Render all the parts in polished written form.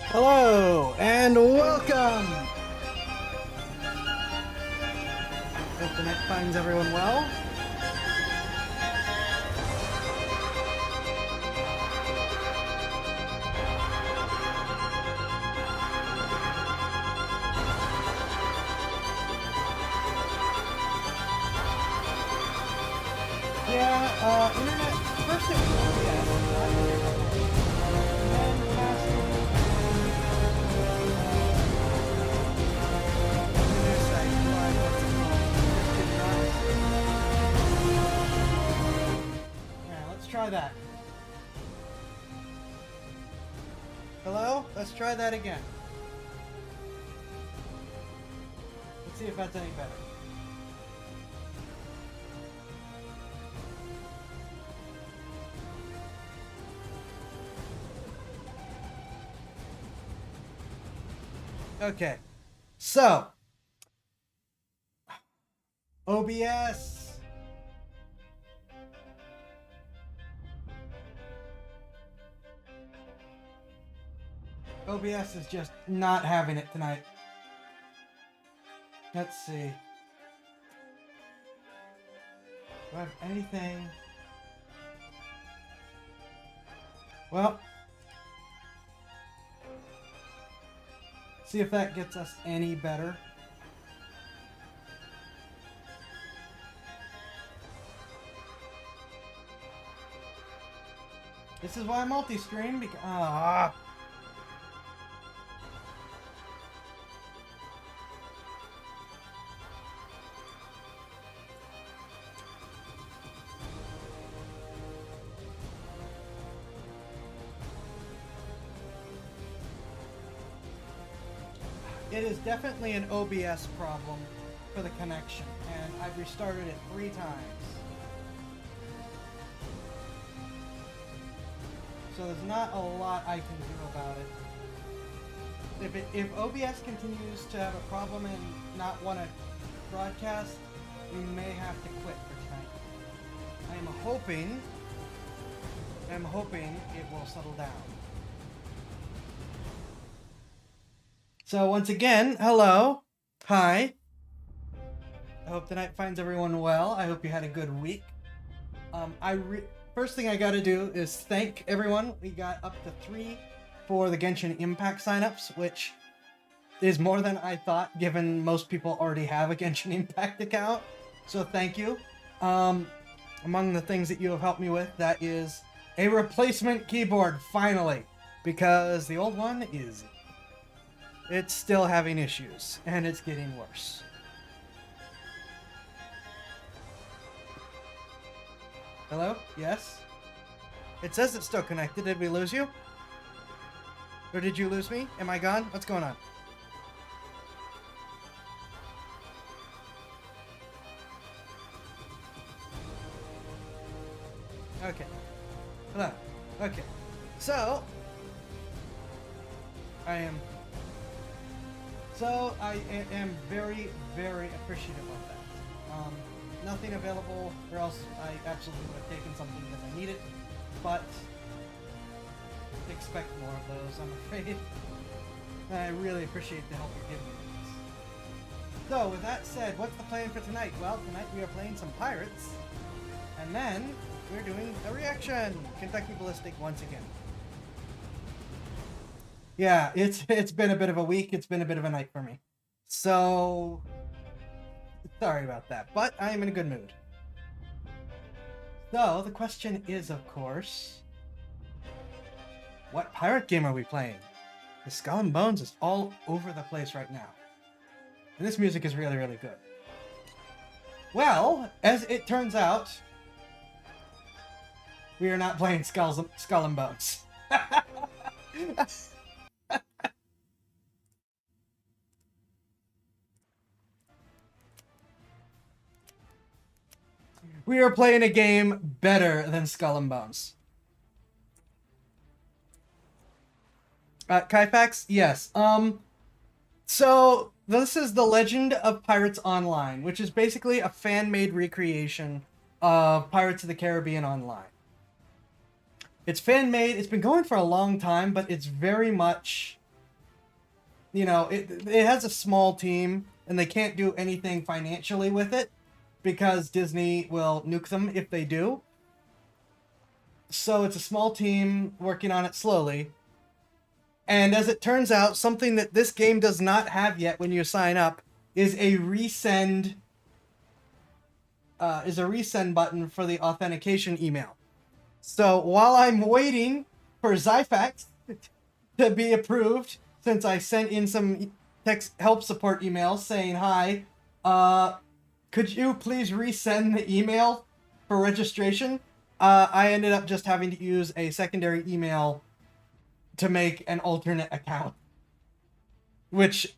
Hello and welcome! Hope the net finds everyone well. Yeah, internet, first it was OBS, and then passed the new site, what's it called? Yeah, let's try that. Hello? Let's try that again. Let's see if that's any better. Okay, so OBS. OBS is just not having it tonight. Let's see. Do I have anything? Well, see if that gets us any better. This is why I multi-stream, because... It is definitely an OBS problem for the connection, and I've restarted it 3 times. So there's not a lot I can do about it. If OBS continues to have a problem and not want to broadcast, we may have to quit for tonight. I'm hoping it will settle down. So once again, hello, hi. I hope the night finds everyone well. I hope you had a good week. First thing I gotta do is thank everyone. We got up to 3 for the Genshin Impact signups, which is more than I thought, given most people already have a Genshin Impact account. So thank you. Among the things that you have helped me with, that is a replacement keyboard, finally, because the old one it's still having issues, and it's getting worse. Hello? Yes? It says it's still connected. Did we lose you? Or did you lose me? Am I gone? What's going on? Okay. Hello. Okay. So, I am very, very appreciative of that. Nothing available, or else I absolutely would have taken something because I need it, but expect more of those, I'm afraid. I really appreciate the help you're giving me. So, with that said, what's the plan for tonight? Well, tonight we are playing some Pirates, and then we're doing a reaction! Kentucky Ballistic once again. Yeah, it's been a bit of a week. It's been a bit of a night for me. So, sorry about that, but I am in a good mood. So, the question is, of course, what pirate game are we playing? The Skull and Bones is all over the place right now. And this music is really, really good. Well, as it turns out, we are not playing Skull and Bones. We are playing a game better than Skull and Bones. Kaifax? Yes. So, this is The Legend of Pirates Online, which is basically a fan-made recreation of Pirates of the Caribbean Online. It's fan-made, it's been going for a long time, but it's very much, you know, it has a small team, and they can't do anything financially with it, because Disney will nuke them if they do. So it's a small team working on it slowly. And as it turns out, something that this game does not have yet when you sign up is a resend button for the authentication email. So while I'm waiting for Zyfax to be approved, since I sent in some text help support emails saying, hi, could you please resend the email for registration? I ended up just having to use a secondary email to make an alternate account, which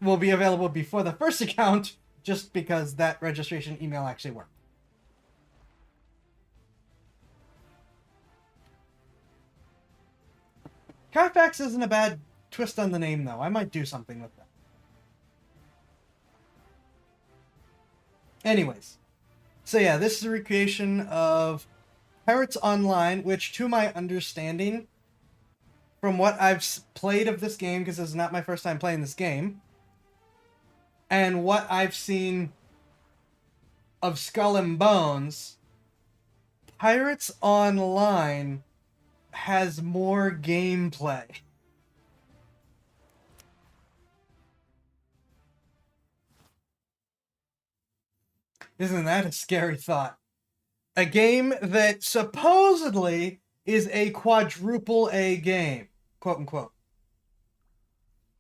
will be available before the first account, just because that registration email actually worked. Carfax isn't a bad twist on the name, though. I might do something with that. Anyways, so yeah, this is a recreation of Pirates Online, which, to my understanding, from what I've played of this game, because this is not my first time playing this game, and what I've seen of Skull and Bones, Pirates Online has more gameplay. Isn't that a scary thought? A game that supposedly is a quadruple A game, quote unquote.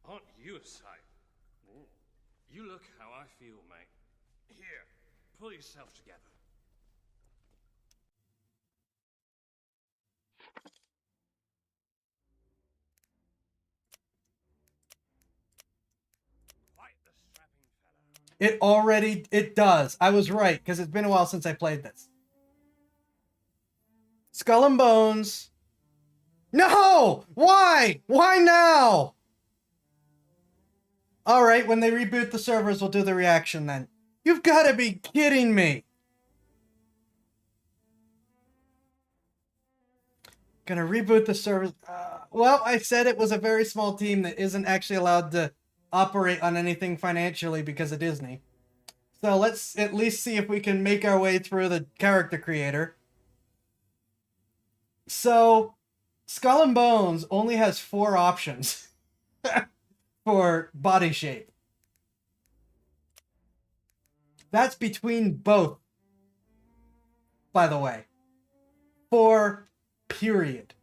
Aren't you a sight? You look how I feel, mate. Here, pull yourself together. Quite the strapping fellow. It does. I was right, because it's been a while since I played this. Skull and Bones. No! Why? Why now? Alright, when they reboot the servers, we'll do the reaction then. You've got to be kidding me. Gonna reboot the servers. Well, I said it was a very small team that isn't actually allowed to operate on anything financially because of Disney. So let's at least see if we can make our way through the character creator. So, Skull and Bones only has 4 options for body shape. That's between both, by the way. 4, period.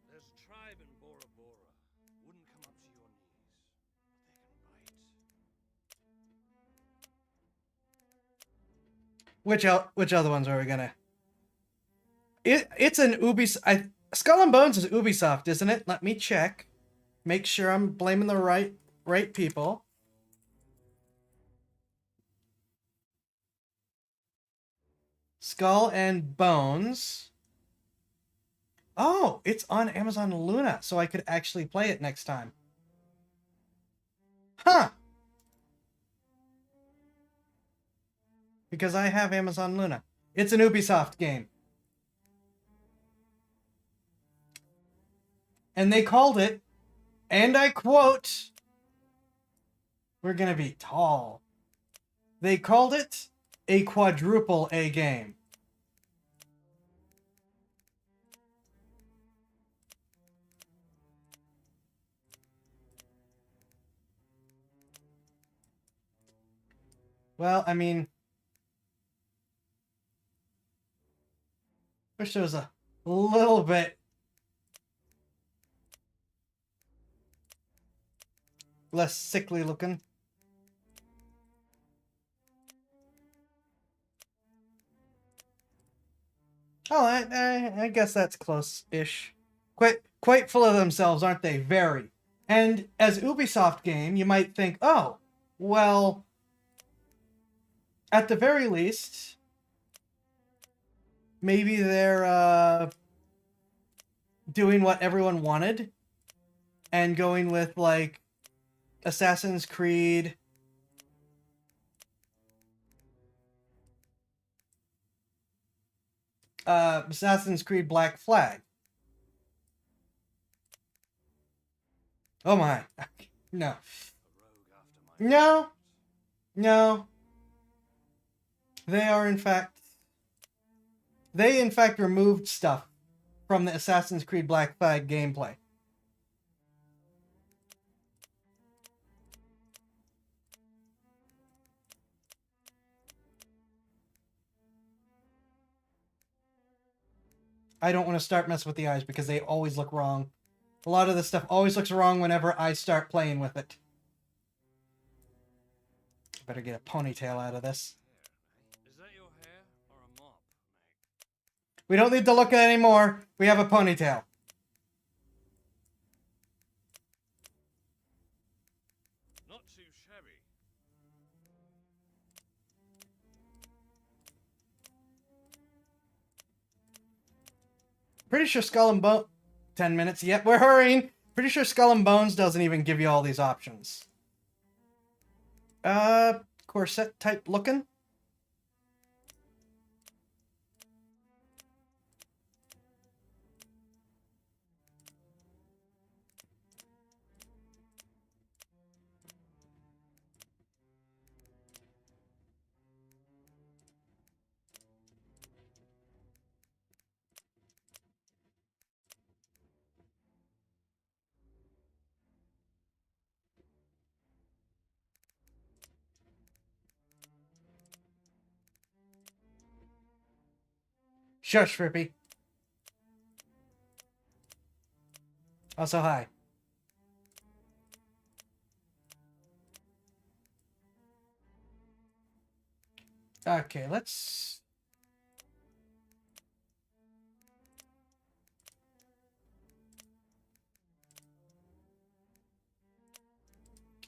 There's a tribe in Bora Bora. Wouldn't come up to your knees. They can bite. Which other ones are we gonna? It's an Ubisoft. Skull and Bones is Ubisoft, isn't it? Let me check. Make sure I'm blaming the right people. Skull and Bones. Oh, it's on Amazon Luna, so I could actually play it next time. Huh. Because I have Amazon Luna. It's an Ubisoft game. And they called it, and I quote, "We're gonna be tall." They called it a quadruple A game. Well, I mean, wish there was a little bit less sickly looking. Oh, I guess that's close-ish. Quite full of themselves, aren't they? Very. And as Ubisoft game, you might think, oh, well, at the very least, maybe they're doing what everyone wanted and going with, like, Assassin's Creed. Assassin's Creed Black Flag. Oh my. No. No. No. They in fact removed stuff from the Assassin's Creed Black Flag gameplay. I don't want to start messing with the eyes because they always look wrong. A lot of this stuff always looks wrong whenever I start playing with it. Better get a ponytail out of this. Is that your hair or a mop, mate? We don't need to look at it anymore. We have a ponytail. Not too shabby. Pretty sure Skull and Bones... 10 minutes. Yep, we're hurrying. Pretty sure Skull and Bones doesn't even give you all these options. Corset type looking. Shush, Frippy. Also, hi. Okay, let's...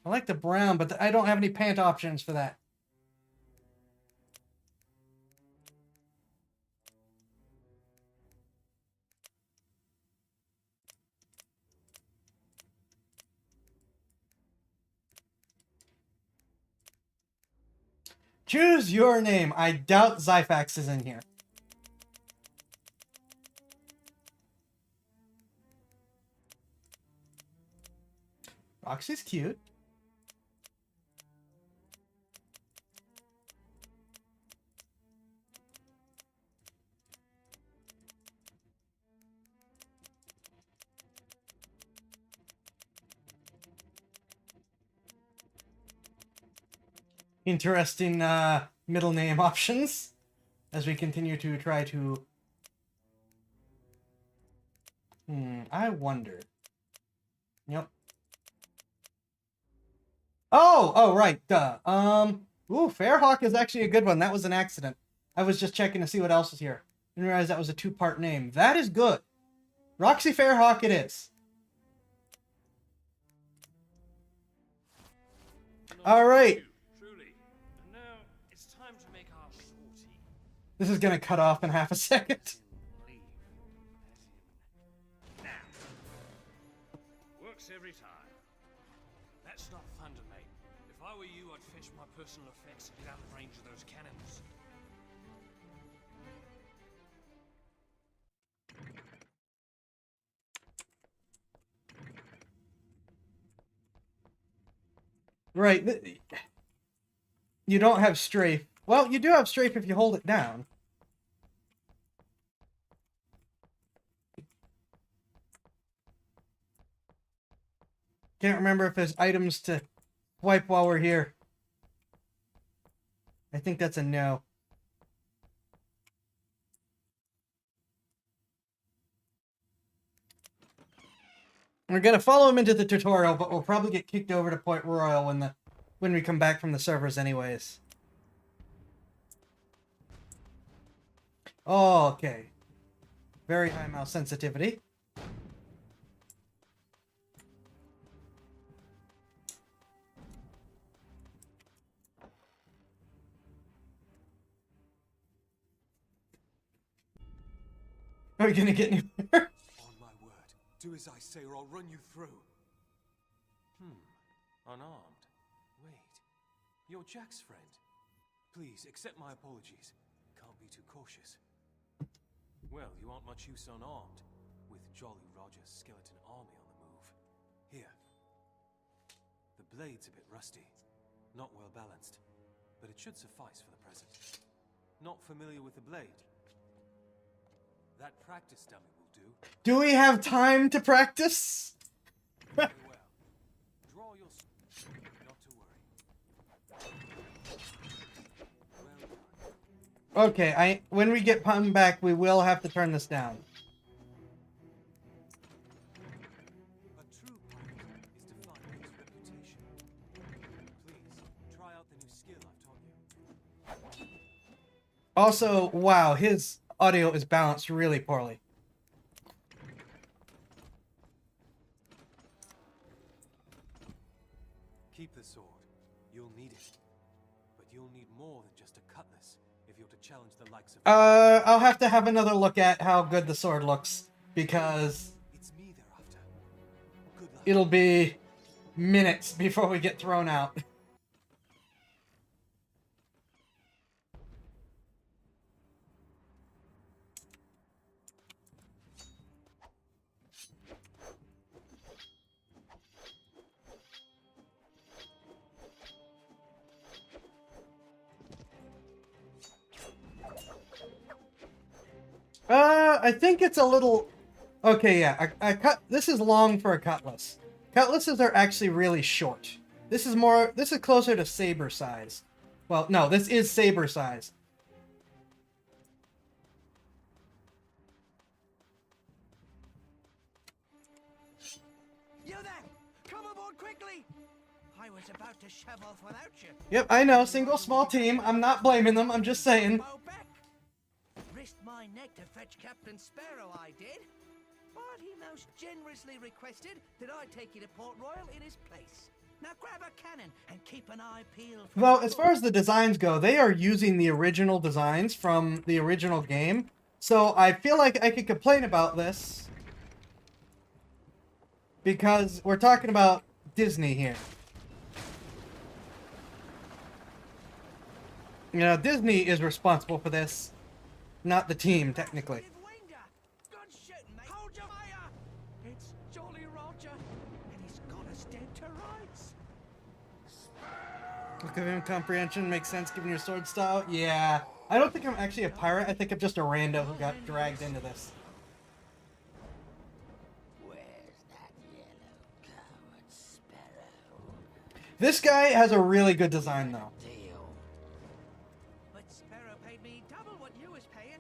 I like the brown, but I don't have any pant options for that. Choose your name. I doubt Zyfax is in here. Roxy's cute. Interesting middle name options as we continue to try to... I wonder. Yep. Oh, right, duh. Ooh, Fairhawk is actually a good one. That was an accident. I was just checking to see what else is here. Didn't realize that was a two-part name. That is good. Roxy Fairhawk it is. All right. Truly. And now it's time to make our sortie. This is gonna cut off in half a second. Leave. Now. Works every time. That's not thunder, mate. If I were you, I'd fetch my personal effects and get out of range of those cannons. Right. You don't have strafe. Well, you do have strafe if you hold it down. Can't remember if there's items to wipe while we're here. I think that's a no. We're gonna follow him into the tutorial, but we'll probably get kicked over to Point Royal when we come back from the servers anyways. Oh, okay. Very high mouse sensitivity. Are we gonna get anywhere? On my word, do as I say or I'll run you through. Unarmed. Wait, you're Jack's friend. Please, accept my apologies. Can't be too cautious. Well, you aren't much use unarmed, with Jolly Roger's skeleton army on the move. Here. The blade's a bit rusty, not well balanced, but it should suffice for the present. Not familiar with the blade? That practice dummy will do. Do we have time to practice? Very well. Draw your... Not to worry. Well done. Okay, when we get Pum back, we will have to turn this down. A true pirate is defined by his reputation. Please, try out the new skill I've taught you. Also, wow, his audio is balanced really poorly. Keep the sword. You'll need it. But you'll need more than just a cutlass if you're to challenge the likes of... I'll have to have another look at how good the sword looks, because It's me they're after. Good luck. it'll be minutes before we get thrown out. I think it's a little... Okay, yeah, this is long for a cutlass. Cutlasses are actually really short. This is closer to saber size. Well, no, this is saber size. was about to shove off without you. Yep, I know, single small team. I'm not blaming them, I'm just saying. Bow back. Risked my neck to fetch Captain Sparrow, I did. But he most generously requested that I take you to Port Royal in his place. Now grab a cannon and keep an eye peeled. for Well, the as far as the designs go, they are using the original designs from the original game. So I feel like I could complain about this because we're talking about Disney here. You know, Disney is responsible for this, not the team, technically. Winger. Good shooting, mate. Hold your fire. It's Jolly Roger, and he's got us dead to rights. Look of incomprehension makes sense given your sword style. Yeah. I don't think I'm actually a pirate. I think I'm just a rando who got dragged into this. Where's that yellow coward Sparrow? This guy has a really good design, though. Deal. But Sparrow paid me double what you was paying.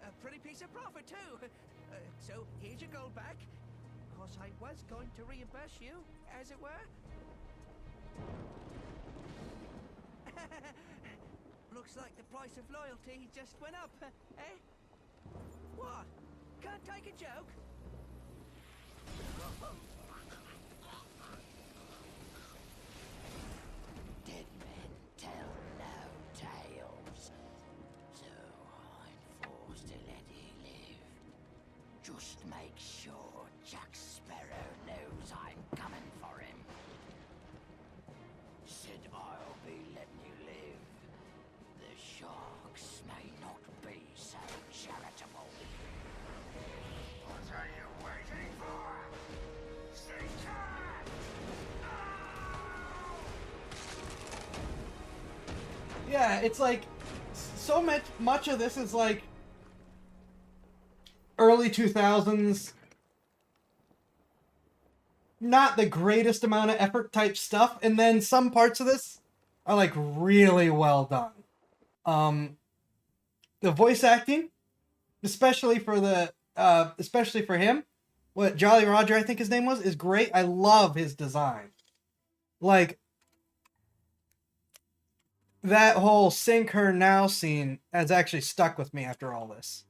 A pretty piece of profit too. So here's your gold back. Of course, I was going to reimburse you, as it were. Looks like the price of loyalty just went up, eh? What? Can't take a joke? Dead men tell no tales, so I'm forced to let he live. Just make sure Jack Sparrow knows I'm coming for him. Said I'll be letting you live. The sharks may not be so charitable. What are you waiting for? Seeker! Yeah, it's like so much of this is like early 2000s, not the greatest amount of effort type stuff, and then some parts of this are like really well done. The voice acting, especially for him, what Jolly Roger I think his name was, is great. I love his design. Like that whole sink her now scene has actually stuck with me after all this.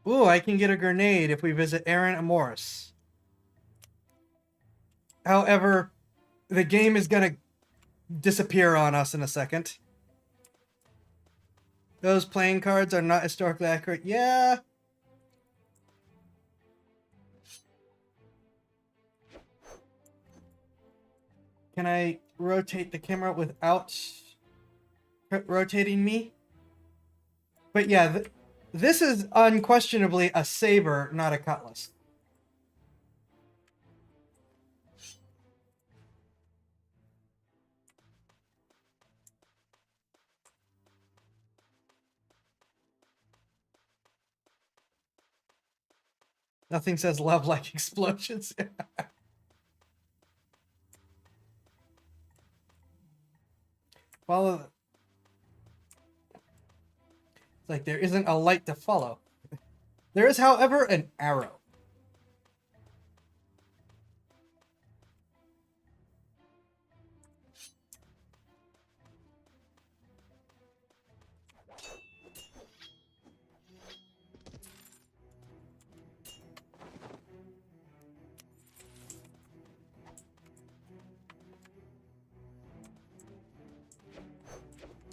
Ooh, I can get a grenade if we visit Aaron Amoris. However, the game is gonna disappear on us in a second. Those playing cards are not historically accurate. Yeah. Can I rotate the camera without rotating me? But yeah, this is unquestionably a saber, not a cutlass. Nothing says love like explosions. Follow. It's like there isn't a light to follow. There is, however, an arrow.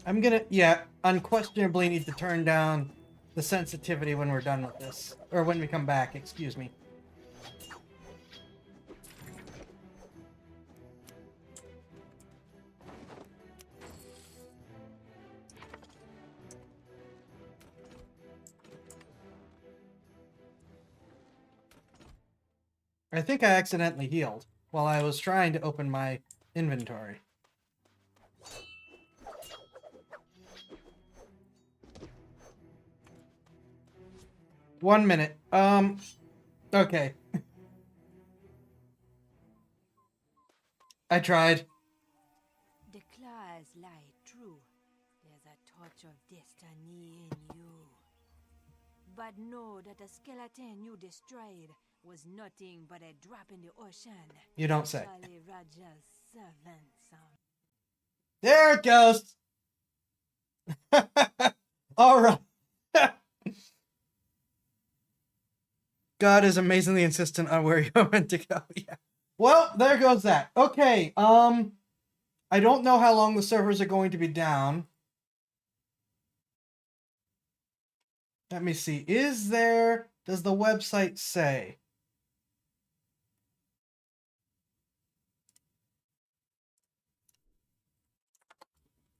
I'm gonna, yeah, unquestionably need to turn down the sensitivity when we're done with this. Or when we come back, excuse me. I think I accidentally healed while I was trying to open my inventory. One minute. Okay. I tried. The claws lie true. There's a touch of destiny in you. But know that the skeleton you destroyed was nothing but a drop in the ocean. You don't say. Jolly Roger's servants. There it goes. All right. God is amazingly insistent on where you're meant to go. Yeah. Well, there goes that. Okay. I don't know how long the servers are going to be down. Let me see. Does the website say?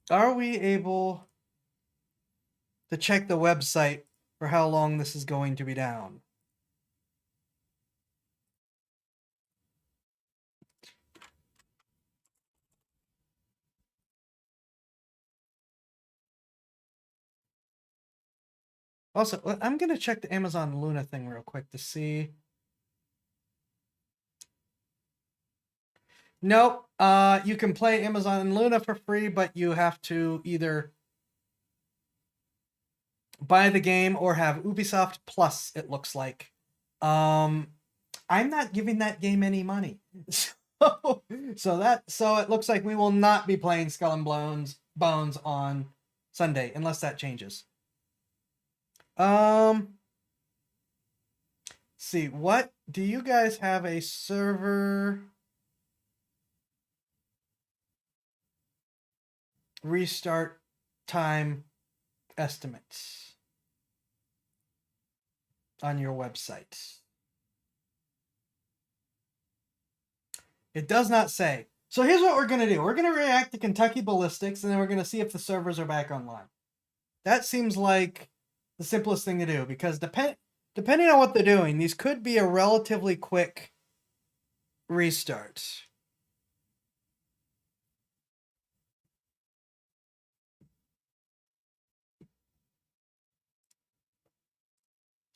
Are we able to check the website for how long this is going to be down? Also, I'm going to check the Amazon Luna thing real quick to see. Nope. You can play Amazon Luna for free, but you have to either buy the game or have Ubisoft Plus, it looks like. I'm not giving that game any money. So it looks like we will not be playing Skull and Bones on Sunday, unless that changes. See, what do you guys have a server restart time estimates on your website? It does not say. So here's what we're going to do. We're going to react to Kentucky Ballistics, and then we're going to see if the servers are back online. That seems like the simplest thing to do, because depending on what they're doing, these could be a relatively quick restart.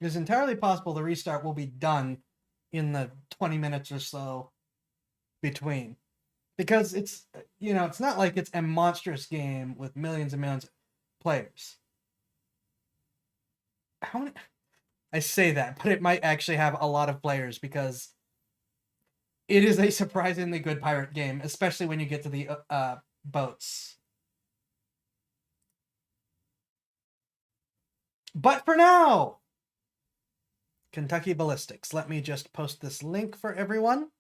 It's entirely possible the restart will be done in the 20 minutes or so between. Because it's not like it's a monstrous game with millions and millions of players. How many? I say that, but it might actually have a lot of players because it is a surprisingly good pirate game, especially when you get to the boats. But for now, Kentucky Ballistics. Let me just post this link for everyone.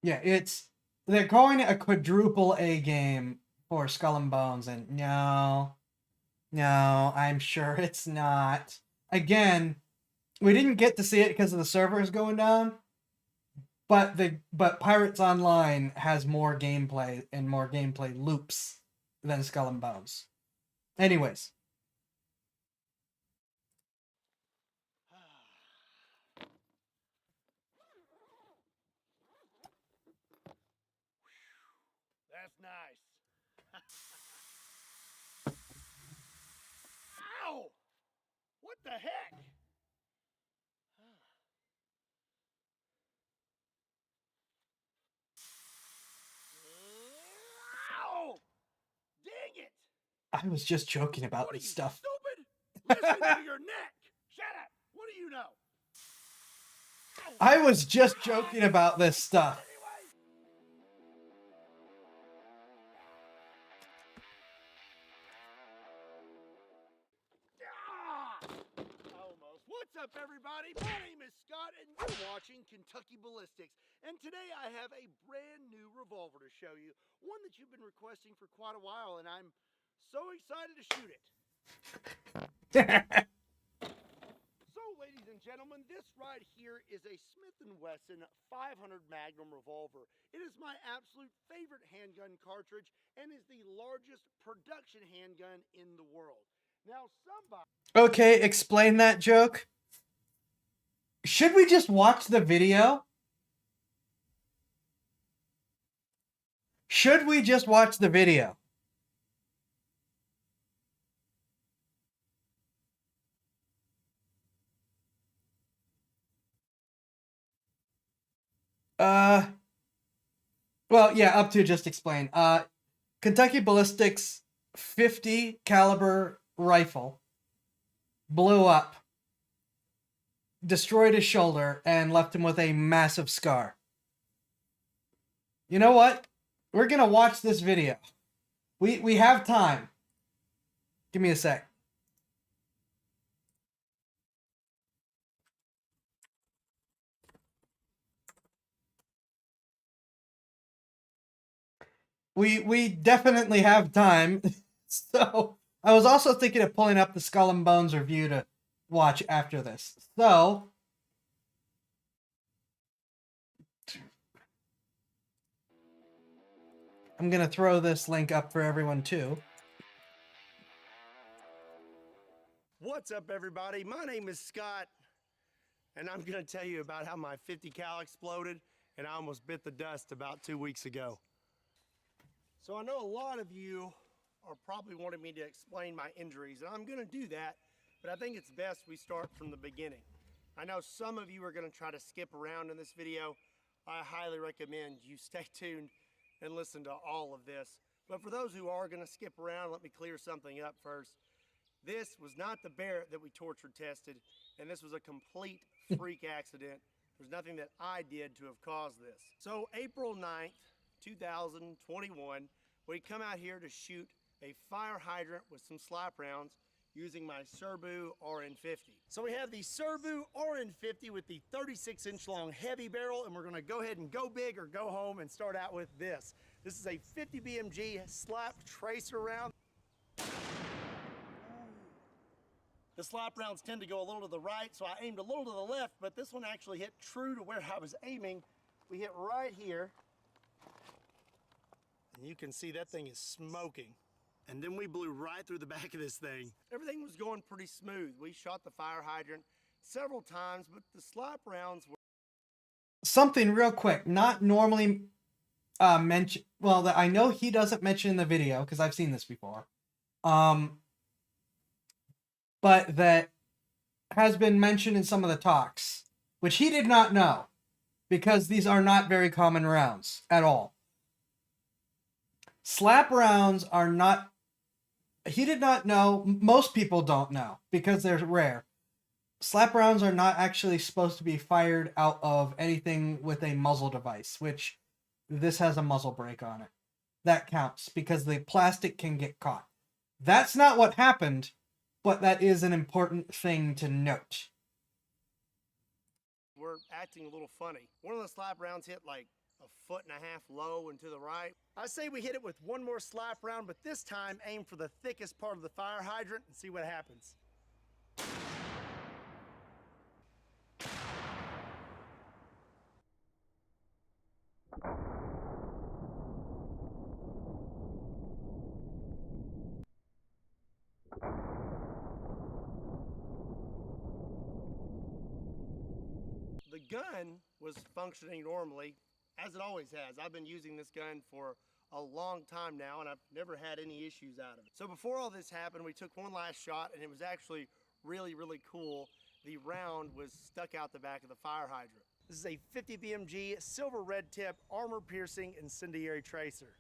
Yeah, they're calling it a quadruple A game for Skull and Bones, and no, I'm sure it's not. Again, we didn't get to see it because of the servers going down, but Pirates Online has more gameplay and more gameplay loops than Skull and Bones. Anyways. That's nice. Ow! What the heck? Ow! Dang it! I was just joking about What are this you, stuff. stupid? Listen to your neck. Shut up. What do you know? I was just joking about this stuff. Anyway. Almost. What's up, everybody? My name is Scott, and you're watching Kentucky Ballistics. And today I have a brand new revolver to show you, one that you've been requesting for quite a while, and I'm so excited to shoot it. So, ladies and gentlemen, this right here is a Smith & Wesson 500 Magnum revolver. It is my absolute favorite handgun cartridge and is the largest production handgun in the world. Now, somebody... Okay, explain that joke. Should we just watch the video? Should we just watch the video? Well, yeah, up to just explain. Kentucky Ballistics 50 caliber rifle blew up, destroyed his shoulder, and left him with a massive scar. You know what? We're gonna watch this video. We have time. Give me a sec. We definitely have time. So I was also thinking of pulling up the Skull and Bones review to watch after this. So I'm gonna throw this link up for everyone too. What's up, everybody? My name is Scott, and I'm going to tell you about how my 50 cal exploded and I almost bit the dust about 2 weeks ago. So I know a lot of you are probably wanting me to explain my injuries, and I'm going to do that, but I think it's best we start from the beginning. I know some of you are going to try to skip around in this video. I highly recommend you stay tuned and listen to all of this. But for those who are going to skip around, let me clear something up first. This was not the Barrett that we torture tested, and this was a complete freak accident. There's nothing that I did to have caused this. So April 9th, 2021, we come out here to shoot a fire hydrant with some slap rounds using my Serbu RN50. So we have the Serbu RN50 with the 36-inch long heavy barrel, and we're gonna go ahead and go big or go home and start out with this. This is a 50 BMG slap tracer round. The slap rounds tend to go a little to the right, so I aimed a little to the left, but this one actually hit true to where I was aiming. We hit right here, and you can see that thing is smoking. And then we blew right through the back of this thing. Everything was going pretty smooth. We shot the fire hydrant several times, but the slap rounds were... Something real quick, not normally mentioned. Well, that I know he doesn't mention in the video because I've seen this before. But that has been mentioned in some of the talks, which he did not know, because these are not very common rounds at all. Slap rounds are not, he did not know, most people don't know, because they're rare. Slap rounds are not actually supposed to be fired out of anything with a muzzle device, which this has a muzzle brake on it. That counts, because the plastic can get caught. That's not what happened, but that is an important thing to note. We're acting a little funny. One of the slap rounds hit like 1.5 feet low and to the right. I say we hit it with one more slap round, but this time aim for the thickest part of the fire hydrant and see what happens. The gun was functioning normally, as it always has. I've been using this gun for a long time now, and I've never had any issues out of it. So before all this happened, we took one last shot, and it was actually really, really cool. The round was stuck out the back of the fire hydrant. This is a 50 BMG silver red tip armor-piercing incendiary tracer.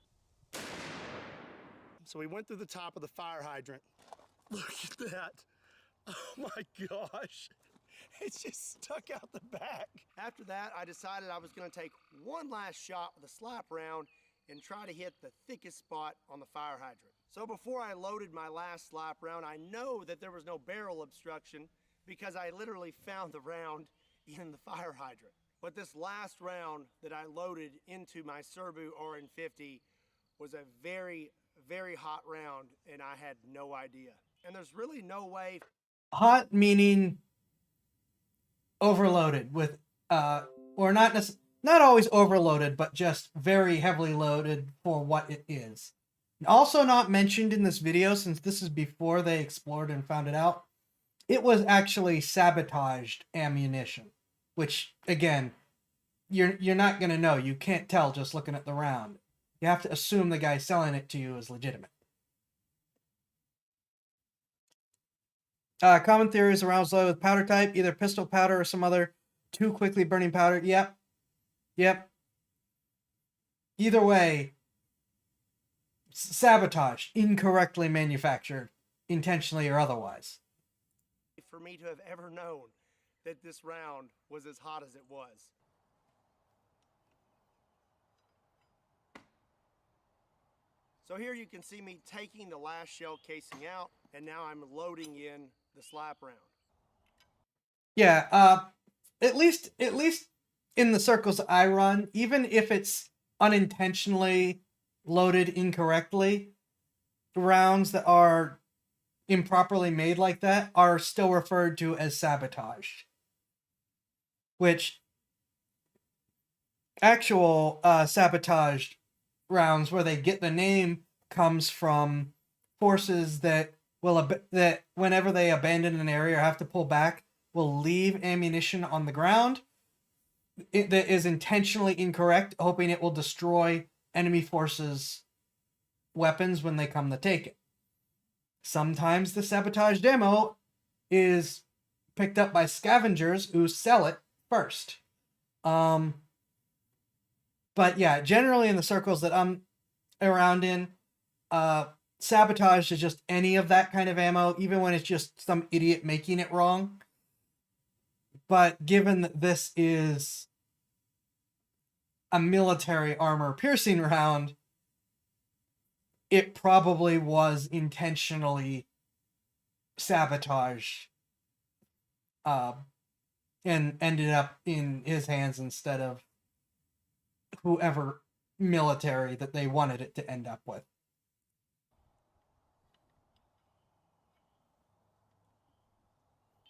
So we went through the top of the fire hydrant. Look at that. Oh my gosh. It's just stuck out the back. After that, I decided I was going to take one last shot with a slap round and try to hit the thickest spot on the fire hydrant. So before I loaded my last slap round, I know that there was no barrel obstruction because I literally found the round in the fire hydrant. But this last round that I loaded into my Serbu RN50 was a very, very hot round, and I had no idea. And there's really no way... Hot meaning overloaded with, or not always overloaded, but just very heavily loaded for what it is. Also not mentioned in this video, since this is before they explored and found it out, it was actually sabotaged ammunition, which, again, you're not going to know. You can't tell just looking at the round. You have to assume the guy selling it to you is legitimate. Common theories around loaded with powder type, either pistol powder or some other too quickly burning powder. Yep. either way, sabotage, incorrectly manufactured, intentionally or otherwise. For me to have ever known that this round was as hot as it was. So here you can see me taking the last shell casing out, and now I'm loading in the slap round. Yeah, at least in the circles I run, even if it's unintentionally loaded incorrectly, rounds that are improperly made like that are still referred to as sabotage. Which actual sabotaged rounds where they get the name comes from forces that that whenever they abandon an area or have to pull back will leave ammunition on the ground that is intentionally incorrect, hoping it will destroy enemy forces' weapons when they come to take it. Sometimes the sabotaged ammo is picked up by scavengers who sell it first. But yeah, generally in the circles that I'm around in, sabotage is just any of that kind of ammo, even when it's just some idiot making it wrong. But given that this is a military armor piercing round, it probably was intentionally sabotaged and ended up in his hands instead of whoever military that they wanted it to end up with.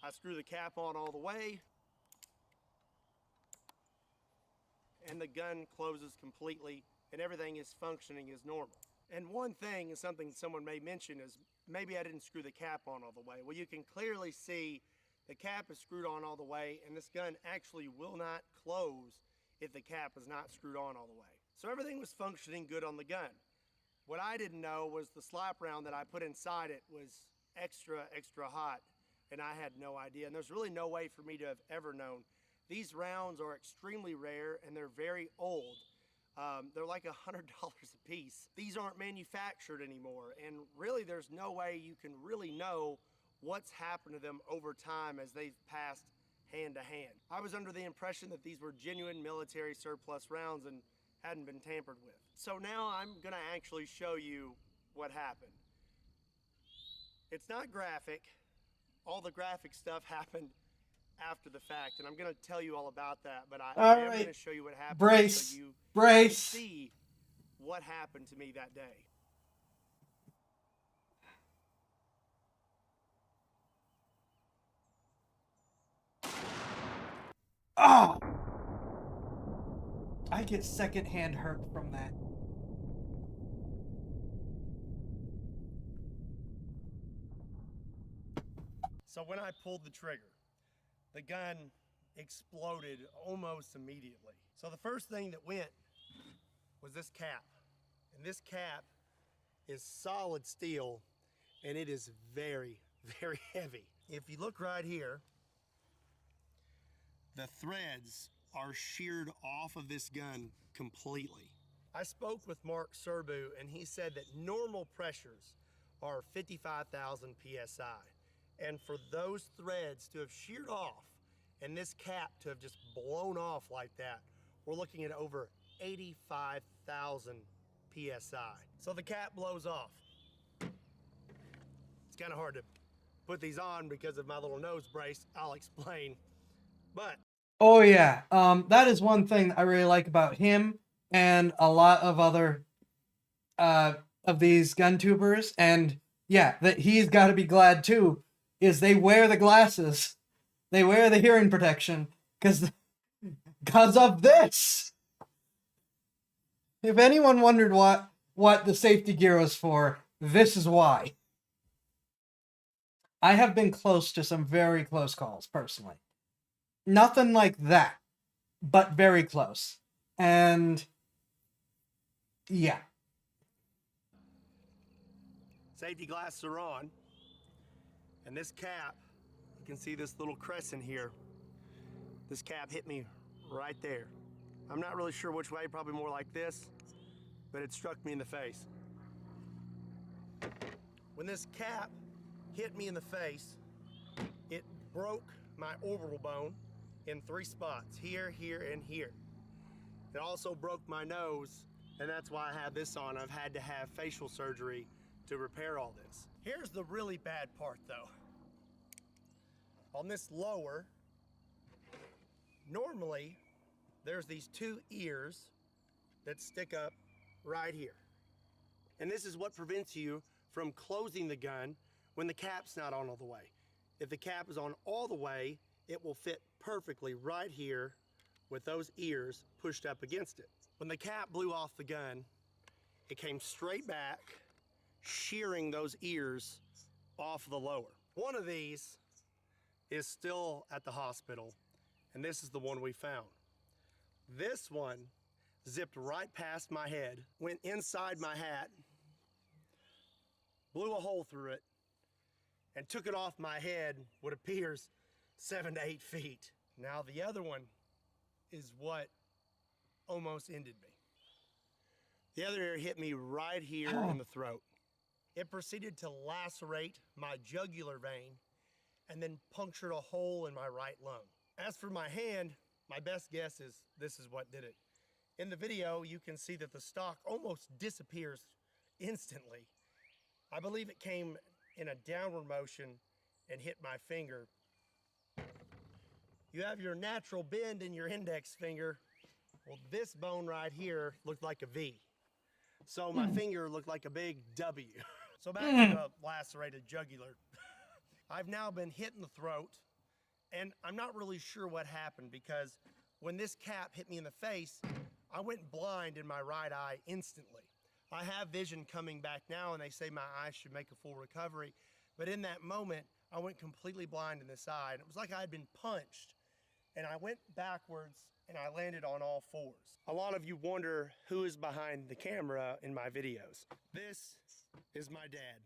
I screw the cap on all the way, and the gun closes completely, and everything is functioning as normal. And one thing is something someone may mention is maybe I didn't screw the cap on all the way. Well, you can clearly see the cap is screwed on all the way, and this gun actually will not close if the cap is not screwed on all the way. So everything was functioning good on the gun. What I didn't know was the slap round that I put inside it was extra hot, and I had no idea. And there's really no way for me to have ever known. These rounds are extremely rare, and they're very old. They're like $100 a piece. These aren't manufactured anymore, and really there's no way you can really know what's happened to them over time as they've passed hand to hand. I was under the impression that these were genuine military surplus rounds and hadn't been tampered with. So now I'm gonna actually show you what happened. It's not graphic. All the graphic stuff happened after the fact, and I'm gonna tell you all about that, but I am gonna show you what happened Brace. so you Brace. can see what happened to me that day. Oh! I get secondhand hurt from that. So when I pulled the trigger, the gun exploded almost immediately. So the first thing that went was this cap. And this cap is solid steel, and it is very, very heavy. If you look right here, the threads are sheared off of this gun completely. I spoke with Mark Serbu, and he said that normal pressures are 55,000 PSI. And for those threads to have sheared off and this cap to have just blown off like that, we're looking at over 85,000 PSI. So the cap blows off. It's kind of hard to put these on because of my little nose brace. I'll explain. But Oh yeah, that is one thing that I really like about him and a lot of other of these gun tubers, and yeah, that he's got to be glad too, is they wear the glasses, they wear the hearing protection, because of this. If anyone wondered what the safety gear was for, this is why. I have been close to some very close calls, personally. Nothing like that, but very close. And yeah. Safety glasses are on. And this cap, you can see this little crescent here. This cap hit me right there. I'm not really sure which way, probably more like this. but it struck me in the face. When this cap hit me in the face, it broke my orbital bone in 3 spots, here, here, and here. It also broke my nose, and that's why I have this on. I've had to have facial surgery to repair all this. Here's the really bad part though. On this lower, normally there's these 2 ears that stick up right here. And this is what prevents you from closing the gun when the cap's not on all the way. If the cap is on all the way, it will fit perfectly right here with those ears pushed up against it. When the cap blew off the gun, it came straight back, shearing those ears off the lower. One of these is still at the hospital, and this is the one we found. This one zipped right past my head, went inside my hat, blew a hole through it, and took it off my head what appears 7 to 8 feet. Now the other one is what almost ended me. The other ear hit me right here in the throat. It proceeded to lacerate my jugular vein and then punctured a hole in my right lung. As for my hand, my best guess is this is what did it. In the video, you can see that the stock almost disappears instantly. I believe it came in a downward motion and hit my finger. You have your natural bend in your index finger. Well, this bone right here looked like a V. So my finger looked like a big W. So back to the lacerated jugular. I've now been hit in the throat, and I'm not really sure what happened because when this cap hit me in the face, I went blind in my right eye instantly. I have vision coming back now, and they say my eye should make a full recovery. But in that moment, I went completely blind in this eye, and it was like I had been punched. And I went backwards, and I landed on all 4s. A lot of you wonder who is behind the camera in my videos. This is my dad.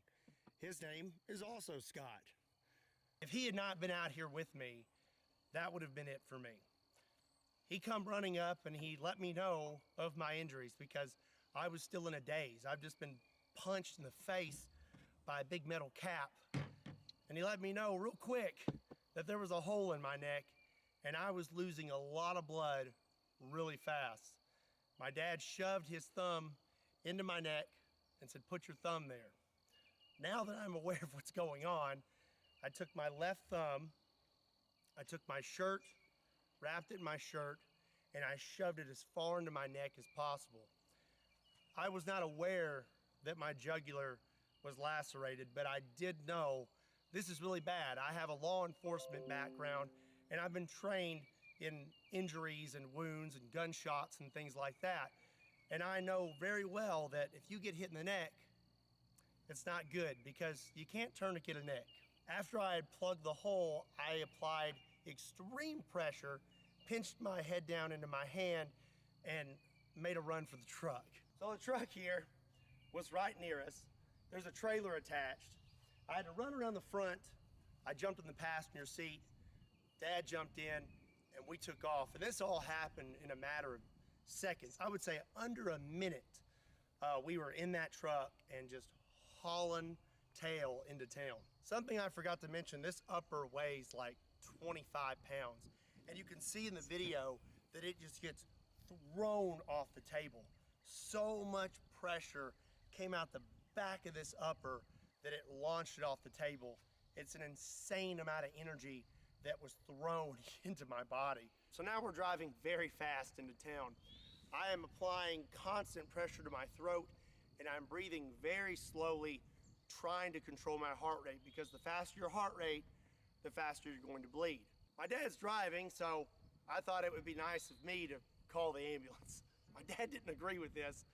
His name is also Scott. If he had not been out here with me, that would have been it for me. He come running up and he let me know of my injuries because I was still in a daze. I've just been punched in the face by a big metal cap. And he let me know real quick that there was a hole in my neck and I was losing a lot of blood really fast. My dad shoved his thumb into my neck and said, "Put your thumb there." Now that I'm aware of what's going on, I took my left thumb, I took my shirt, wrapped it in my shirt, and I shoved it as far into my neck as possible. I was not aware that my jugular was lacerated, but I did know this is really bad. I have a law enforcement background, and I've been trained in injuries and wounds and gunshots and things like that. And I know very well that if you get hit in the neck, it's not good because you can't tourniquet a neck. After I had plugged the hole, I applied extreme pressure, pinched my head down into my hand, and made a run for the truck. So the truck here was right near us. There's a trailer attached. I had to run around the front. I jumped in the passenger seat. Dad jumped in, and we took off. And this all happened in a matter of seconds. I would say under a minute, we were in that truck and just hauling tail into town. Something I forgot to mention, this upper weighs like 25 pounds. And you can see in the video that it just gets thrown off the table. So much pressure came out the back of this upper that it launched it off the table. It's an insane amount of energy that was thrown into my body. So now we're driving very fast into town. I am applying constant pressure to my throat and I'm breathing very slowly, trying to control my heart rate because the faster your heart rate, the faster you're going to bleed. My dad's driving, so I thought it would be nice of me to call the ambulance. My dad didn't agree with this,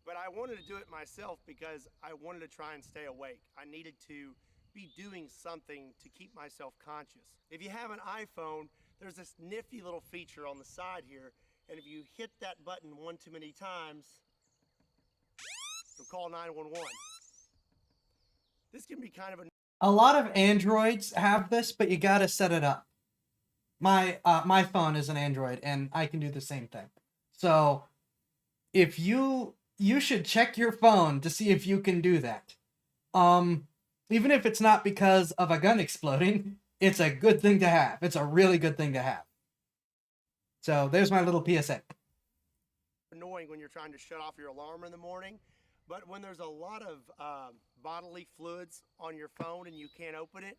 but I wanted to do it myself because I wanted to try and stay awake. I needed to be doing something to keep myself conscious. If you have an iPhone, there's this nifty little feature on the side here, and if you hit that button one too many times, you'll call 911. This can be kind of A lot of Androids have this, but you gotta set it up. My phone is an Android, and I can do the same thing. So if you you should check your phone to see if you can do that. Even if it's not because of a gun exploding, it's a good thing to have. It's a really good thing to have. So there's my little PSA. Annoying when you're trying to shut off your alarm in the morning, but when there's a lot of bodily fluids on your phone and you can't open it,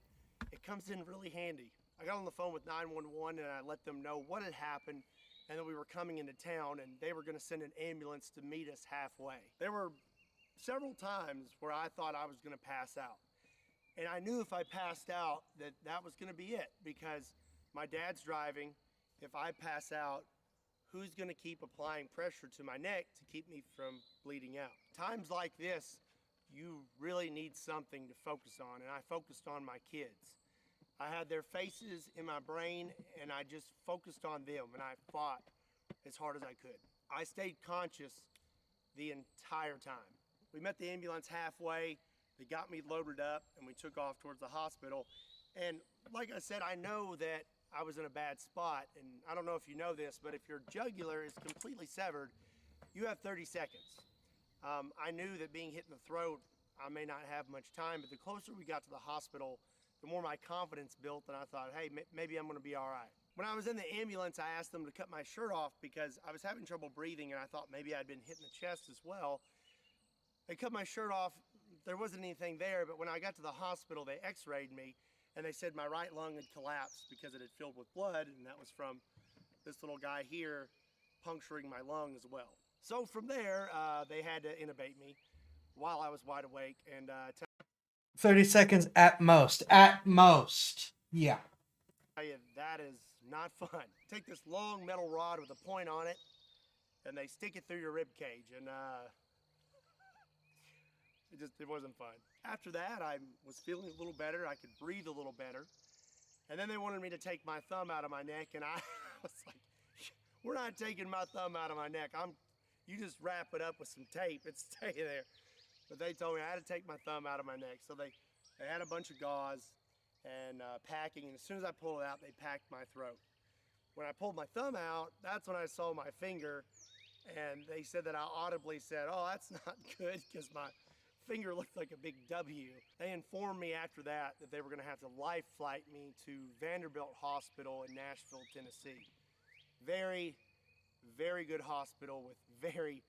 it comes in really handy. I got on the phone with 911 and I let them know what had happened and that we were coming into town and they were going to send an ambulance to meet us halfway. There were several times where I thought I was going to pass out. And I knew if I passed out that that was going to be it, because my dad's driving. If I pass out, who's going to keep applying pressure to my neck to keep me from bleeding out? Times like this, you really need something to focus on, and I focused on my kids. I had their faces in my brain, and I just focused on them, and I fought as hard as I could. I stayed conscious the entire time. We met the ambulance halfway. They got me loaded up, and we took off towards the hospital. And like I said, I know that I was in a bad spot, and I don't know if you know this, but if your jugular is completely severed, you have 30 seconds. I knew that being hit in the throat, I may not have much time, but the closer we got to the hospital, the more my confidence built, and I thought, hey, maybe I'm gonna be all right. When I was in the ambulance, I asked them to cut my shirt off because I was having trouble breathing, and I thought maybe I'd been hit in the chest as well. They cut my shirt off. There wasn't anything there, but when I got to the hospital, they x-rayed me, and they said my right lung had collapsed because it had filled with blood, and that was from this little guy here puncturing my lung as well. So from there, they had to intubate me while I was wide awake, and 30 seconds at most. At most. Yeah. tell you, that is not fun. Take this long metal rod with a point on it, and they stick it through your rib cage, and it wasn't fun. After that, I was feeling a little better. I could breathe a little better. And then they wanted me to take my thumb out of my neck, and I was like, we're not taking my thumb out of my neck. You just wrap it up with some tape and stay there. But they told me I had to take my thumb out of my neck. So they had a bunch of gauze and packing, and as soon as I pulled it out, they packed my throat. When I pulled my thumb out, that's when I saw my finger, and they said that I audibly said, oh, that's not good, because my finger looked like a big W. They informed me after that they were going to have to life flight me to Vanderbilt Hospital in Nashville, Tennessee. Very, very good hospital with very,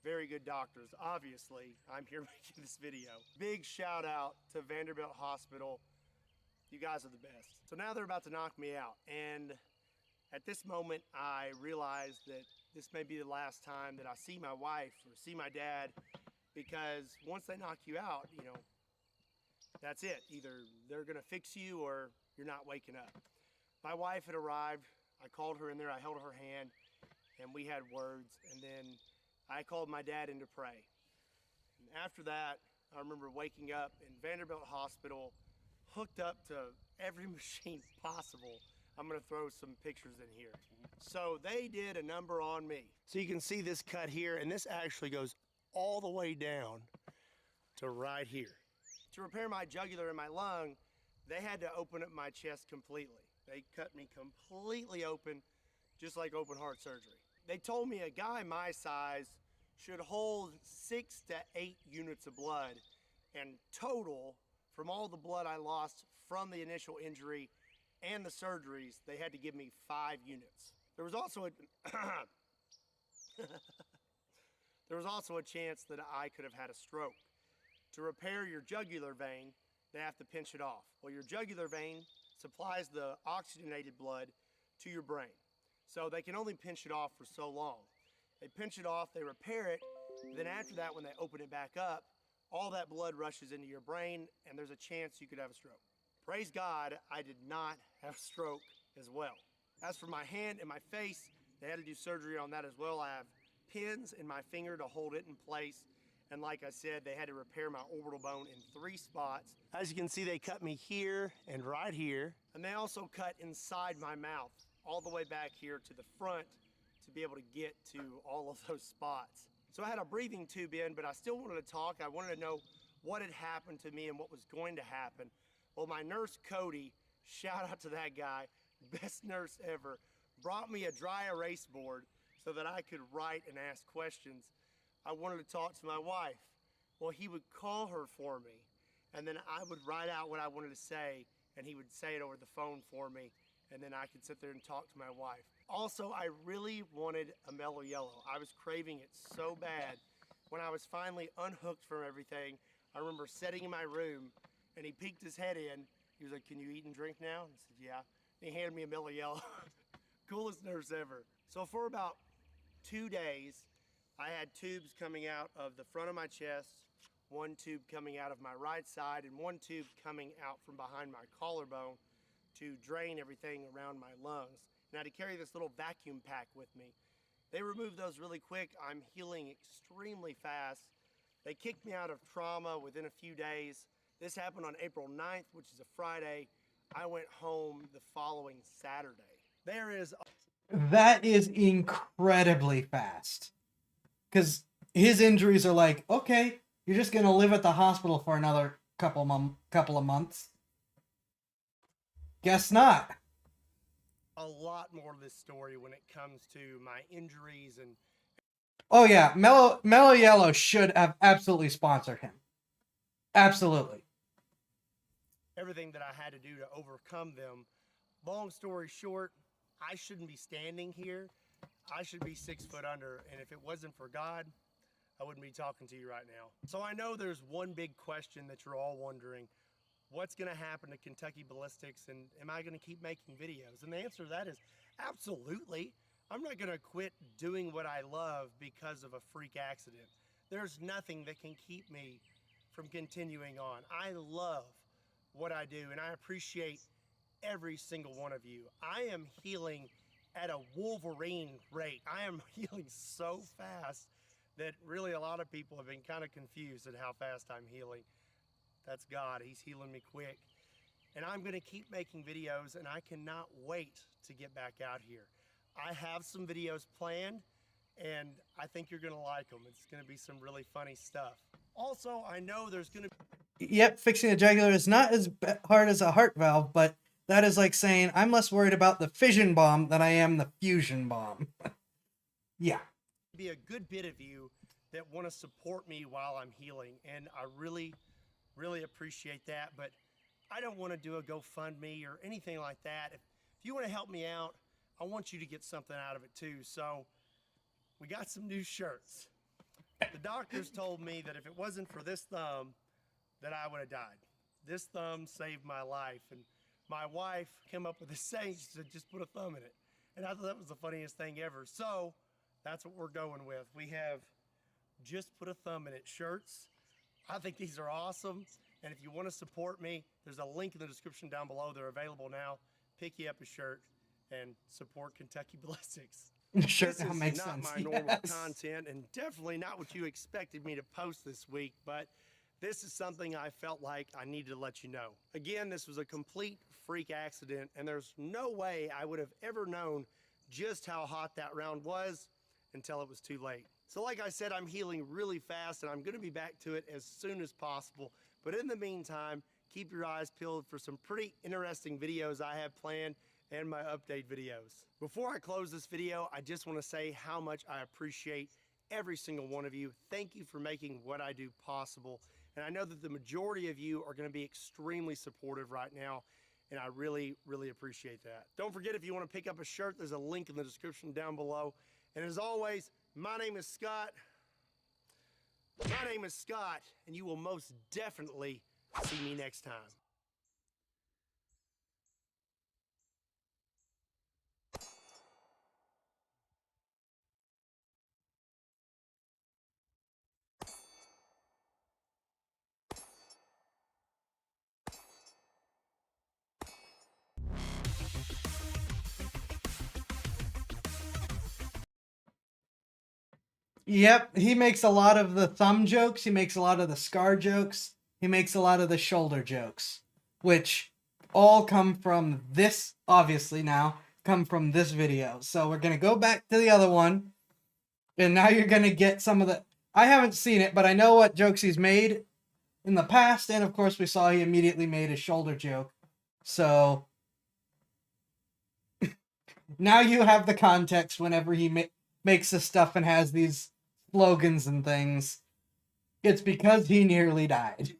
very good doctors. Obviously, I'm here making this video. Big shout out to Vanderbilt Hospital. You guys are the best. So now they're about to knock me out, and at this moment I realized that this may be the last time that I see my wife or see my dad, because once they knock you out, you know, that's it. Either they're gonna fix you or you're not waking up. My wife had arrived. I called her in there, I held her hand, and we had words, and then I called my dad in to pray. And after that, I remember waking up in Vanderbilt Hospital, hooked up to every machine possible. I'm gonna throw some pictures in here. So they did a number on me. So you can see this cut here, and this actually goes all the way down to right here. To repair my jugular and my lung, they had to open up my chest completely. They cut me completely open, just like open heart surgery. They told me a guy my size should hold 6 to 8 units of blood, and total, from all the blood I lost from the initial injury and the surgeries, they had to give me 5 units. There was also a there was also a chance that I could have had a stroke. To repair your jugular vein, they have to pinch it off. Well, your jugular vein supplies the oxygenated blood to your brain. So they can only pinch it off for so long. They pinch it off, they repair it, then after that, when they open it back up, all that blood rushes into your brain, and there's a chance you could have a stroke. Praise God, I did not have a stroke as well. As for my hand and my face, they had to do surgery on that as well. I have pins in my finger to hold it in place. And like I said, they had to repair my orbital bone in 3 spots. As you can see, they cut me here and right here. And they also cut inside my mouth, all the way back here to the front, to be able to get to all of those spots. So I had a breathing tube in, but I still wanted to talk. I wanted to know what had happened to me and what was going to happen. Well, my nurse, Cody, shout out to that guy, best nurse ever, brought me a dry erase board so that I could write and ask questions. I wanted to talk to my wife. Well, he would call her for me, and then I would write out what I wanted to say, and he would say it over the phone for me, and then I could sit there and talk to my wife. Also, I really wanted a Mellow Yellow. I was craving it so bad. When I was finally unhooked from everything, I remember sitting in my room, and he peeked his head in. He was like, "Can you eat and drink now?" And I said, "Yeah." And he handed me a Mellow Yellow. Coolest nurse ever. So for about 2 days, I had tubes coming out of the front of my chest, one tube coming out of my right side, and one tube coming out from behind my collarbone to drain everything around my lungs. And I had to carry this little vacuum pack with me. They removed those really quick. I'm healing extremely fast. They kicked me out of trauma within a few days. This happened on April 9th, which is a Friday. I went home the following Saturday. There is... That is incredibly fast. Because his injuries are like, okay, you're just going to live at the hospital for another couple of months. Guess not. a lot more to this story when it comes to my injuries and... Oh yeah, Mellow Yellow should have absolutely sponsored him. Absolutely. everything that I had to do to overcome them. Long story short, I shouldn't be standing here. I should be 6 foot under, and if it wasn't for God, I wouldn't be talking to you right now. So I know there's one big question that you're all wondering. What's gonna happen to Kentucky Ballistics, and am I gonna keep making videos? And the answer to that is absolutely. I'm not gonna quit doing what I love because of a freak accident. There's nothing that can keep me from continuing on. I love what I do, and I appreciate every single one of you. I am healing at a Wolverine rate. I am healing so fast that really a lot of people have been kind of confused at how fast I'm healing. That's God, He's healing me quick. And I'm gonna keep making videos, and I cannot wait to get back out here. I have some videos planned, and I think you're gonna like them. It's gonna be some really funny stuff. Also, I know there's gonna be... Yep, fixing a jugular is not as hard as a heart valve, but that is like saying I'm less worried about the fission bomb than I am the fusion bomb. Yeah. Be a good bit of you that want to support me while I'm healing, and I really appreciate that. But I don't want to do a GoFundMe or anything like that. If you want to help me out, I want you to get something out of it too. So we got some new shirts. The doctors told me that if it wasn't for this thumb, that I would have died. This thumb saved my life, and my wife came up with this saying. She said, just put a thumb in it. And I thought that was the funniest thing ever. So that's what we're going with. We have just put a thumb in it shirts. I think these are awesome. And if you want to support me, there's a link in the description down below. They're available now. Pick you up a shirt and support Kentucky Ballistics. Sure, This that is makes not sense. my normal Yes. content, and definitely not what you expected me to post this week, but this is something I felt like I needed to let you know. Again, this was a complete freak accident, and there's no way I would have ever known just how hot that round was until it was too late. So like I said, I'm healing really fast, and I'm gonna be back to it as soon as possible. But in the meantime, keep your eyes peeled for some pretty interesting videos I have planned and my update videos. Before I close this video, I just wanna say how much I appreciate every single one of you. Thank you for making what I do possible. And I know that the majority of you are gonna be extremely supportive right now, and I really appreciate that. Don't forget, if you wanna pick up a shirt, there's a link in the description down below. And as always, my name is Scott. My name is Scott, and you will most definitely see me next time. Yep, he makes a lot of the thumb jokes. He makes a lot of the scar jokes. He makes a lot of the shoulder jokes, which all come from this, obviously now, come from this video. So we're going to go back to the other one, and now you're going to get some of the... I haven't seen it, but I know what jokes he's made in the past, and of course we saw he immediately made a shoulder joke. So now you have the context whenever he makes this stuff and has these slogans and things, it's because he nearly died.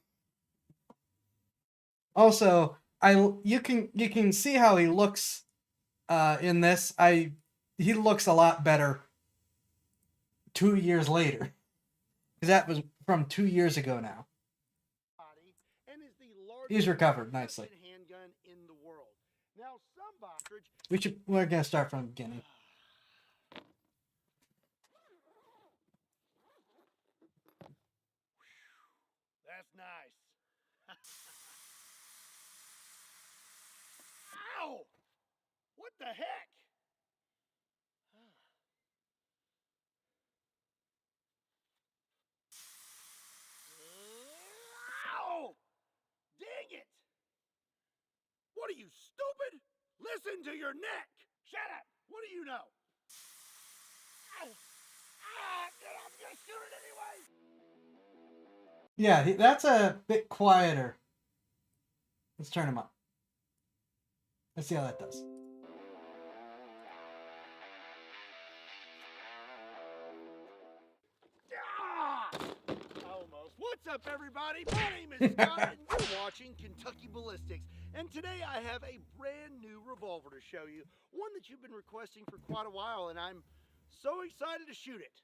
Also, you can see how he looks in this. He looks a lot better 2 years later. Because that was from 2 years ago now. And is the largest He's recovered nicely. handgun in the world. Now, somebody We're gonna start from the beginning. That's nice. Ow! What the heck? Ow! Dang it! What are you, stupid? Listen to your neck! Shut up! What do you know? Ow! I'm gonna shoot it anyway! Yeah, that's a bit quieter. Let's turn him up. Let's see how that does. Almost. What's up, everybody? My name is Scott, and you're watching Kentucky Ballistics. And today I have a brand new revolver to show you, one that you've been requesting for quite a while, and I'm so excited to shoot it.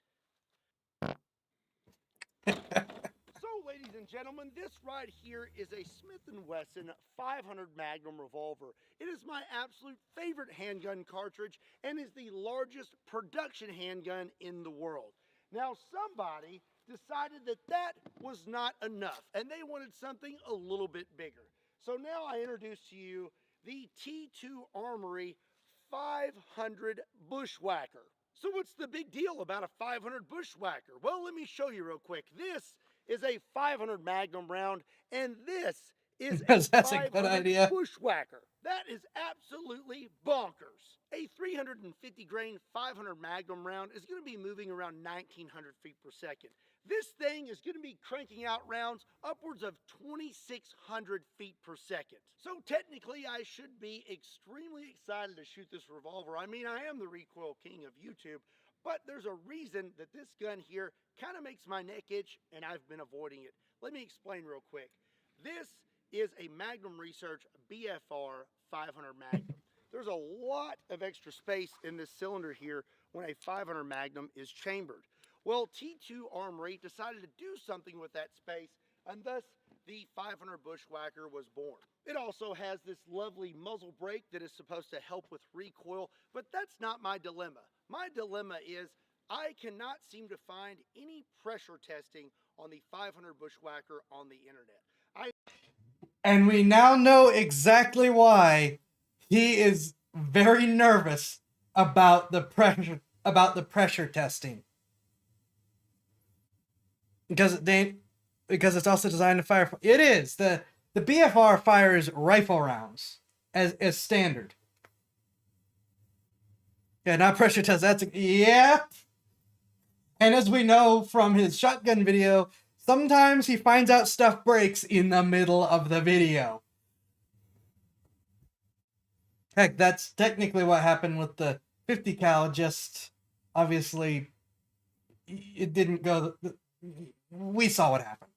So, ladies and gentlemen, this right here is a Smith & Wesson 500 Magnum revolver. It is my absolute favorite handgun cartridge and is the largest production handgun in the world. Now, somebody decided that that was not enough, and they wanted something a little bit bigger. So now I introduce to you the T2 Armory 500 Bushwhacker. So what's the big deal about a 500 Bushwhacker? Well, let me show you real quick. This is a 500 Magnum round, and this is Because a that's a 500 good idea. Bushwhacker. That is absolutely bonkers. A 350 grain 500 Magnum round is going to be moving around 1900 feet per second. This thing is going to be cranking out rounds upwards of 2600 feet per second. So technically I should be extremely excited to shoot this revolver. I mean, I am the recoil king of YouTube, but there's a reason that this gun here kind of makes my neck itch, and I've been avoiding it. Let me explain real quick. This is a Magnum Research BFR 500 Magnum. There's a lot of extra space in this cylinder here when a 500 Magnum is chambered. Well, T2 Armory decided to do something with that space, and thus the 500 Bushwhacker was born. It also has this lovely muzzle brake that is supposed to help with recoil, but that's not my dilemma. My dilemma is I cannot seem to find any pressure testing on the 500 Bushwhacker on the internet. And we now know exactly why he is very nervous about the pressure testing. Because it's also designed to fire. It is the BFR fires rifle rounds as standard. Yeah, not pressure test. Yeah. And as we know from his shotgun video, sometimes he finds out stuff breaks in the middle of the video. Heck, that's technically what happened with the 50 cal. Just obviously, it didn't go. We saw what happened.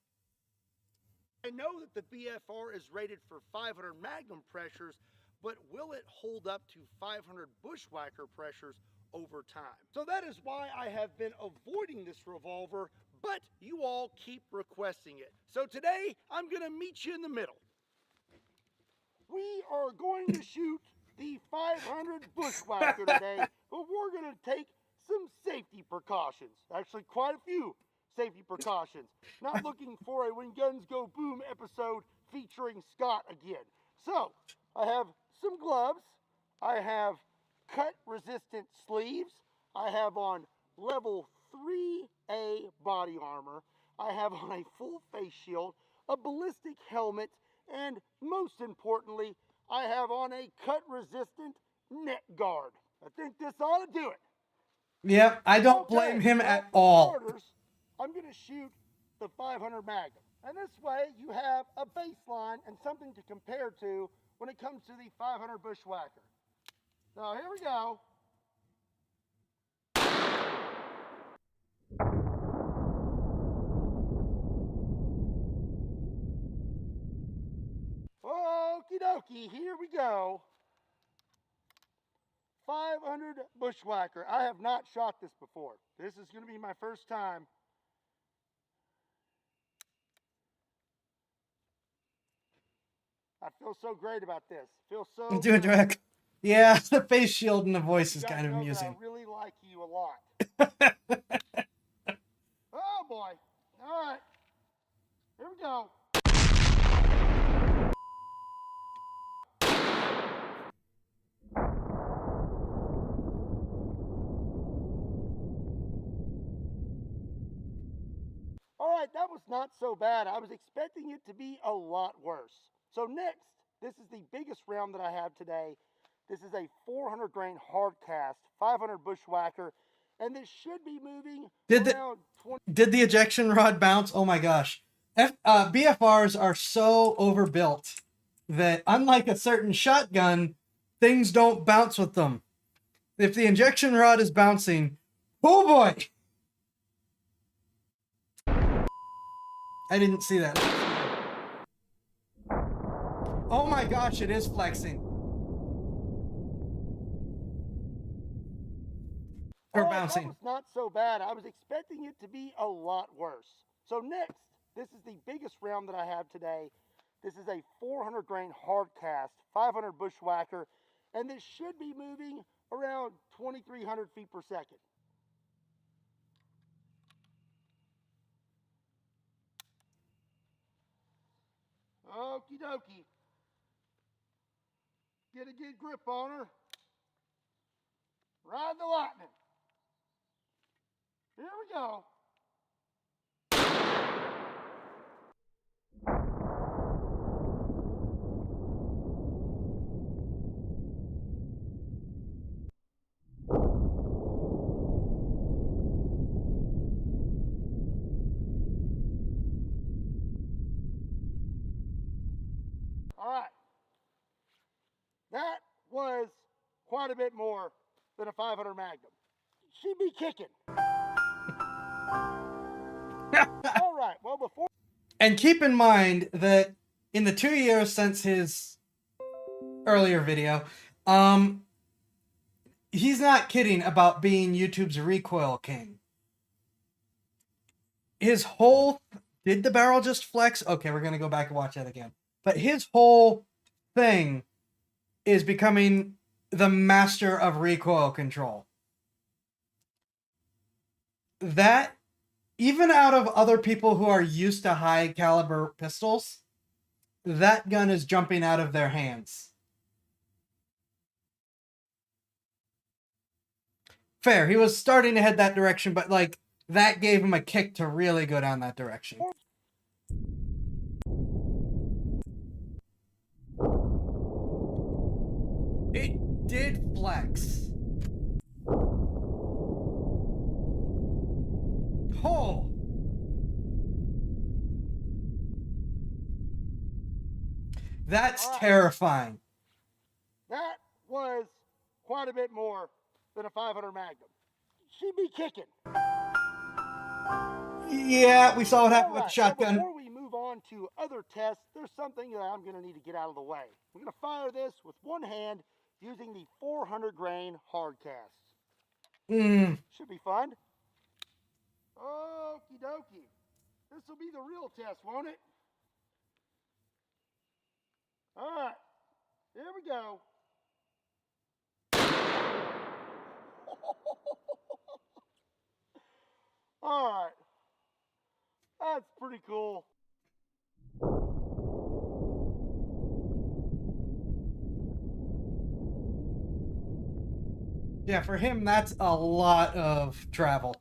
I know that the BFR is rated for 500 Magnum pressures, but will it hold up to 500 Bushwhacker pressures over time? So that is why I have been avoiding this revolver, but you all keep requesting it. So today, I'm going to meet you in the middle. We are going to shoot the 500 Bushwhacker today, but we're going to take some safety precautions. Actually, quite a few safety precautions. Not looking for a When Guns Go Boom episode featuring Scott again. So, I have some gloves. I have cut-resistant sleeves. I have on level 3A body armor. I have on a full face shield, a ballistic helmet, and most importantly, I have on a cut-resistant neck guard. I think this ought to do it. Yep, I don't blame him at all. Starters, I'm going to shoot the 500 Magnum. And this way you have a baseline and something to compare to when it comes to the 500 Bushwhacker. So here we go. dokie, here we go. 500 Bushwhacker. I have not shot this before. This is going to be my first time. I feel so great about this. Feel so I'm doing good. direct. Yeah, the face shield and the voice You is guys kind of know that amusing. I really like you a lot. Oh boy. All right. Here we go. All right, that was not so bad. I was expecting it to be a lot worse. So next, this is the biggest round that I have today. This is a 400 grain hard cast, 500 Bushwhacker, and this should be moving around 20. Did the ejection rod bounce? Oh my gosh. BFRs are so overbuilt that unlike a certain shotgun, things don't bounce with them. If the injection rod is bouncing, oh boy! I didn't see that. Oh my gosh, it is flexing. Or That bouncing. was not so bad. I was expecting it to be a lot worse. So next, this is the biggest round that I have today. This is a 400 grain hard cast, 500 Bushwhacker, and this should be moving around 2,300 feet per second. Okie dokie. Get a good grip on her. Ride the lightning. Here we go. All right. That was quite a bit more than a 500 Magnum. She'd be kicking. All right. Well, before. And keep in mind that in the 2 years since his earlier video, he's not kidding about being YouTube's recoil king. His whole... Did the barrel just flex? Okay, we're going to go back and watch that again. But his whole thing is becoming the master of recoil control. That, even out of other people who are used to high caliber pistols, that gun is jumping out of their hands. Fair, he was starting to head that direction, but like that gave him a kick to really go down that direction. It did flex. Oh. That's terrifying. That was quite a bit more than a 500 Magnum. She'd be kicking. Yeah, we saw what happened with the Well, shotgun. before we move on to other tests, there's something that I'm going to need to get out of the way. We're going to fire this with one hand using the 400 grain hard cast. Should be fun. Okie dokie. This will be the real test, won't it? All right. Here we go. All right. That's pretty cool. Yeah, for him, that's a lot of travel.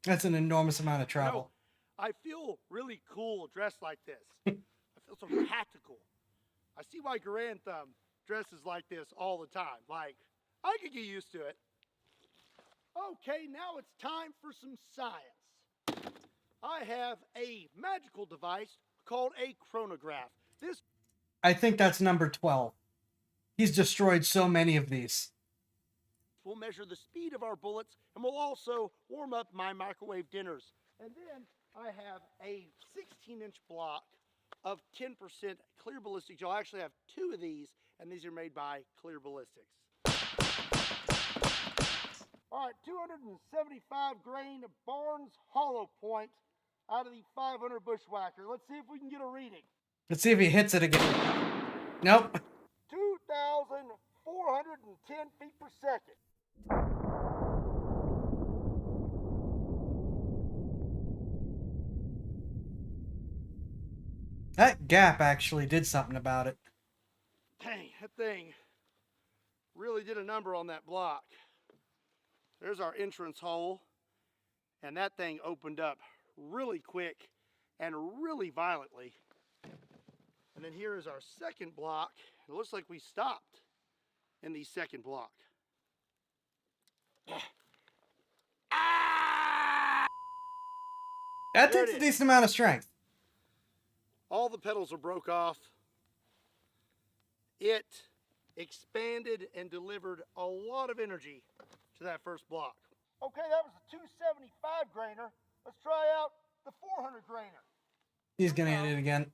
That's an enormous amount of travel. I feel really cool dressed like this. I feel so tactical. I see why Garand Thumb dresses like this all the time. Like, I could get used to it. Okay, now it's time for some science. I have a magical device called a chronograph. This I think that's number 12. He's destroyed so many of these. will measure the speed of our bullets and will also warm up my microwave dinners. And then I have a 16-inch block of 10% Clear Ballistics. You'll actually have 2 of these, and these are made by Clear Ballistics. All right, 275 grain Barnes Hollow Point out of the 500 Bushwhacker. Let's see if we can get a reading. Let's see if he hits it again. Nope. 2,410 feet per second. That gap actually did something about it. Dang, that thing really did a number on that block. There's our entrance hole, and that thing opened up really quick and really violently. And then here is our second block. It looks like we stopped in the second block. That There takes it a is. decent amount of strength. All the petals are broke off. It expanded and delivered a lot of energy to that first block. Okay, that was a 275 grainer. Let's try out the 400 grainer. He's gonna hit it again.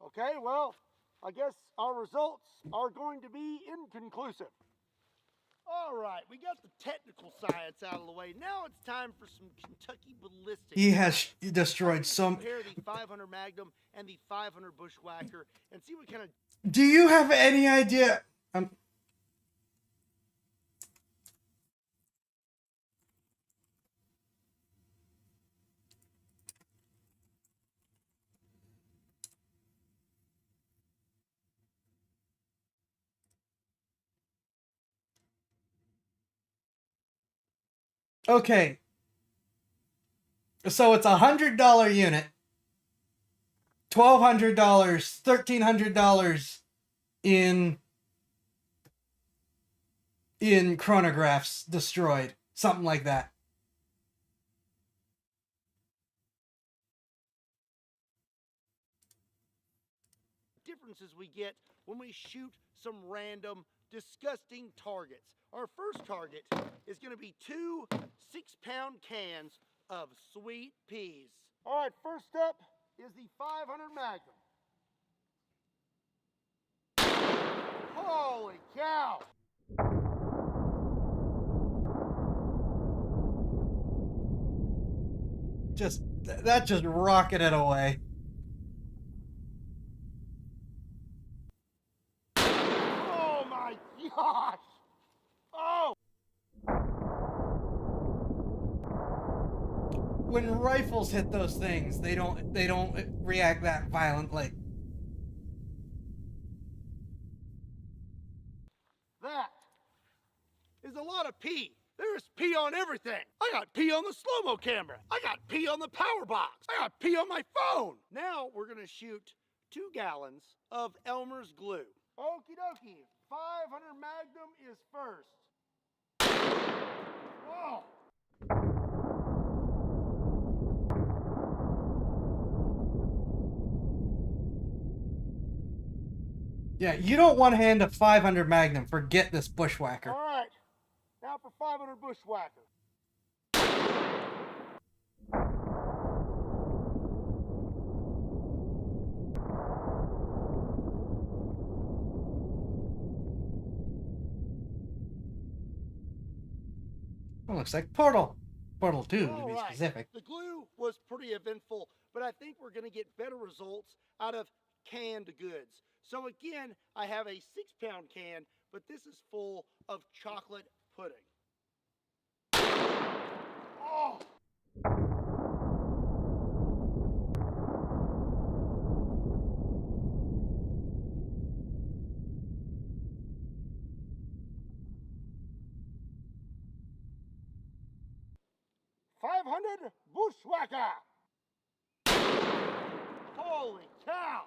Okay, well, I guess our results are going to be inconclusive. All right, we got the technical science out of the way. Now it's time for some Kentucky ballistics. He has I'm destroyed gonna some. compare the 500 Magnum and the 500 Bushwhacker and see what kind of Do you have any idea? Okay. So it's $100 unit, $1,200, $1,300 in chronographs destroyed, something like that. differences we get when we shoot some random disgusting targets. Our first target is going to be 2 6-pound cans of sweet peas. All right, first up is the 500 Magnum. Holy cow! That just rocketed away. Oh my gosh! Oh! When rifles hit those things, they don't react that violently. That is a lot of pee. There's pee on everything. I got pee on the slow-mo camera. I got pee on the power box. I got pee on my phone. Now we're gonna shoot 2 gallons of Elmer's glue. Okie dokie. 500 Magnum is first. Whoa. Yeah, you don't want to hand a 500 Magnum. Forget this Bushwhacker. All right. Now for 500 Bushwhacker. It looks like Portal. Portal 2, to All be right. specific. The glue was pretty eventful, but I think we're going to get better results out of canned goods. So again, I have a 6-pound can, but this is full of chocolate pudding. Oh! $500 Bushwhacker! Holy cow!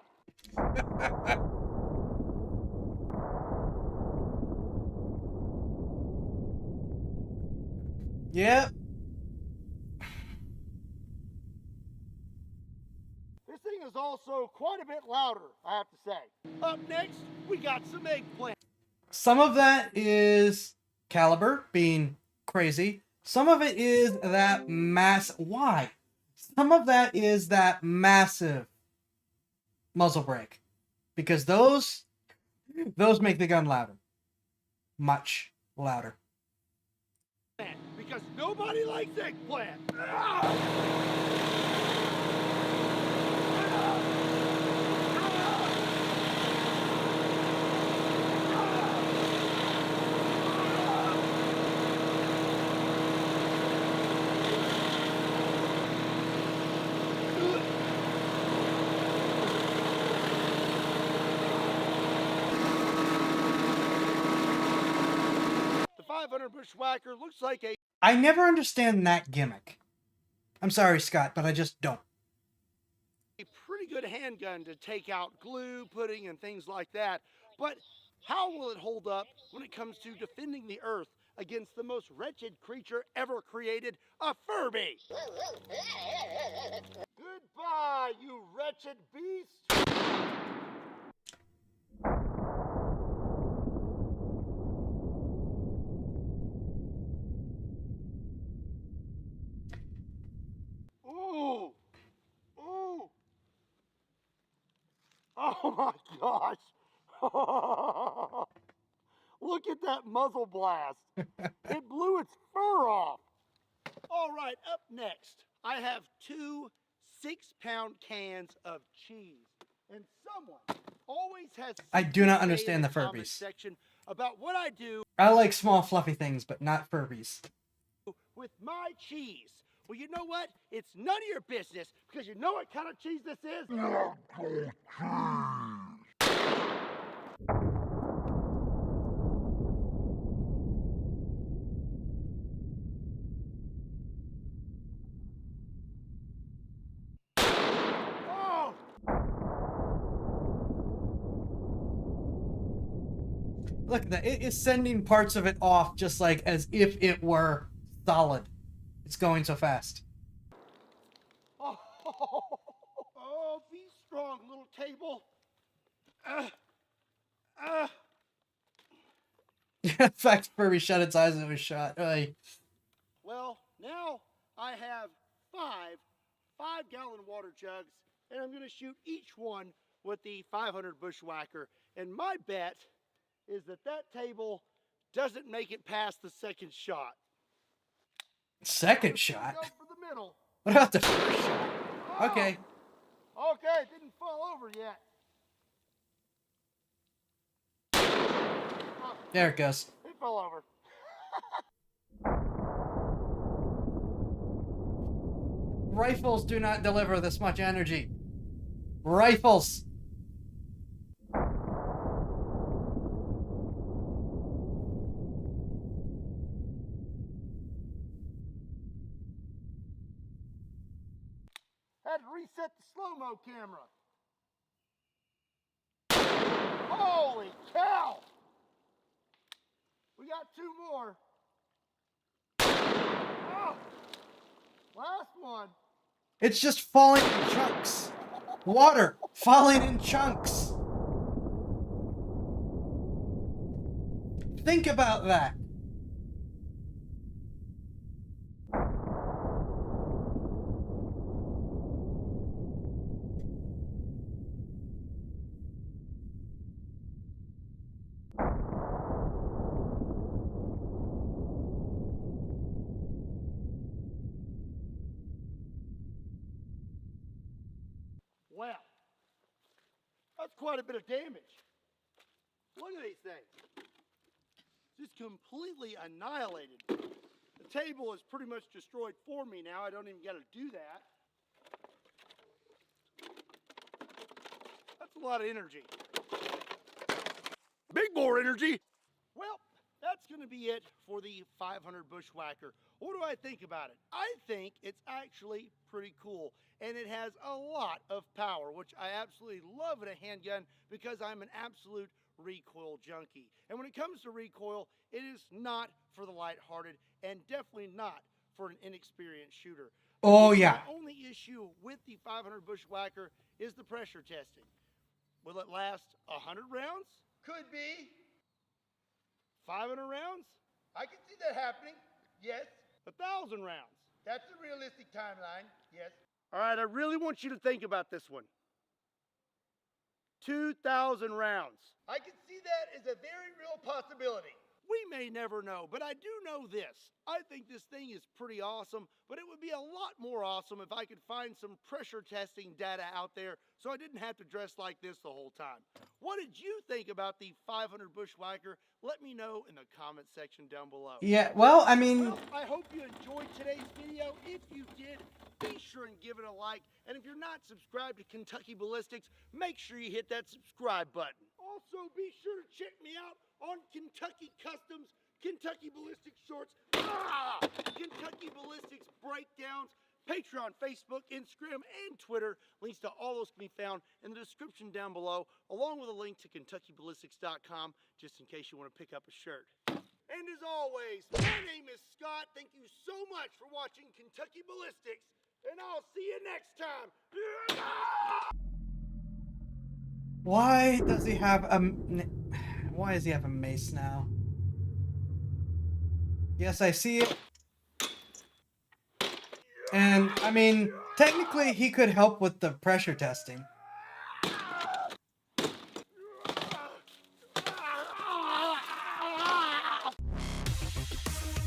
Yep. This thing is also quite a bit louder, I have to say. Up next, we got some eggplant. Some of that is caliber being crazy. Some of it is that why? Some of that is that massive muzzle brake. Because those make the gun louder. Much louder. Because nobody likes eggplant. The 500 Bushwhacker looks like a I never understand that gimmick. I'm sorry, Scott, but I just don't. pretty good handgun to take out glue, pudding, and things like that. But how will it hold up when it comes to defending the Earth against the most wretched creature ever created, a Furby? Goodbye, you wretched beast! Ooh! Ooh! Oh my gosh! Look at that muzzle blast! It blew its fur off! All right, up next, I have 2 6-pound cans of cheese. And someone always has I do not something to say in understand the comment Furbies. section about what I do I like small fluffy things, but not Furbies. with my cheese. Well, you know what? It's none of your business because you know what kind of cheese this is? Oh! Look at that. It is sending parts of it off just like as if it were solid. It's going so fast. Oh, oh, be strong, little table. In fact, Furby shut its eyes and it was shot. Oy. Well, now I have 5-gallon water jugs, and I'm going to shoot each one with the 500 Bushwhacker. And my bet is that that table doesn't make it past the second shot. Second shot? Go for the middle. What about the first shot? Okay. Okay, it didn't fall over yet. There it goes. It fell over. Rifles do not deliver this much energy. Rifles. Had to reset the slow-mo camera. Holy cow! We got 2 more. Oh, last one. It's just falling in chunks. Water falling in chunks. Think about that. Wow. That's quite a bit of damage. Look at these things. Just completely annihilated. The table is pretty much destroyed for me now. I don't even got to do that. That's a lot of energy. Big bore energy. Well, that's going to be it for the 500 Bushwhacker. What do I think about it? I think it's actually pretty cool, and it has a lot of power, which I absolutely love in a handgun because I'm an absolute recoil junkie. And when it comes to recoil, it is not for the lighthearted and definitely not for an inexperienced shooter. Oh, yeah. My only issue with the 500 Bushwhacker is the pressure testing. Will it last 100 rounds? Could be. 500 rounds? I can see that happening. Yes. 1,000 rounds? That's a realistic timeline. Yes. All right, I really want you to think about this one. 2,000 rounds. I can see that as a very real possibility. We may never know, but I do know this. I think this thing is pretty awesome, but it would be a lot more awesome if I could find some pressure testing data out there so I didn't have to dress like this the whole time. What did you think about the 500 Bushwhacker? Let me know in the comment section down below. Yeah, well, I mean, Well, I hope you enjoyed today's video. If you did, be sure and give it a like. And if you're not subscribed to Kentucky Ballistics, make sure you hit that subscribe button. Also, be sure to check me out on Kentucky Customs, Kentucky Ballistics Shorts, Kentucky Ballistics Breakdowns, Patreon, Facebook, Instagram, and Twitter. Links to all those can be found in the description down below, along with a link to KentuckyBallistics.com, just in case you want to pick up a shirt. And as always, my name is Scott. Thank you so much for watching Kentucky Ballistics, and I'll see you next time. why does he have a... Why does he have a mace now? Yes, I see it. And, I mean, technically he could help with the pressure testing.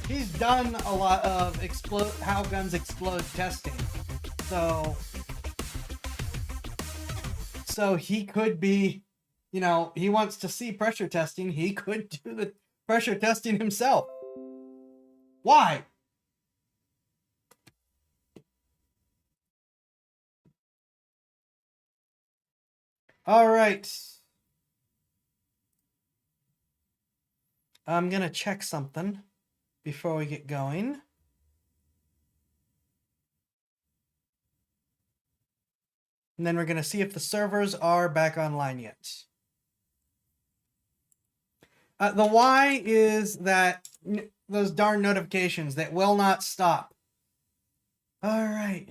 He's done a lot of how guns explode testing. So he could be, you know, he wants to see pressure testing. He could do the pressure testing himself. Why? All right. I'm going to check something before we get going. And then we're going to see if the servers are back online yet. The why is that those darn notifications that will not stop. All right.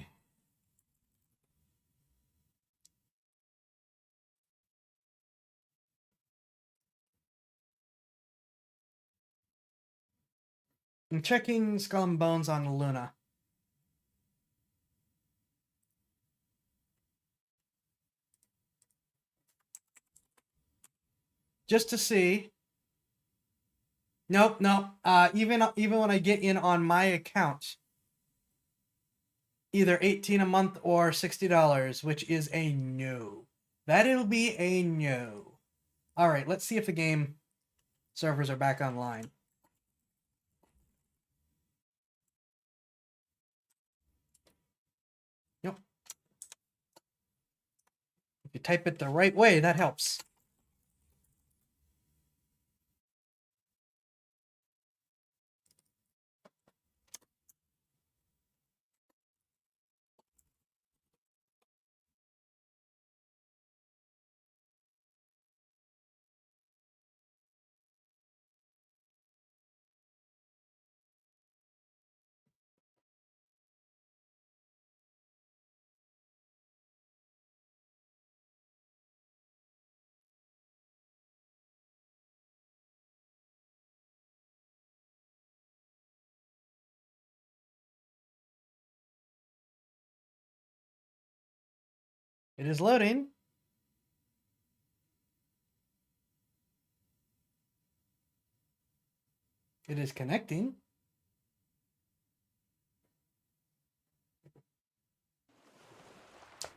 I'm checking Skull and Bones on Luna. Just to see. Nope. Even when I get in on my account, either $18 a month or $60, which is a no. That'll be a no. All right, let's see if the game servers are back online. Nope. If you type it the right way, that helps. It is loading. It is connecting.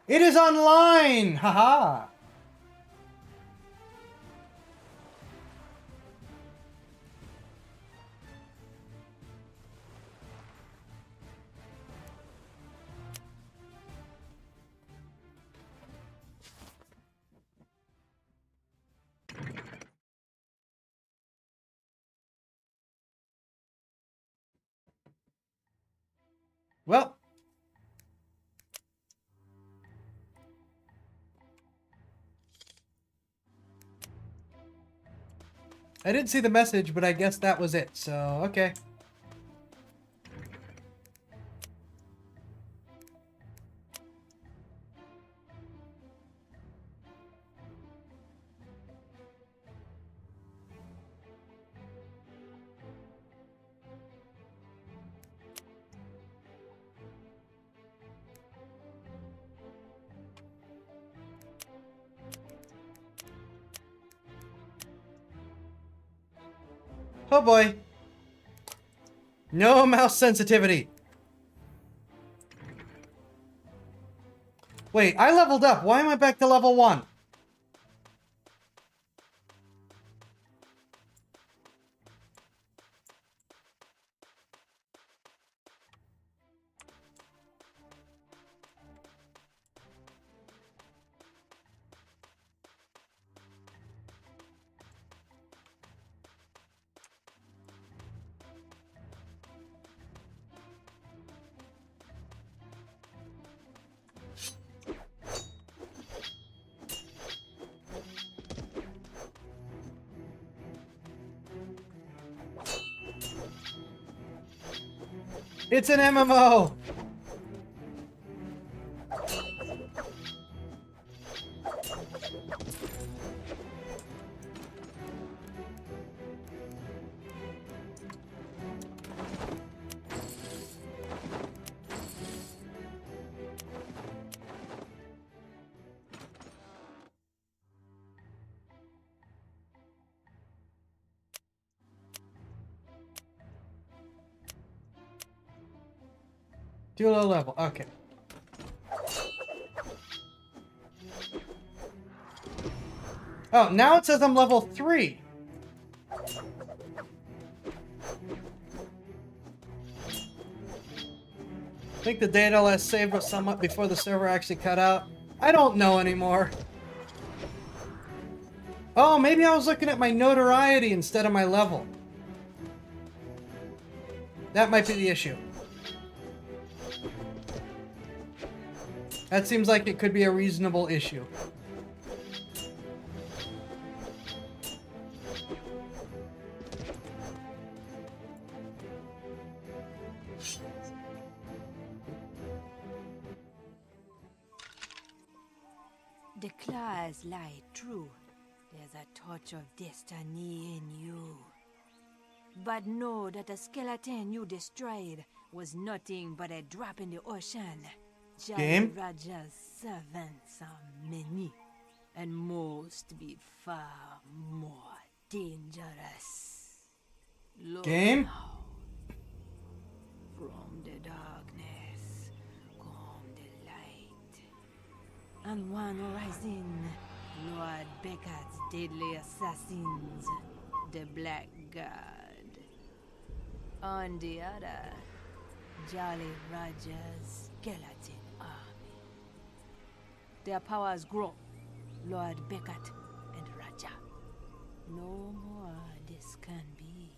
It is online! Haha! Well, I didn't see the message, but I guess that was it, so okay. Oh boy. No mouse sensitivity. Wait, I leveled up. Why am I back to level 1? It's an MMO! Too low level. Okay. Oh, now it says I'm level 3. I think the data last saved was somewhat before the server actually cut out. I don't know anymore. Oh, maybe I was looking at my notoriety instead of my level. That might be the issue. That seems like it could be a reasonable issue. The claws lie true. There's a touch of destiny in you. But know that the skeleton you destroyed was nothing but a drop in the ocean. Game? Jolly Raja's servants are many, and most be far more dangerous. Look Game? now. From the darkness come the light. On one horizon, Lord Beckat's deadly assassins, the Black Guard. On the other, Jolly Roger's skeleton army. Their powers grow, Lord Beckett and Raja. No more this can be.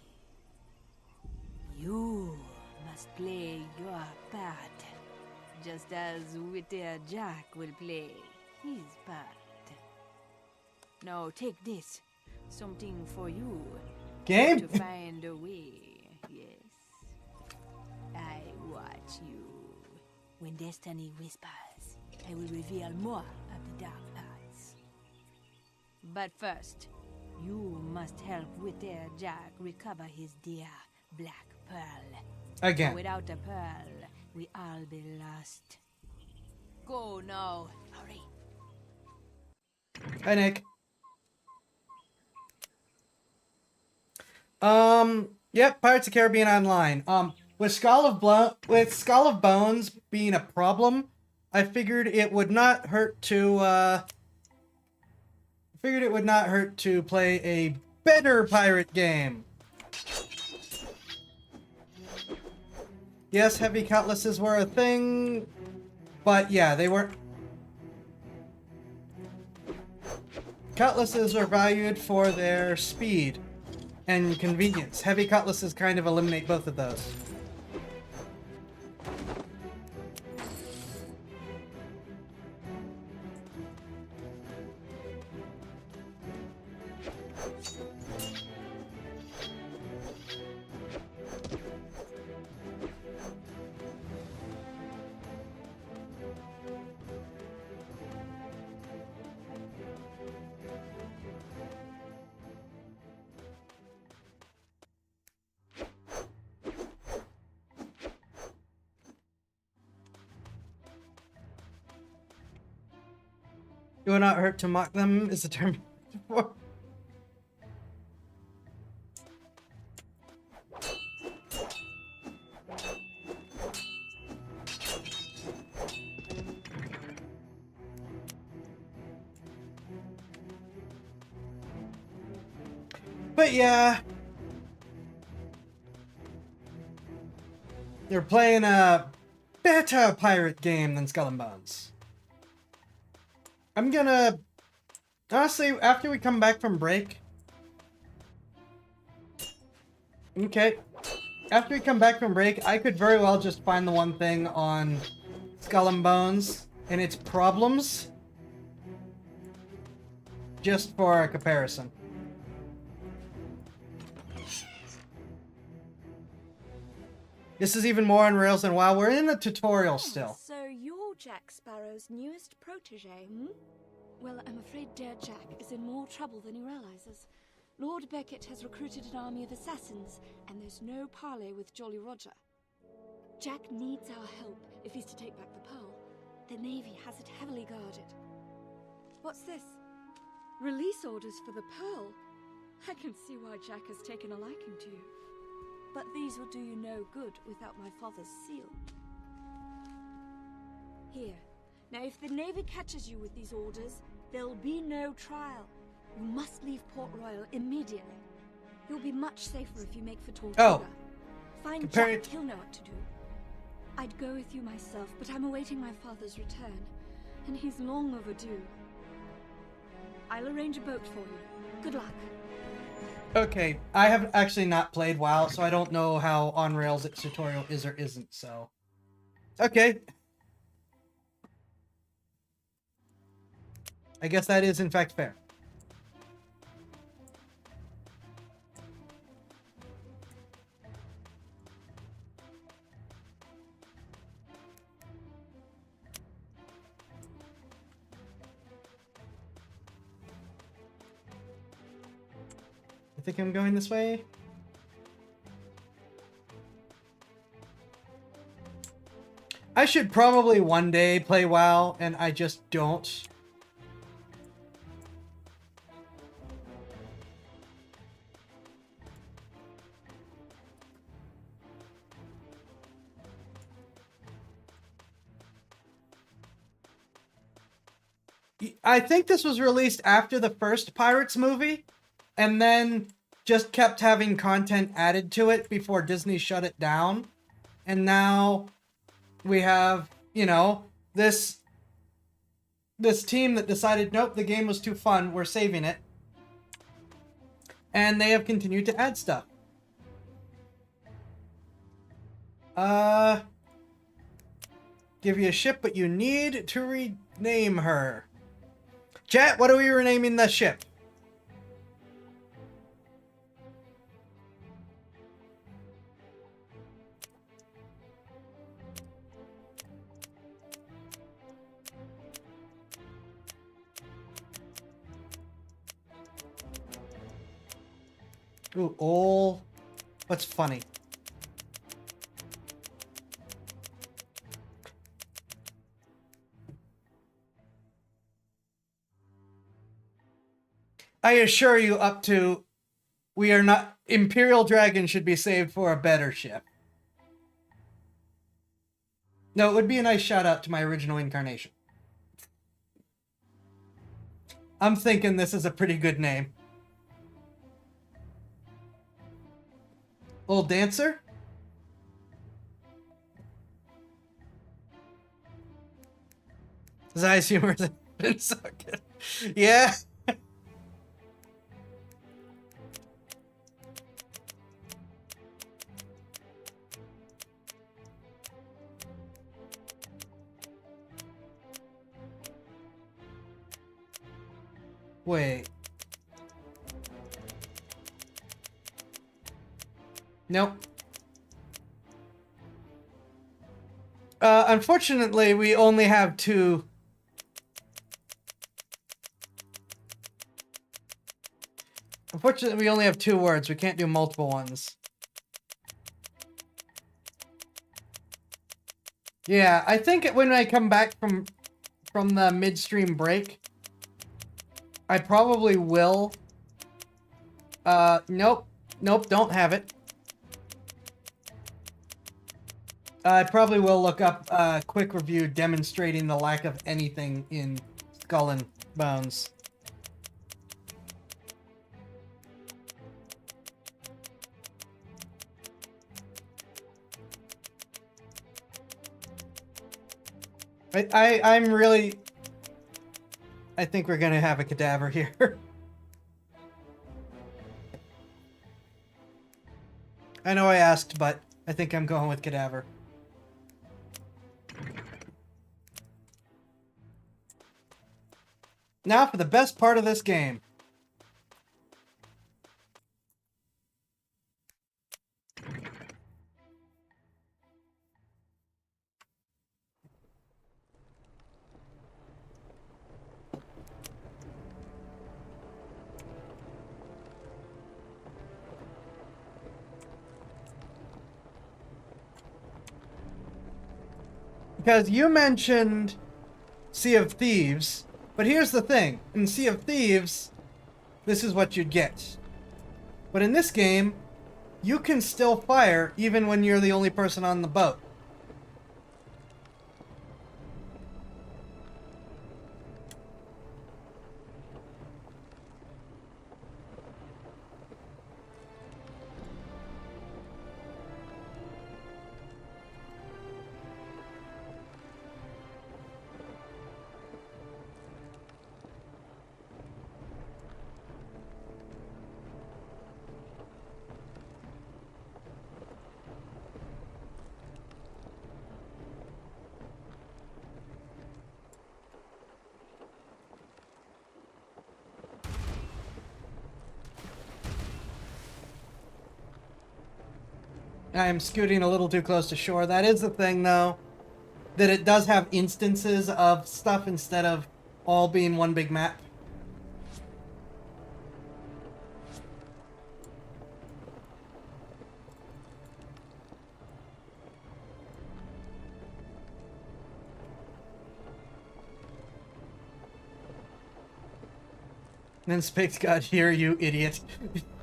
You must play your part, just as Whittier Jack will play his part. Now take this, something for you. Game? To find a way, yes. I watch you. When destiny whispers, I will reveal more of the dark arts. But first, you must help Whittier Jack recover his dear Black Pearl. Again. Without the pearl, we all be lost. Go now. Hurry. Hi, Nick. Yep, Pirates of the Caribbean Online. With Skull of Bones being a problem, I figured it would not hurt to play a better pirate game. Yes, heavy cutlasses were a thing, but yeah, they were. Cutlasses are valued for their speed and convenience. Heavy cutlasses kind of eliminate both of those. It will not hurt to mock them is the term for. But yeah. They're playing a better pirate game than Skull and Bones. I'm gonna... Honestly, after we come back from break... Okay. After we come back from break, I could very well just find the one thing on Skull and Bones and its problems. Just for a comparison. This is even more on rails than WoW. We're in the tutorial still. So you're Jack Sparrow's newest protege, hmm? Well, I'm afraid dear Jack is in more trouble than he realizes. Lord Beckett has recruited an army of assassins, and there's no parley with Jolly Roger. Jack needs our help if he's to take back the Pearl. The Navy has it heavily guarded. What's this? Release orders for the Pearl? I can see why Jack has taken a liking to you. But these will do you no good without my father's seal. Here. Now, if the Navy catches you with these orders, there'll be no trial. You must leave Port Royal immediately. You'll be much safer if you make for Tortuga. Oh. Find Compare Jack, he'll know what to do. I'd go with you myself, but I'm awaiting my father's return, and he's long overdue. I'll arrange a boat for you. Good luck. Okay, I have actually not played WoW, so I don't know how on rails its tutorial is or isn't, so... Okay. I guess that is in fact fair. I think I'm going this way. I should probably one day play WoW, and I just don't. I think this was released after the first Pirates movie, and then just kept having content added to it before Disney shut it down. And now we have, you know, this team that decided, nope, the game was too fun, we're saving it. And they have continued to add stuff. Give you a ship, but you need to rename her. Chat, what are we renaming the ship? Ooh, all. What's funny? I assure you, up to, we are not. Imperial Dragon should be saved for a better ship. No, it would be a nice shout out to my original incarnation. I'm thinking this is a pretty good name. Old Dancer? Zai's humor has been so good. Yeah. Wait. Nope. Unfortunately, we only have two. Unfortunately, we only have two words. We can't do multiple ones. Yeah, I think when I come back from the midstream break, I probably will. Nope. Nope, don't have it. I probably will look up a quick review demonstrating the lack of anything in Skull and Bones. I'm really... I think we're gonna have a cadaver here. I know I asked, but I think I'm going with cadaver. Now for the best part of this game. Because you mentioned Sea of Thieves, but here's the thing. In Sea of Thieves, this is what you'd get. But in this game, you can still fire even when you're the only person on the boat. I am scooting a little too close to shore. That is the thing, though, that it does have instances of stuff instead of all being one big map. Then Space God here, you idiot.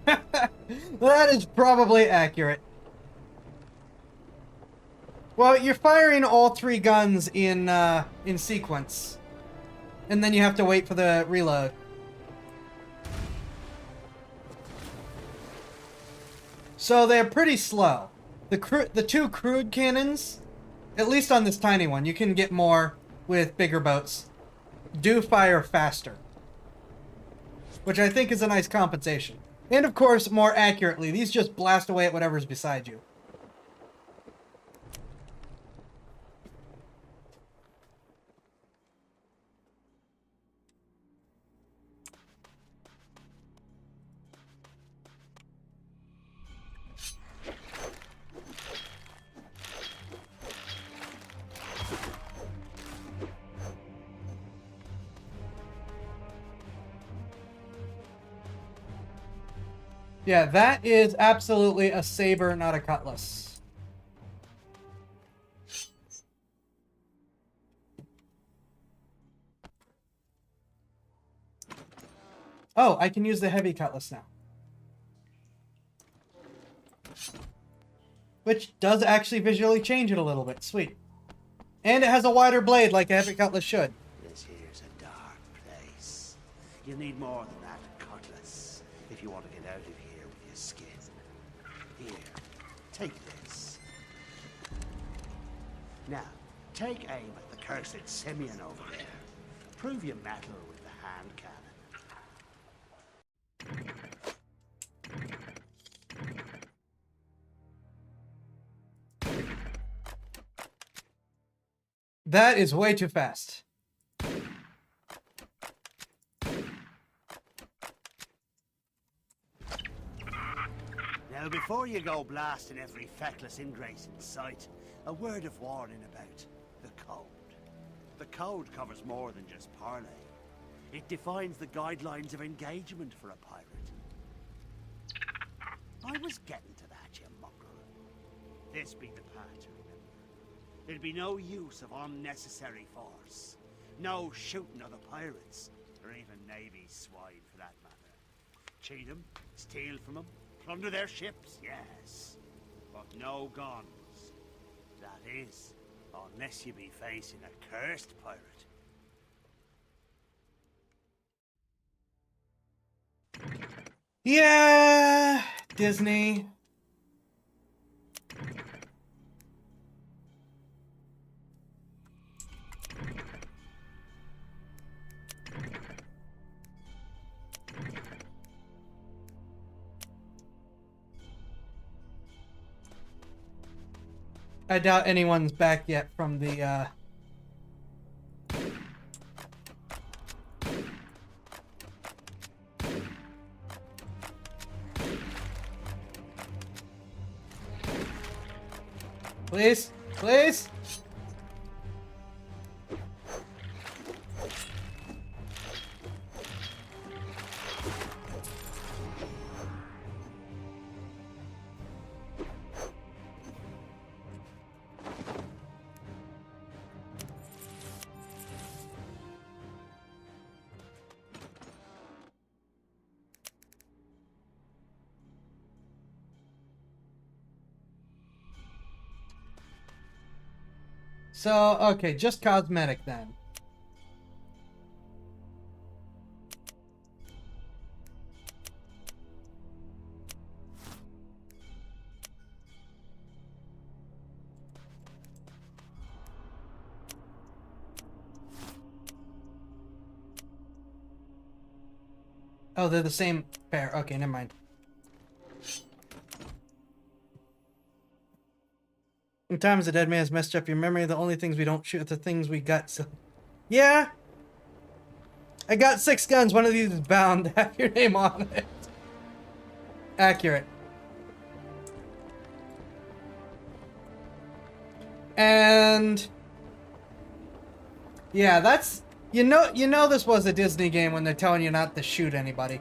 That is probably accurate. Well, you're firing all three guns in sequence, and then you have to wait for the reload. So they're pretty slow. The two crude cannons, at least on this tiny one, you can get more with bigger boats, do fire faster, which I think is a nice compensation. And of course, more accurately, these just blast away at whatever's beside you. Yeah, that is absolutely a saber, not a cutlass. Oh, I can use the heavy cutlass now. Which does actually visually change it a little bit. Sweet. And it has a wider blade like a heavy cutlass should. This here's a dark place. You need more than that cutlass if you want to get out of here with your skin. Here, take this. Now, take aim at the cursed Simeon over there. Prove your mettle with the hand cannon. That is way too fast. Now, before you go blasting every feckless ingrate in sight, a word of warning about the code. The code covers more than just parley. It defines the guidelines of engagement for a pirate. I was getting to that, you mongrel. This be the path to remember. There'd be no use of unnecessary force. No shooting other pirates, or even Navy swine for that matter. Cheat them, steal from them, plunder their ships, yes. But no guns. That is, unless you be facing a cursed pirate. Yeah, Disney. I doubt anyone's back yet from the, Please? Please? So, okay, just cosmetic then. Oh, they're the same pair. Okay, never mind. Sometimes the dead man has messed up your memory. The only things we don't shoot are the things we got. So, yeah. I got 6 guns. One of these is bound to have your name on it. Accurate. And yeah, that's you know this was a Disney game when they're telling you not to shoot anybody.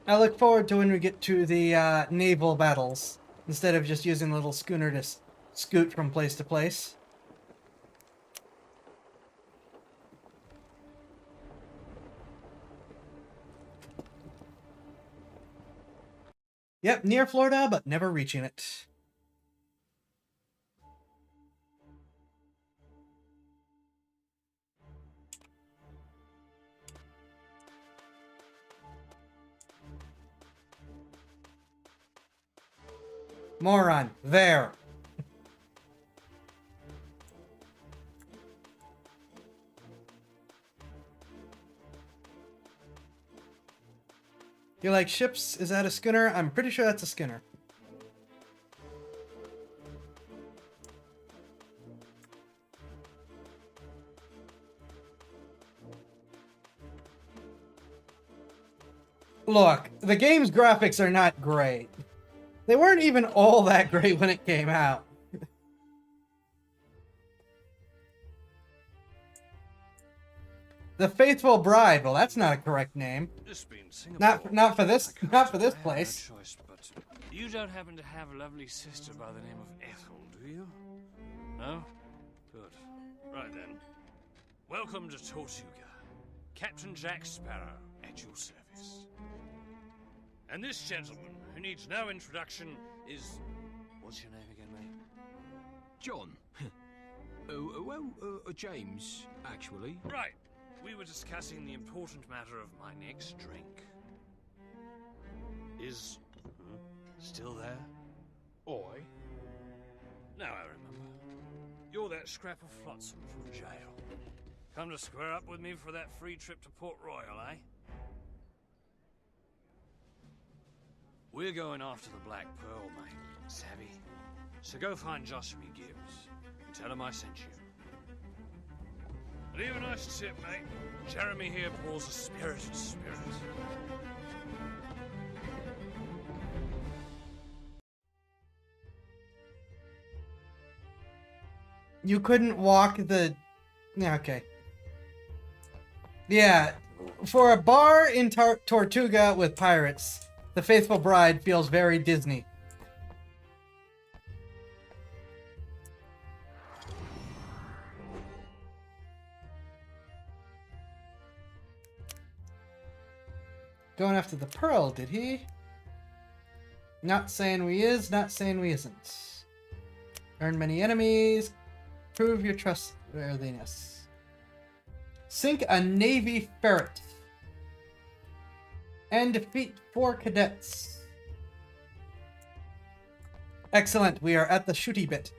I look forward to when we get to the naval battles, instead of just using the little schooner to scoot from place to place. Yep, near Florida, but never reaching it. Moron. There. You're like, ships? Is that a schooner? I'm pretty sure that's a schooner. Look, the game's graphics are not great. They weren't even all that great when it came out. The Faithful Bride. Well, that's not a correct name. Not for this place. Choice, but you don't happen to have a lovely sister by the name of Ethel, do you? No? Good. Right then. Welcome to Tortuga. Captain Jack Sparrow at your service. And this gentleman, who needs no introduction, is... What's your name again, mate? John. James, actually. Right. We were discussing the important matter of my next drink. Is... still there? Oi? Now I remember. You're that scrap of flotsam from jail. Come to square up with me for that free trip to Port Royal, eh? We're going after the Black Pearl, mate. Savvy? So go find Joshua Gibbs and tell him I sent you. Leave a nice tip, mate. Jeremy here pours a spirited spirit. You couldn't walk the... Yeah, okay. Yeah, for a bar in Tortuga with pirates, The Faithful Bride feels very Disney. Going after the pearl, did he? Not saying we is, not saying we isn't. Earn many enemies. Prove your trustworthiness. Sink a Navy ferret. And defeat 4 cadets. Excellent. We are at the shooty bit.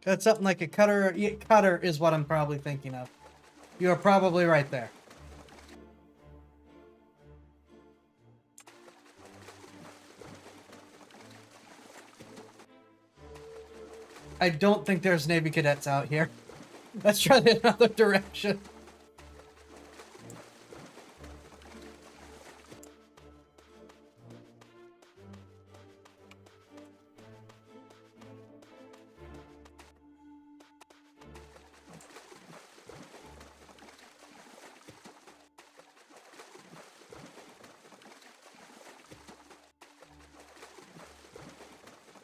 That's something like a cutter. Yeah, cutter is what I'm probably thinking of. You are probably right there. I don't think there's Navy cadets out here. Let's try the other direction.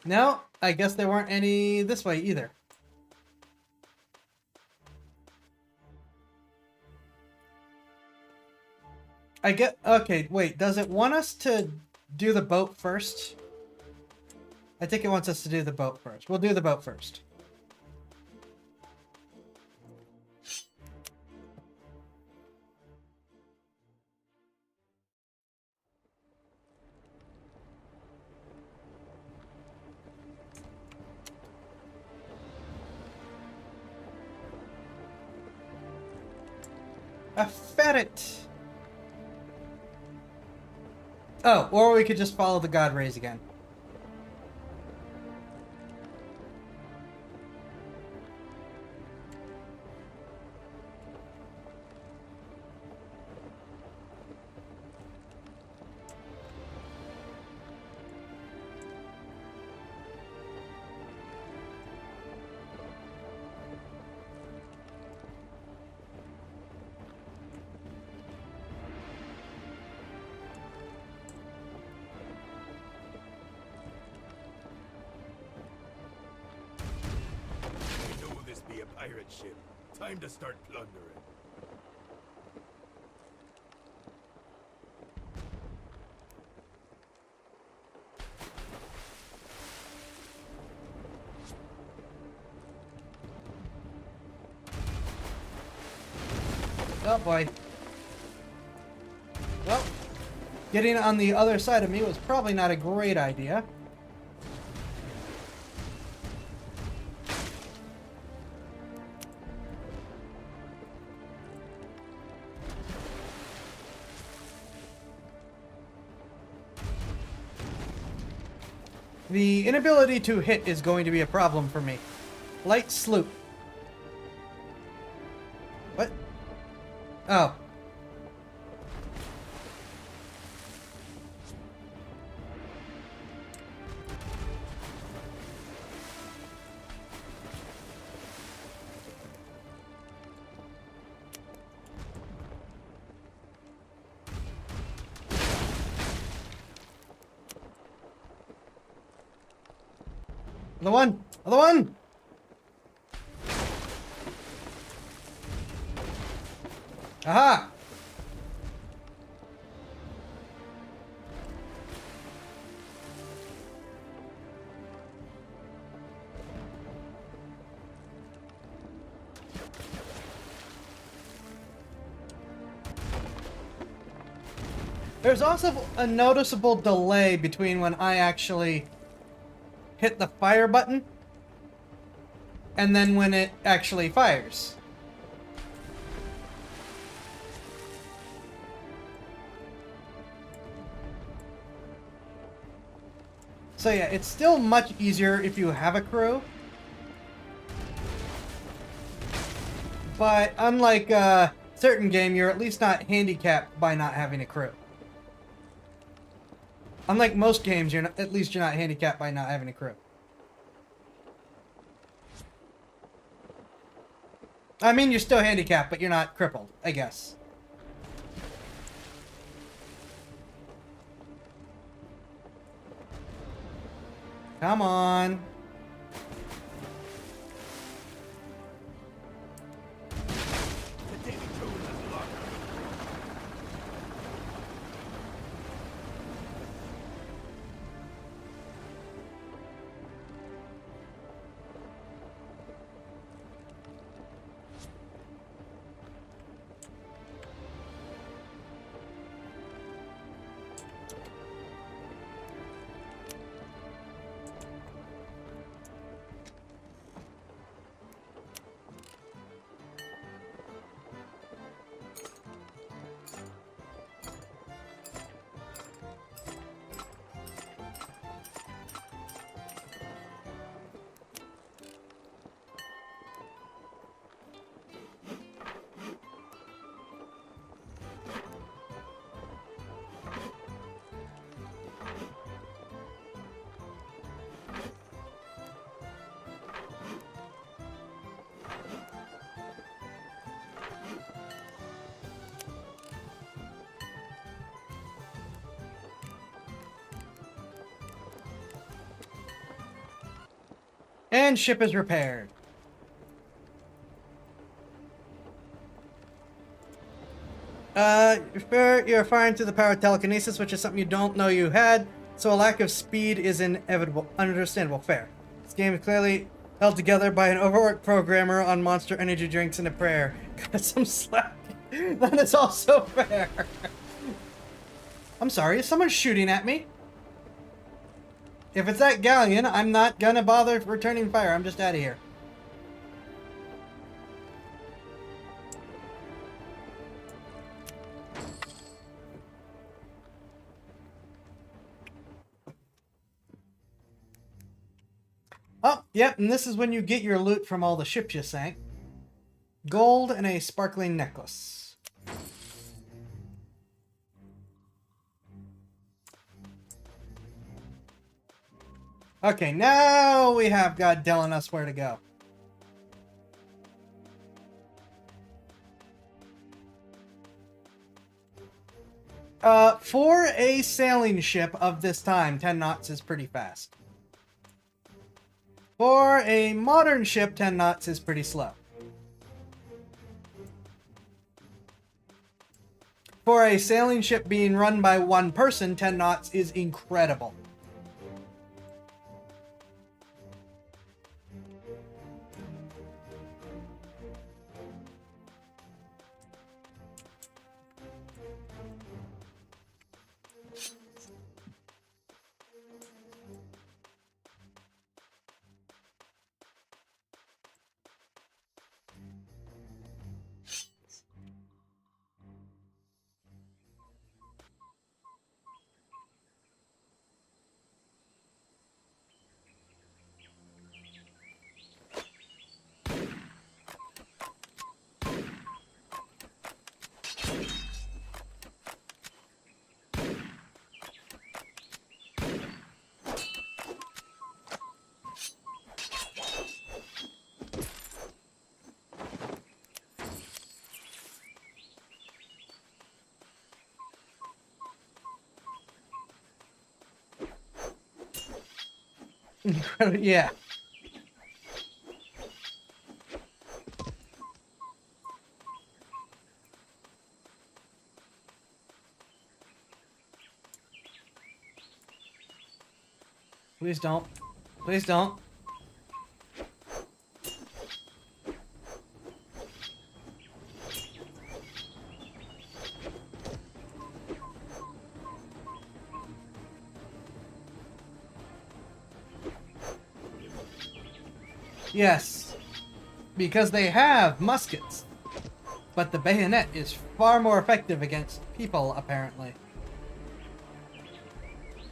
No, I guess there weren't any this way either. I get... Okay, wait. Does it want us to do the boat first? I think it wants us to do the boat first. We'll do the boat first. A ferret! Oh, or we could just follow the god rays again. Pirate ship. Time to start plundering. Oh boy. Well, getting on the other side of me was probably not a great idea. The inability to hit is going to be a problem for me. Light sloop. What? Oh. Other one! Other one! Aha! There's also a noticeable delay between when I actually hit the fire button and then when it actually fires. So yeah, it's still much easier if you have a crew. But unlike a certain game, you're at least not handicapped by not having a crew. Unlike most games, at least you're not handicapped by not having a crew. I mean, you're still handicapped, but you're not crippled, I guess. Come on. And ship is repaired. You're referring to the power of telekinesis, which is something you don't know you had, so a lack of speed is inevitable. Understandable. Fair. This game is clearly held together by an overworked programmer on Monster Energy drinks and a prayer. Got some slack. That is also fair. I'm sorry, is someone shooting at me? If it's that galleon, I'm not gonna bother returning fire. I'm just out of here. Oh, yep, and this is when you get your loot from all the ships you sank. Gold and a sparkling necklace. Okay, now we have God telling us where to go. For a sailing ship of this time, 10 knots is pretty fast. For a modern ship, 10 knots is pretty slow. For a sailing ship being run by one person, 10 knots is incredible. Yeah. Please don't. Please don't. Yes, because they have muskets, but the bayonet is far more effective against people, apparently.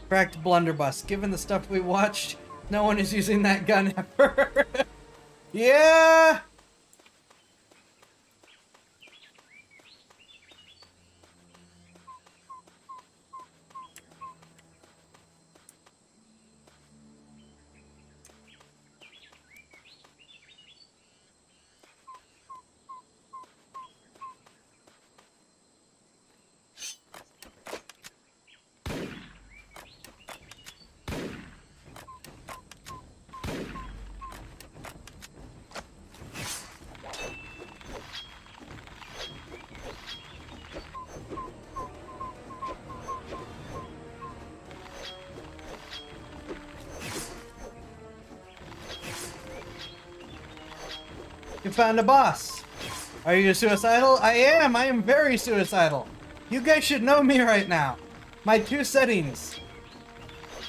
Correct, blunderbuss. Given the stuff we watched, no one is using that gun ever. Yeah! You found a boss. Are you suicidal? I am. I am very suicidal. You guys should know me right now. My 2 settings.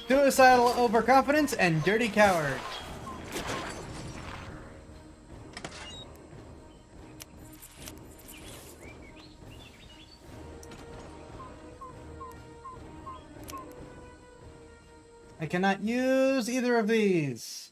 Suicidal overconfidence and dirty coward. I cannot use either of these.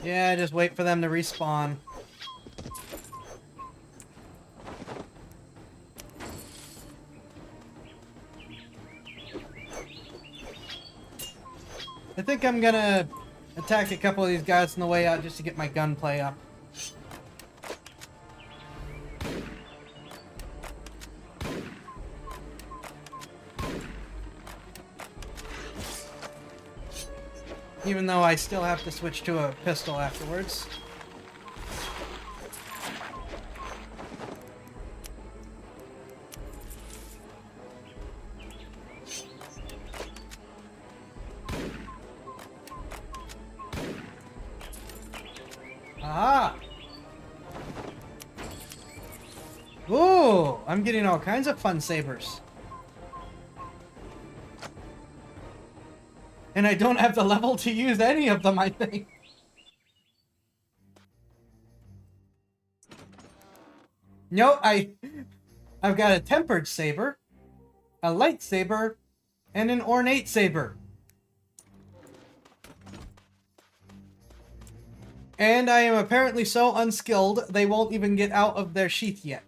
Yeah, just wait for them to respawn. I think I'm gonna attack a couple of these guys on the way out just to get my gunplay up. Even though I still have to switch to a pistol afterwards. Aha! Ooh! I'm getting all kinds of fun sabers. And I don't have the level to use any of them, I think. No, I've got a tempered saber, a light saber, and an ornate saber. And I am apparently so unskilled, they won't even get out of their sheath yet.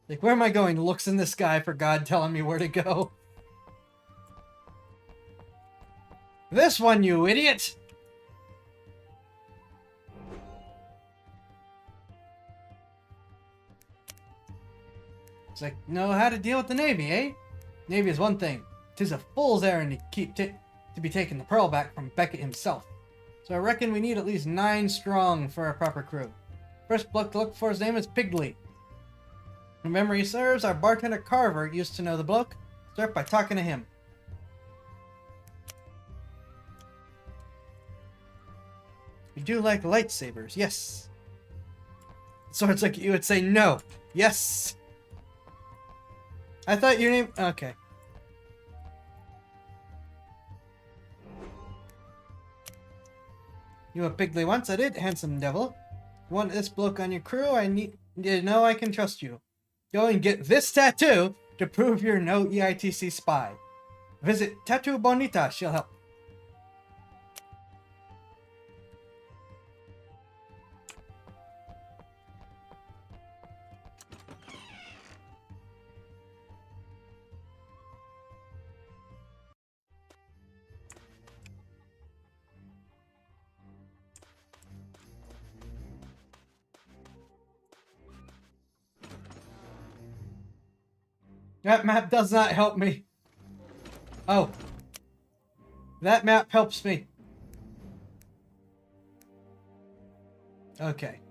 Like, where am I going? Looks in the sky for God telling me where to go. This one, you idiot! It's like, know how to deal with the Navy, eh? Navy is one thing. 'Tis a fool's errand to be taking the pearl back from Beckett himself. So I reckon we need at least 9 strong for a proper crew. First bloke to look for his name is Pigley. If memory serves, our bartender Carver used to know the bloke. Start by talking to him. You do like lightsabers, yes. Swords like you would say no. Yes. I thought your name... Okay. You were Pigley once, I did, handsome devil. You want this bloke on your crew? I need to know I can trust you. Go and get this tattoo to prove you're no EITC spy. Visit Tattoo Bonita, she'll help. That map does not help me. Oh. That map helps me. Okay.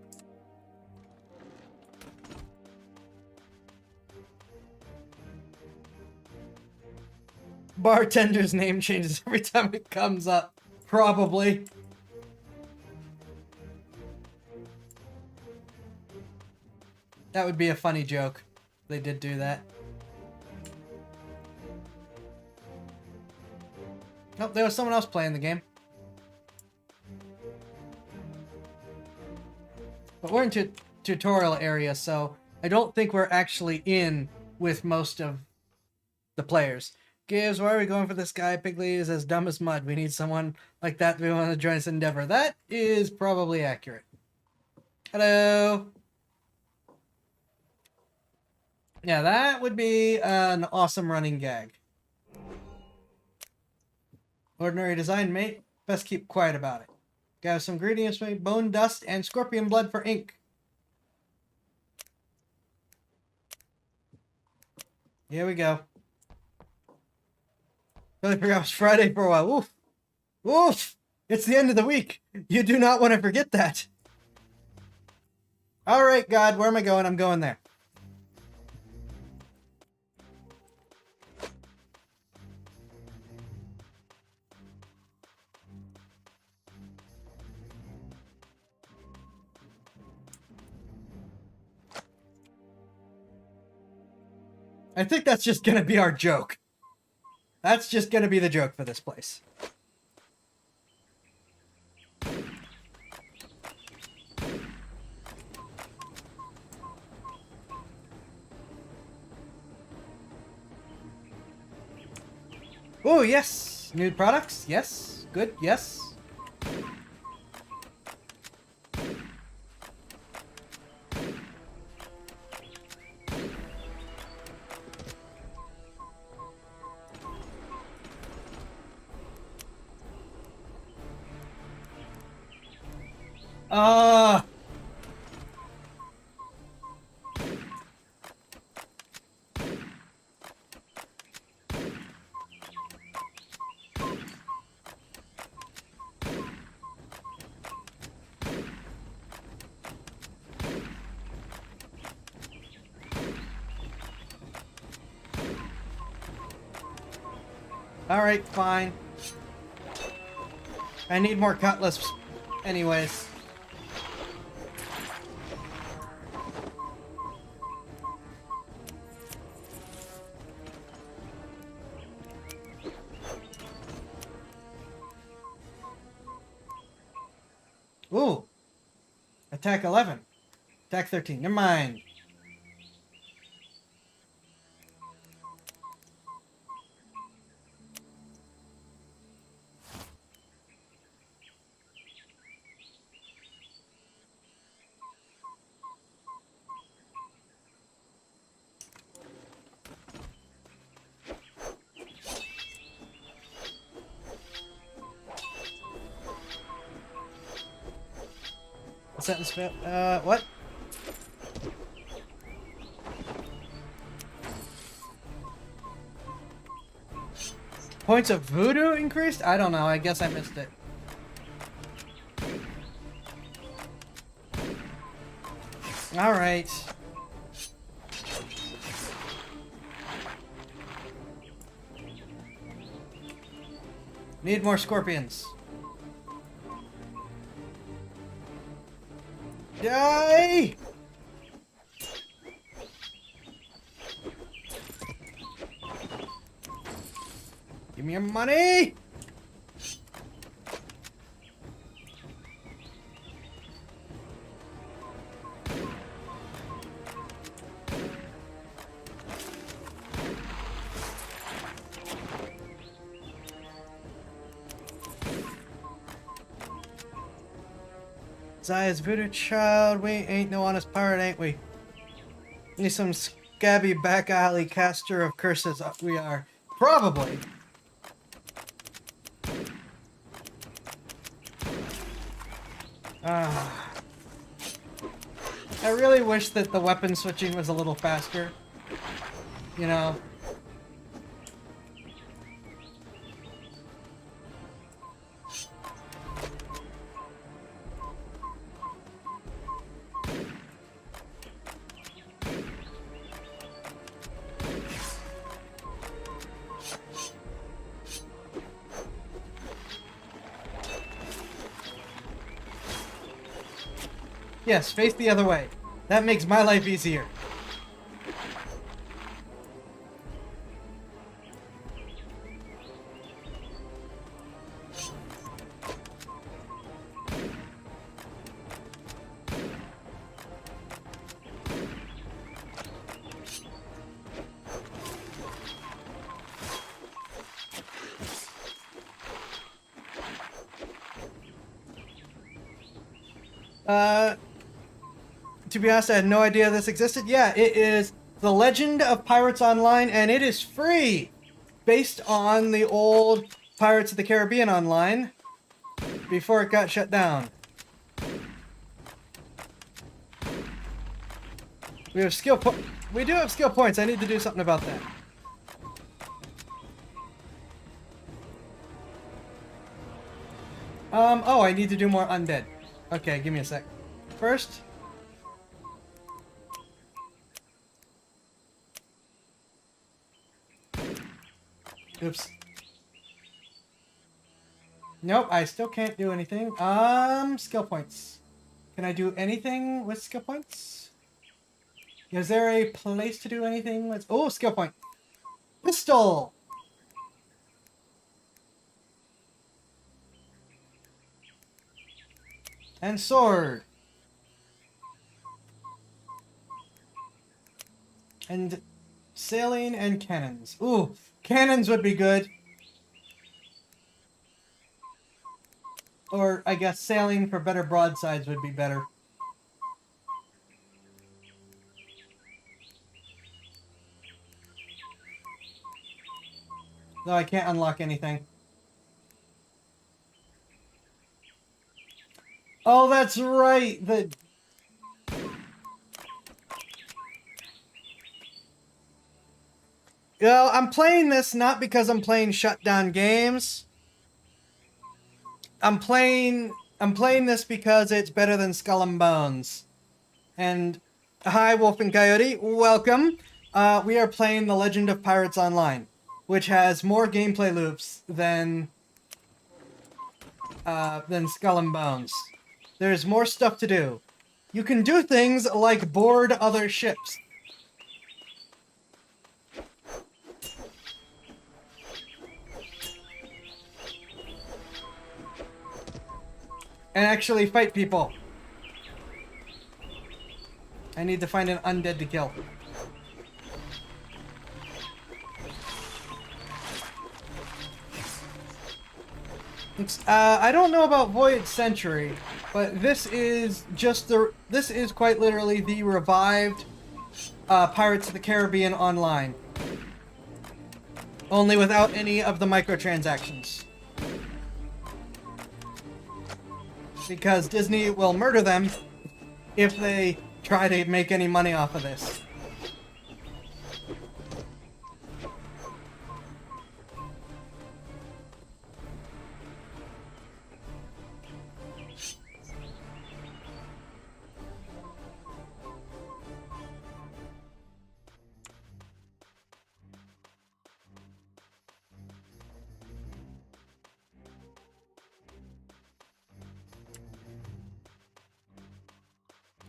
Bartender's name changes every time it comes up. Probably. That would be a funny joke. They did do that. Nope, there was someone else playing the game. But we're in tutorial area, so I don't think we're actually in with most of the players. Gibbs, why are we going for this guy? Pigley is as dumb as mud. We need someone like that to be willing to join us in Endeavor. That is probably accurate. Hello. Yeah, that would be an awesome running gag. Ordinary design, mate. Best keep quiet about it. Got some ingredients, mate. Bone dust and scorpion blood for ink. Here we go. Really forgot it was Friday for a while. Woof. Woof! It's the end of the week. You do not want to forget that. Alright, God, where am I going? I'm going there. I think that's just gonna be our joke. That's just gonna be the joke for this place. Oh, yes! New products? Yes. Good, yes. Alright, fine. I need more cutlass anyways. Ooh. Attack 11. Attack 13. Never mind. Sentence fit. What? Points of voodoo increased? I don't know. I guess I missed it. All right. Need more scorpions. Die! Give me your money! Zaya's voodoo child. We ain't no honest pirate, ain't we? Need some scabby back alley caster of curses. We are. Probably. I really wish that the weapon switching was a little faster. You know? Yes, face the other way. That makes my life easier. To be honest, I had no idea this existed. Yeah, it is The Legend of Pirates Online, and it is free! Based on the old Pirates of the Caribbean Online, before it got shut down. We have we do have skill points. I need to do something about that. Oh, I need to do more undead. Okay, give me a sec. First... Oops. Nope, I still can't do anything. Skill points. Can I do anything with skill points? Is there a place to do anything with... Oh, skill point. Pistol! And sword. And sailing and cannons. Ooh, cannons would be good. Or, I guess, sailing for better broadsides would be better. Though I can't unlock anything. Oh, that's right! Well, I'm playing this not because I'm playing shutdown games. I'm playing this because it's better than Skull and Bones. And hi, Wolf and Coyote, welcome. We are playing The Legend of Pirates Online, which has more gameplay loops than Skull and Bones. There's more stuff to do. You can do things like board other ships. And actually fight people. I need to find an undead to kill. I don't know about Voyage Century, but this is quite literally the revived Pirates of the Caribbean Online. Only without any of the microtransactions. Because Disney will murder them if they try to make any money off of this.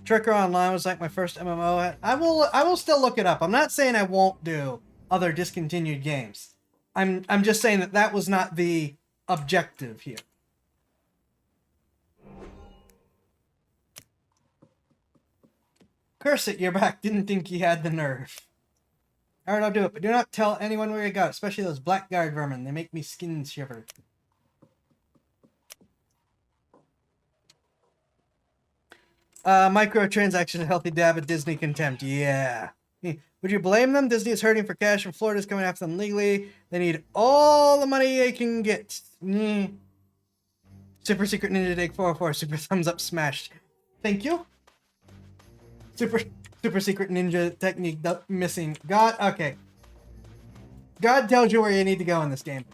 Trekker Online was like my first MMO. I will still look it up. I'm not saying I won't do other discontinued games. I'm just saying that was not the objective here. Curse it, you're back. Didn't think you had the nerve. Alright, I'll do it, but do not tell anyone where you got it, especially those blackguard vermin. They make me skin shiver. Microtransactions, a healthy dab of Disney contempt. Yeah. Would you blame them? Disney is hurting for cash and Florida's coming after them legally. They need all the money they can get. Super Secret Ninja Dig 404. Super thumbs up smashed. Thank you. Super Secret Ninja technique missing. God, okay. God tells you where you need to go in this game.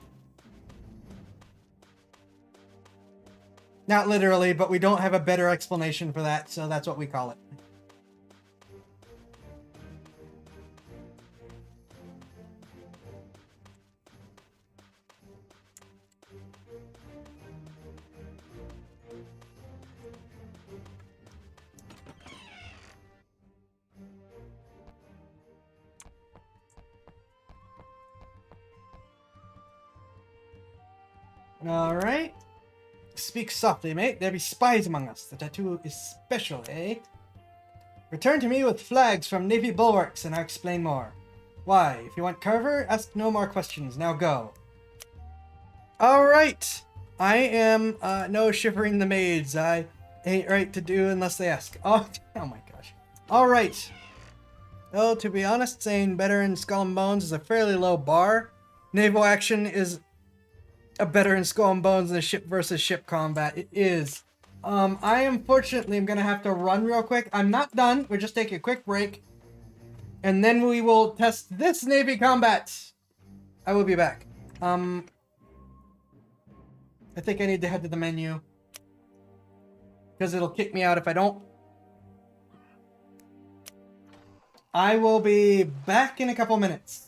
Not literally, but we don't have a better explanation for that, so that's what we call it. All right. Speak softly, mate. There be spies among us. The tattoo is special, eh? Return to me with flags from Navy bulwarks, and I'll explain more. Why? If you want Carver, ask no more questions. Now go. All right. I am no shivering the maids. I Ain't right to do unless they ask. Oh, oh my gosh. All right. Oh, to be honest, saying better in Skull and Bones is a fairly low bar. Naval action is a better in Skull and Bones than ship versus ship combat. It is. I unfortunately am gonna have to run real quick. I'm not done. We're just taking a quick break, and then we will test this Navy combat. I will be back. I think I need to head to the menu because it'll kick me out if I don't. I will be back in a couple minutes.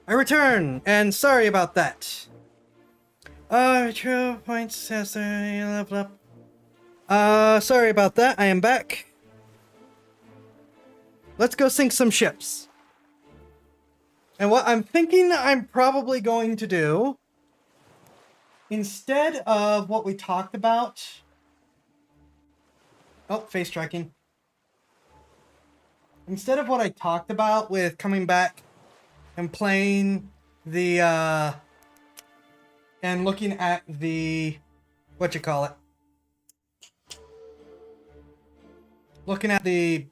I return, and sorry about that. True points. Sorry about that. I am back. Let's go sink some ships. And what I'm thinking I'm probably going to do, instead of what we talked about... Oh, face tracking. Instead of what I talked about with coming back and playing the, and looking at the, looking at the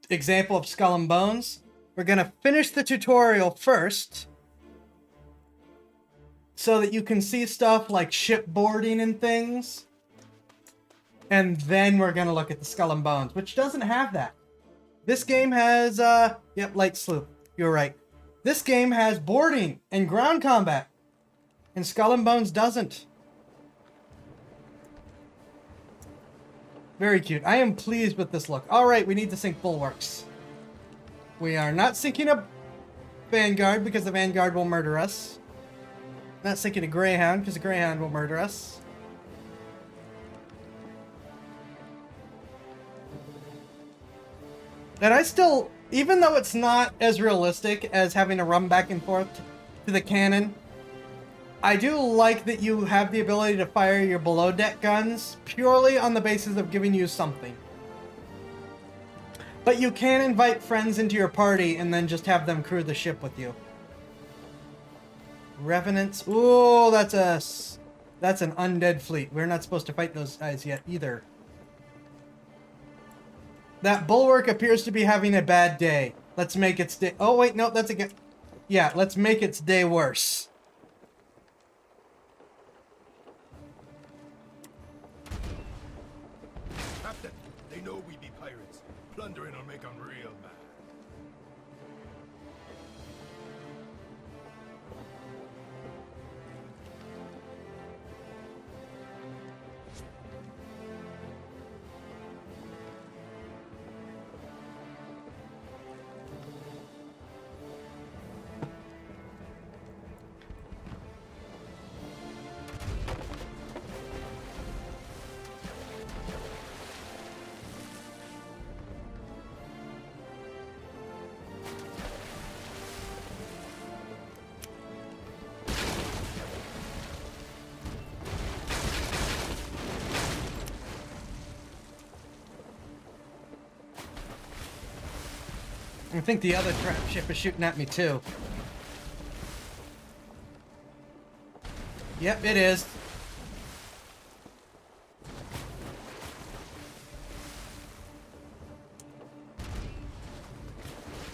example of Skull and Bones, we're gonna finish the tutorial first so that you can see stuff like shipboarding and things. And then we're gonna look at the Skull and Bones, which doesn't have that. This game has, yep, light sloop. You're right. This game has boarding and ground combat, and Skull and Bones doesn't. Very cute. I am pleased with this look. All right, we need to sink bulwarks. We are not sinking a Vanguard because the Vanguard will murder us. Not sinking a Greyhound because the Greyhound will murder us. And I still, even though it's not as realistic as having to run back and forth to the cannon, I do like that you have the ability to fire your below deck guns purely on the basis of giving you something. But you can invite friends into your party and then just have them crew the ship with you. Revenants. Ooh, that's an undead fleet. We're not supposed to fight those guys yet either. That bulwark appears to be having a bad day. Let's make its day... Oh, wait, no, that's a good... Yeah, let's make its day worse. Captain, they know we be pirates. Plundering will make them real mad. I think the other trap ship is shooting at me too. Yep, it is.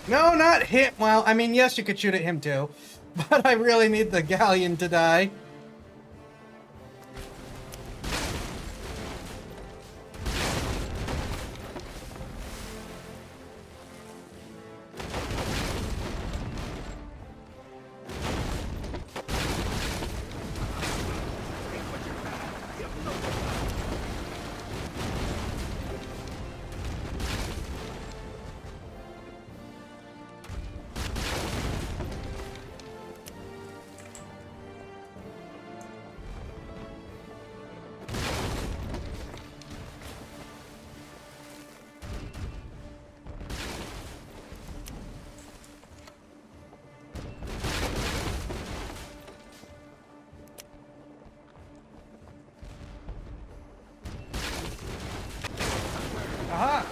No, not him. Well, I mean, yes, you could shoot at him too. But I really need the galleon to die. Aha!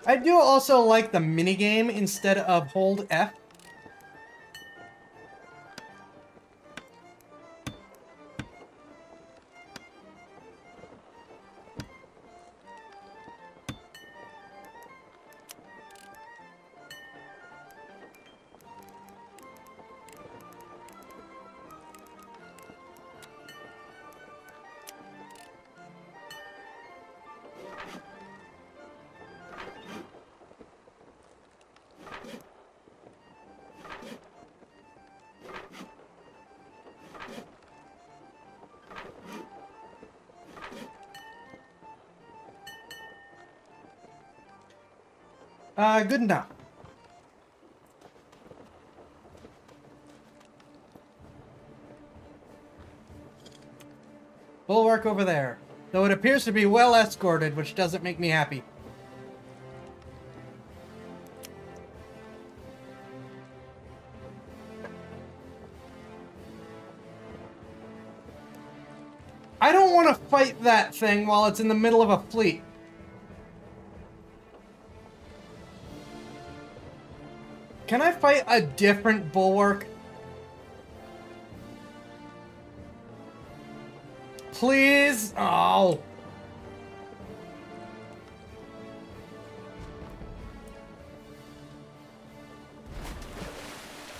I do also like the minigame instead of hold F. Good enough. Bulwark over there. Though it appears to be well escorted, which doesn't make me happy. I don't want to fight that thing while it's in the middle of a fleet. Can I fight a different bulwark? Please? Oh.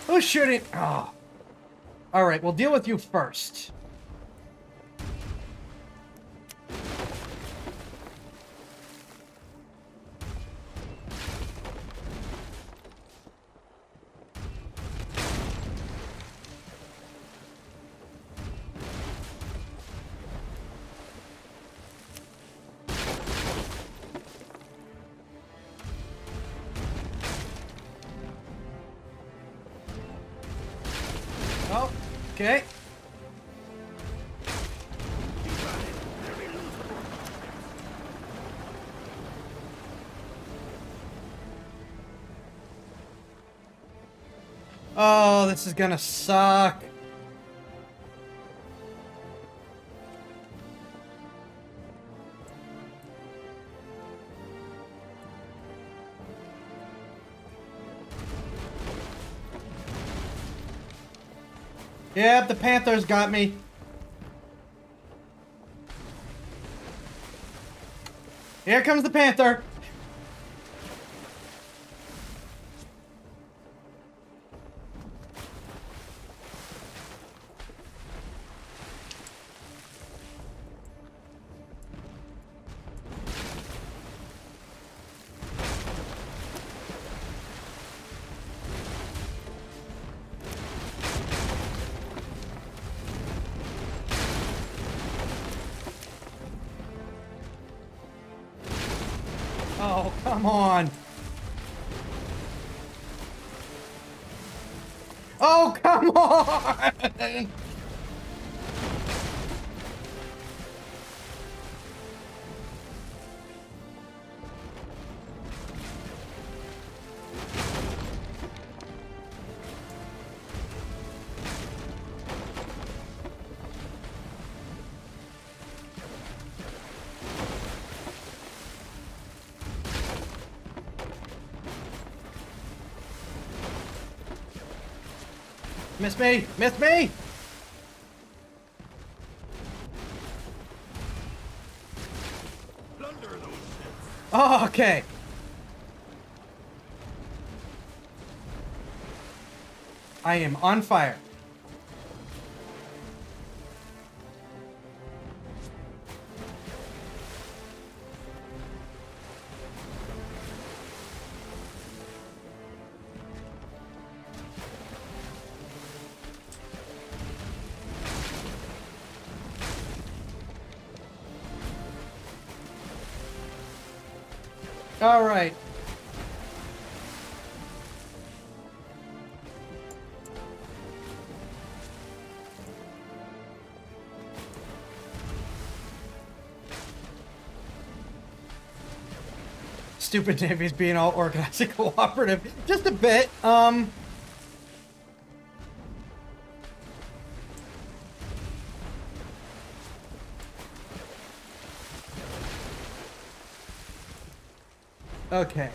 Who's shooting? Oh. Alright, we'll deal with you first. Oh, okay. Oh, this is gonna suck. Yep, the Panthers got me. Here comes the Panther. Oh, come on. Oh, come on. Miss me! Miss me! Plunder those ships. Oh, okay. I am on fire. All right. Stupid Navy's being all organized and cooperative. Just a bit. Okay.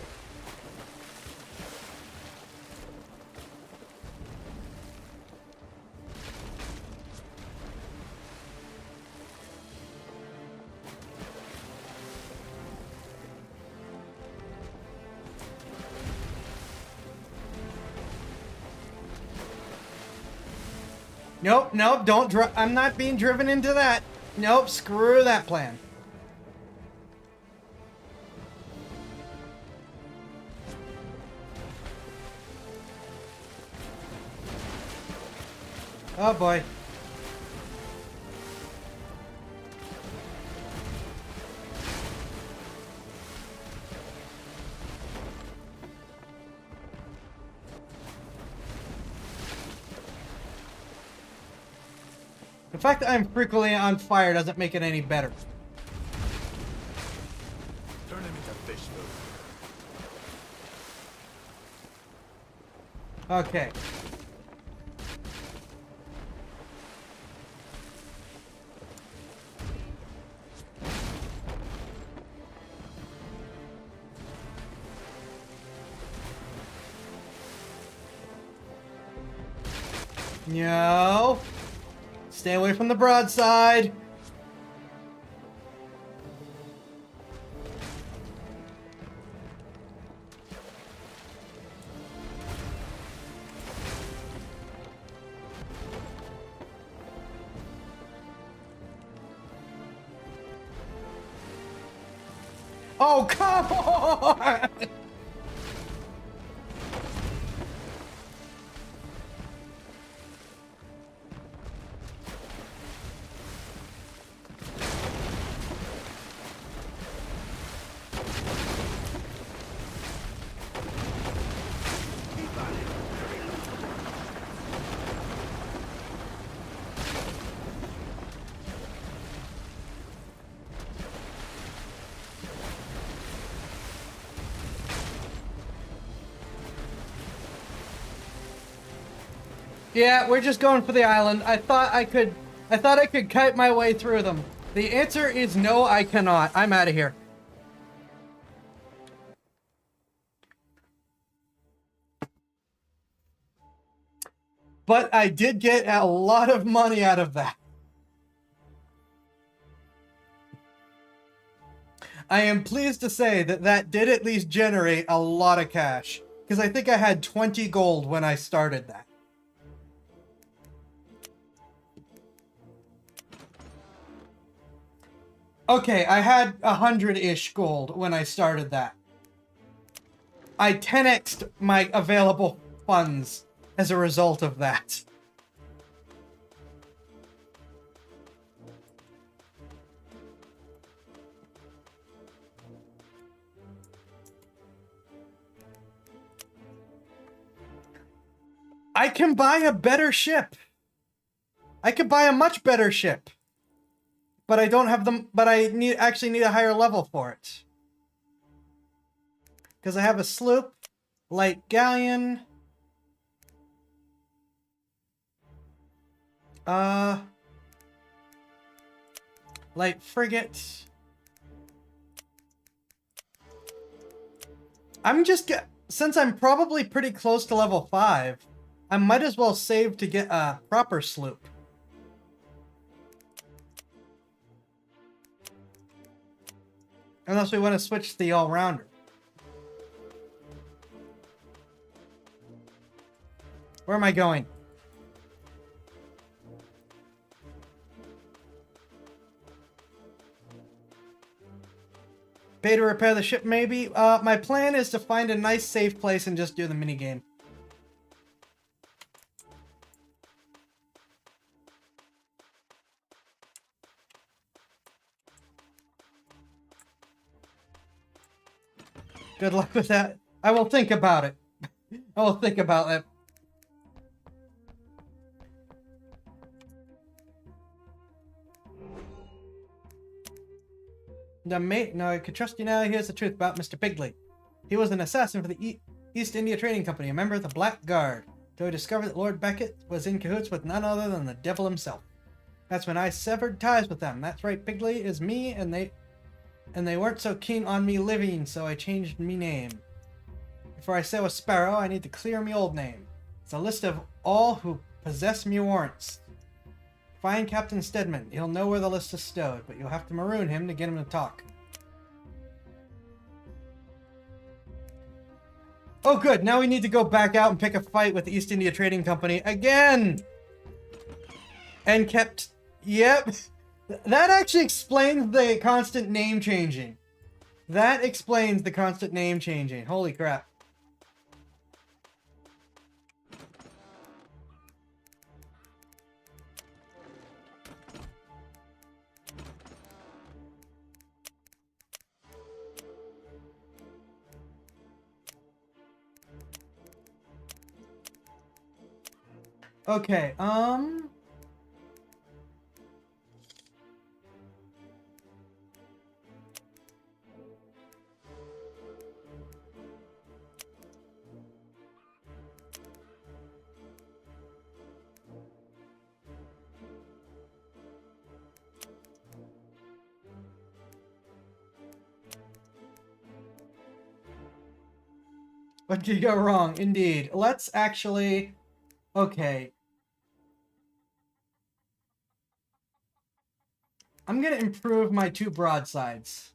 Nope, nope, don't I'm not being driven into that. Nope, screw that plan. Oh boy. fact that I'm frequently on fire doesn't make it any better. Turn him into fish food. Okay. No. Stay away from the broadside. Oh, come on! Yeah, we're just going for the island. I thought I could kite my way through them. The answer is no, I cannot. I'm out of here. But I did get a lot of money out of that. I am pleased to say that that did at least generate a lot of cash. Because I think I had 20 gold when I started that. Okay, I had 100-ish gold when I started that. I 10x'd my available funds as a result of that. I can buy a better ship. I could buy a much better ship. But I don't have them, but I actually need a higher level for it. Because I have a sloop, light galleon, light frigate. Since I'm probably pretty close to level 5, I might as well save to get a proper sloop. Unless we want to switch to the all-rounder. Where am I going? Pay to repair the ship, maybe? My plan is to find a nice safe place and just do the minigame. Good luck with that. I will think about it. I will think about it. No, I can trust you now. Here's the truth about Mr. Pigley. He was an assassin for the East India Trading Company, a member of the Black Guard. So I discovered that Lord Beckett was in cahoots with none other than the devil himself. That's when I severed ties with them. That's right, Pigley is me, and they weren't so keen on me living, so I changed me name. Before I sail with Sparrow, I need to clear me old name. It's a list of all who possess me warrants. Find Captain Stedman. He'll know where the list is stowed, but you'll have to maroon him to get him to talk. Oh good, now we need to go back out and pick a fight with the East India Trading Company again! And kept... Yep. That actually explains the constant name changing. That explains the constant name changing. Holy crap. Okay, What could go wrong? Indeed. Let's actually... Okay. I'm gonna improve my 2 broadsides.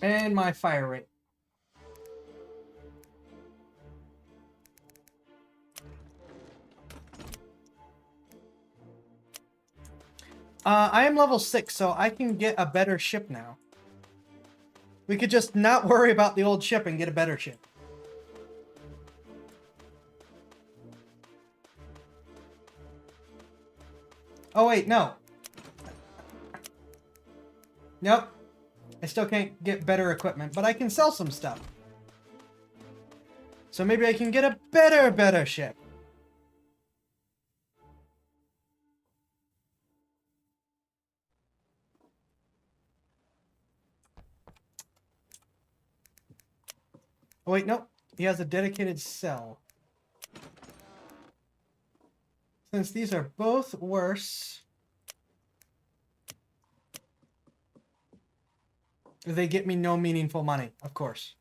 And my fire rate. I am level 6, so I can get a better ship now. We could just not worry about the old ship and get a better ship. Oh wait, no. Nope. I still can't get better equipment, but I can sell some stuff. So maybe I can get a better ship. Oh wait, nope. He has a dedicated cell. Since these are both worse, they get me no meaningful money, of course.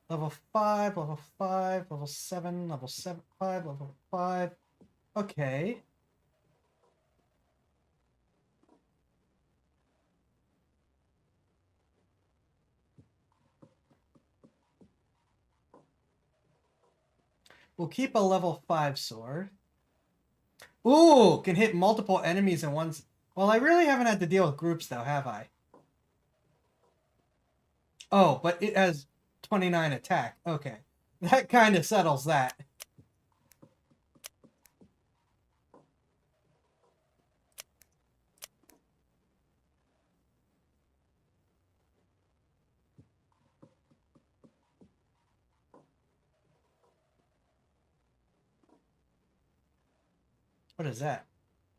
Level 5, level 5, level 7, level 7, 5, level 5. Okay. We'll keep a level 5 sword. Ooh, can hit multiple enemies in one... Well, I really haven't had to deal with groups, though, have I? Oh, but it has 29 attack. Okay. That kind of settles that. What is that?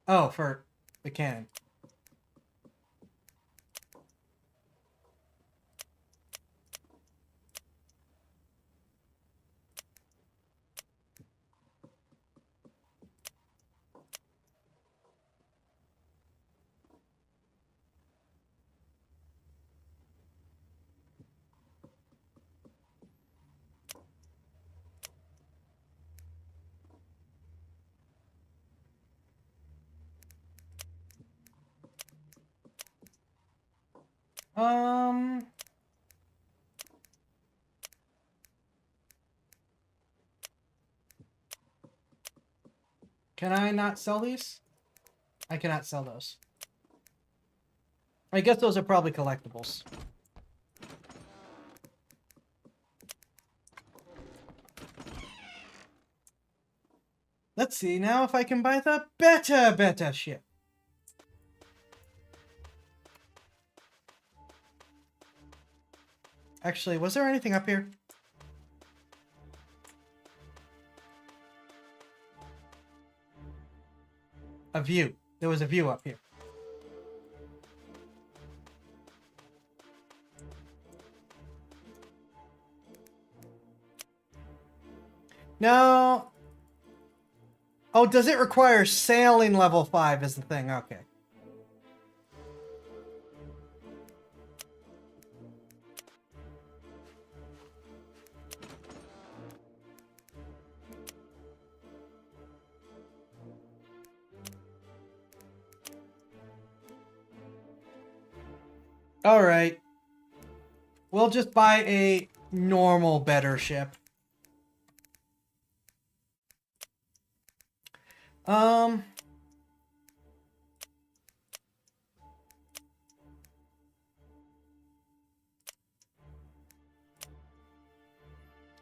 Oh, for the cannon. Can I not sell these? I cannot sell those. I guess those are probably collectibles. Let's see now if I can buy the better ship. Actually, was there anything up here? A view. There was a view up here. No. Oh, does it require sailing level 5 is the thing? Okay. All right. We'll just buy a normal better ship.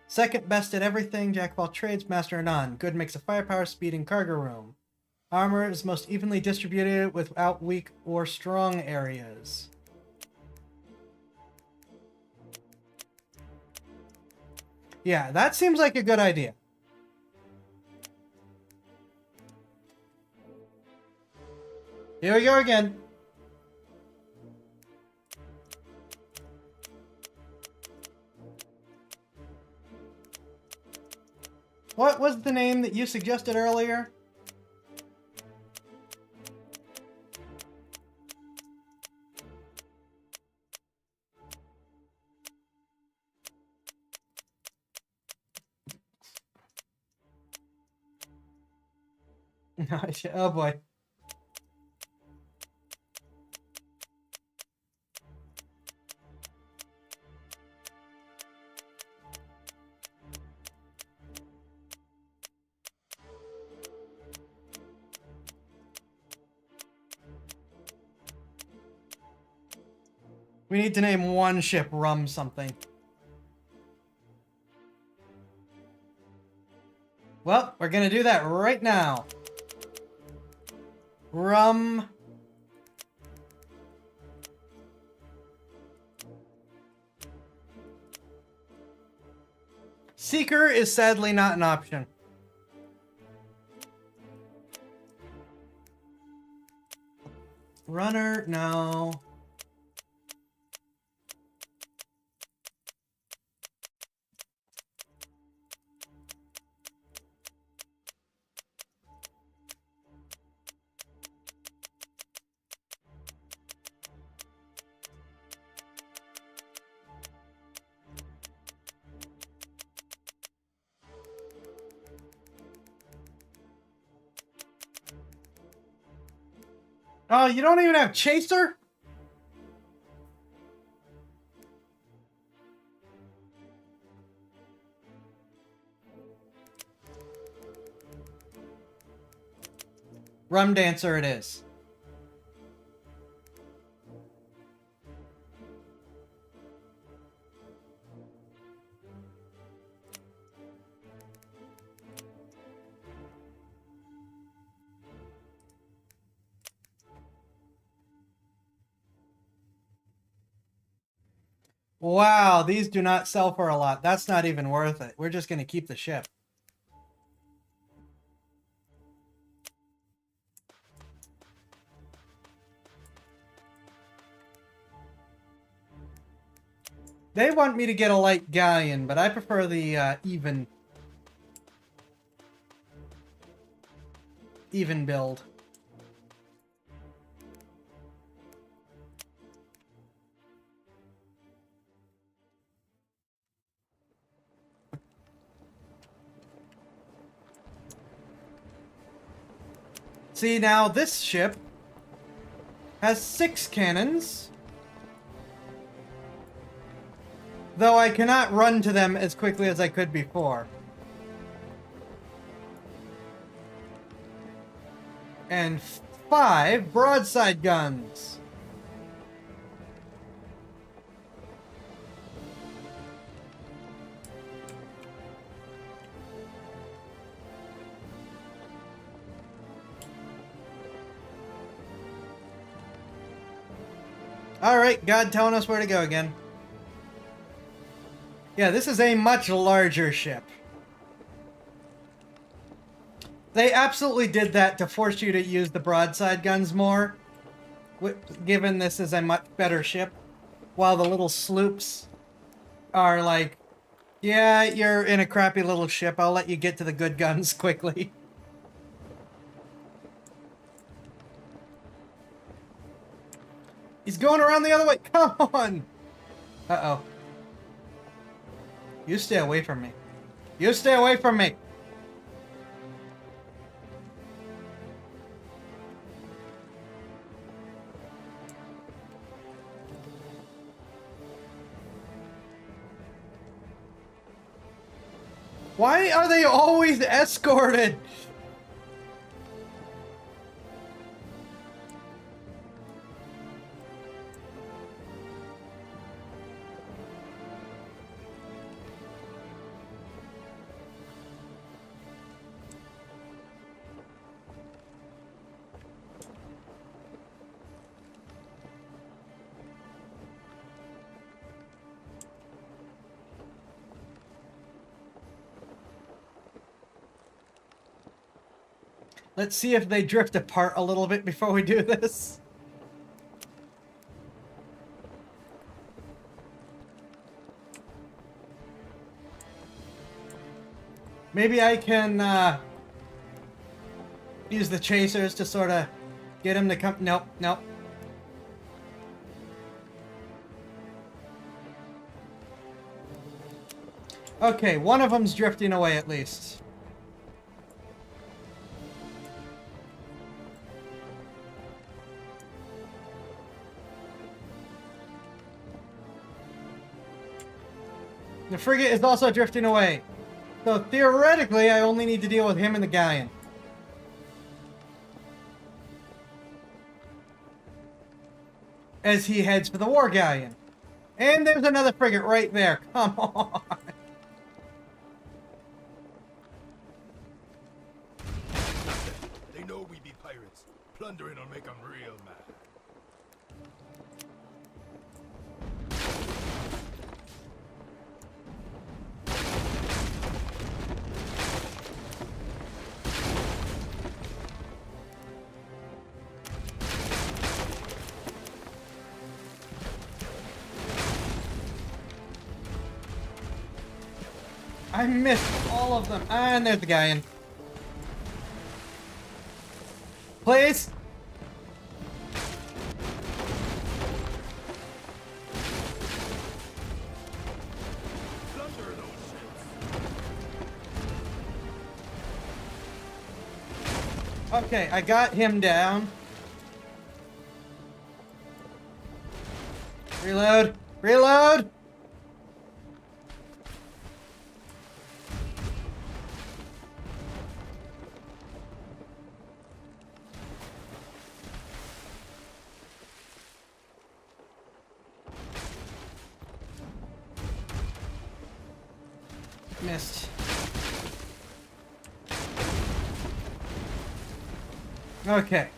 Second best at everything, jack of all trades, master of none. Good makes a firepower, speed, and cargo room. Armor is most evenly distributed without weak or strong areas. Yeah, that seems like a good idea. Here we go again. What was the name that you suggested earlier? Oh boy. We need to name one ship Rum something. Well, we're gonna do that right now. Rum. Seeker is sadly not an option. Runner, no. Oh, you don't even have Chaser? Rum Dancer it is. Wow, these do not sell for a lot. That's not even worth it. We're just going to keep the ship. They want me to get a light galleon, but I prefer the even build. See, now this ship has 6 cannons, though I cannot run to them as quickly as I could before. And 5 broadside guns. Alright, God telling us where to go again. Yeah, this is a much larger ship. They absolutely did that to force you to use the broadside guns more, given this is a much better ship, while the little sloops are like, yeah, you're in a crappy little ship, I'll let you get to the good guns quickly. He's going around the other way. Come on. Uh-oh. You stay away from me. You stay away from me. Why are they always escorted? Let's see if they drift apart a little bit before we do this. Maybe I can use the chasers to sort of get him to come. Nope, nope. Okay, one of them's drifting away at least. The frigate is also drifting away. So theoretically, I only need to deal with him and the galleon. As he heads for the war galleon. And there's another frigate right there. Come on. They know we be pirates. Plundering will make them real mad. I missed all of them. And there's the galleon. Please. Plunder those ships. Okay, I got him down. Reload. Reload. Missed. Okay.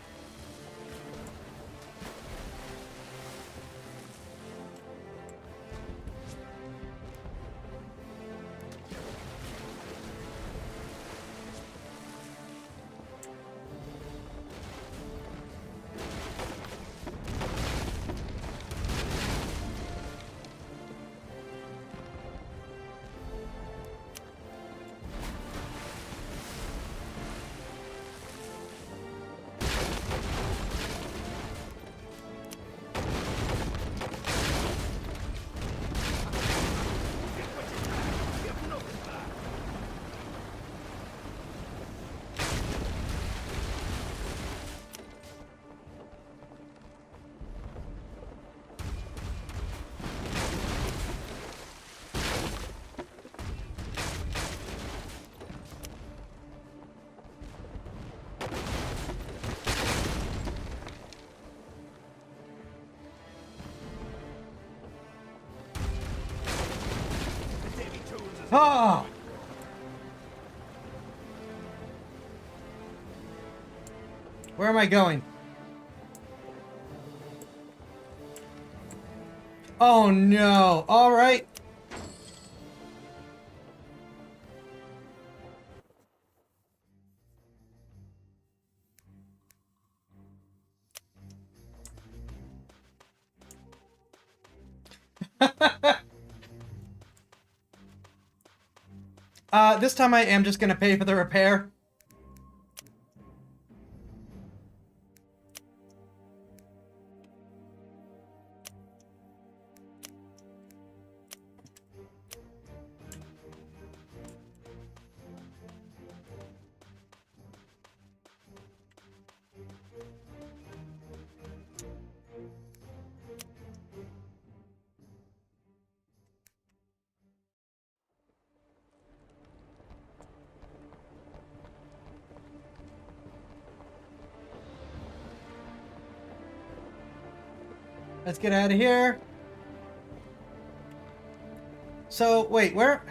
Ah! Where am I going? Oh no. All right. This time I am just gonna pay for the repair. Let's get out of here. So, wait, where?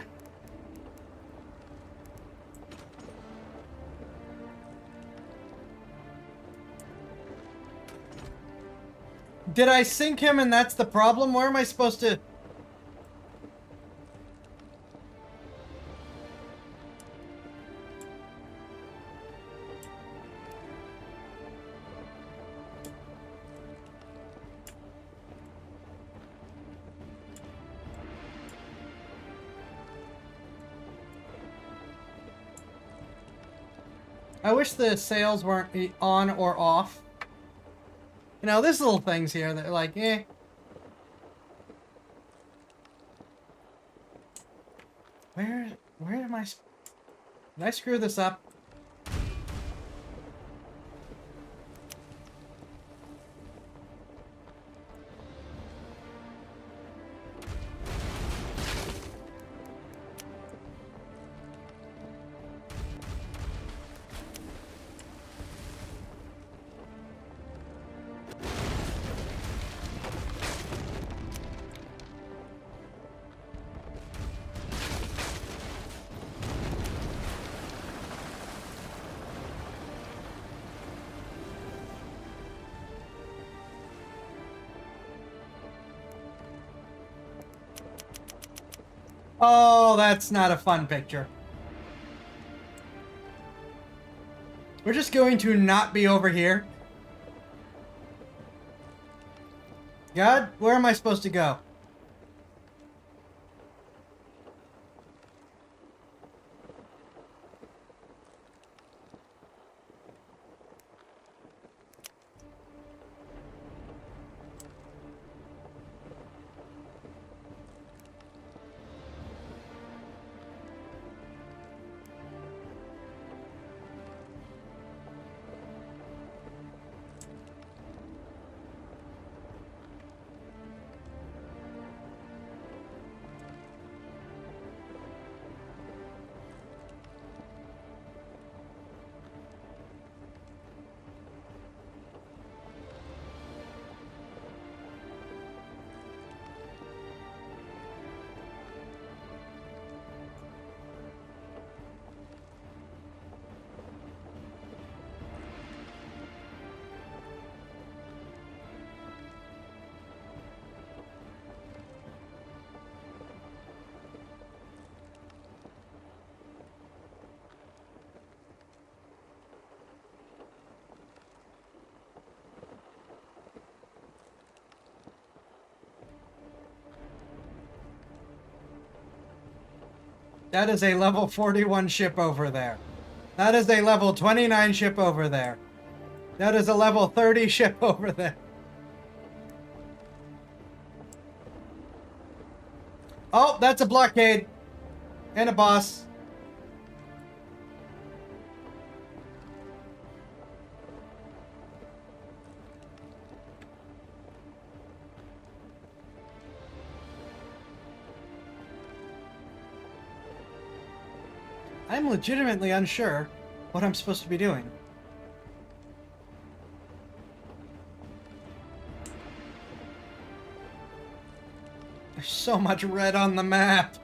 Did I sink him and that's the problem? Where am I supposed to... I wish the sails weren't on or off. You know, there's little things here that are like, eh. Where am I? Did I screw this up? Oh, that's not a fun picture. We're just going to not be over here. God, where am I supposed to go? That is a level 41 ship over there. That is a level 29 ship over there. That is a level 30 ship over there. Oh, that's a blockade. And a boss. I'm legitimately unsure what I'm supposed to be doing. There's so much red on the map.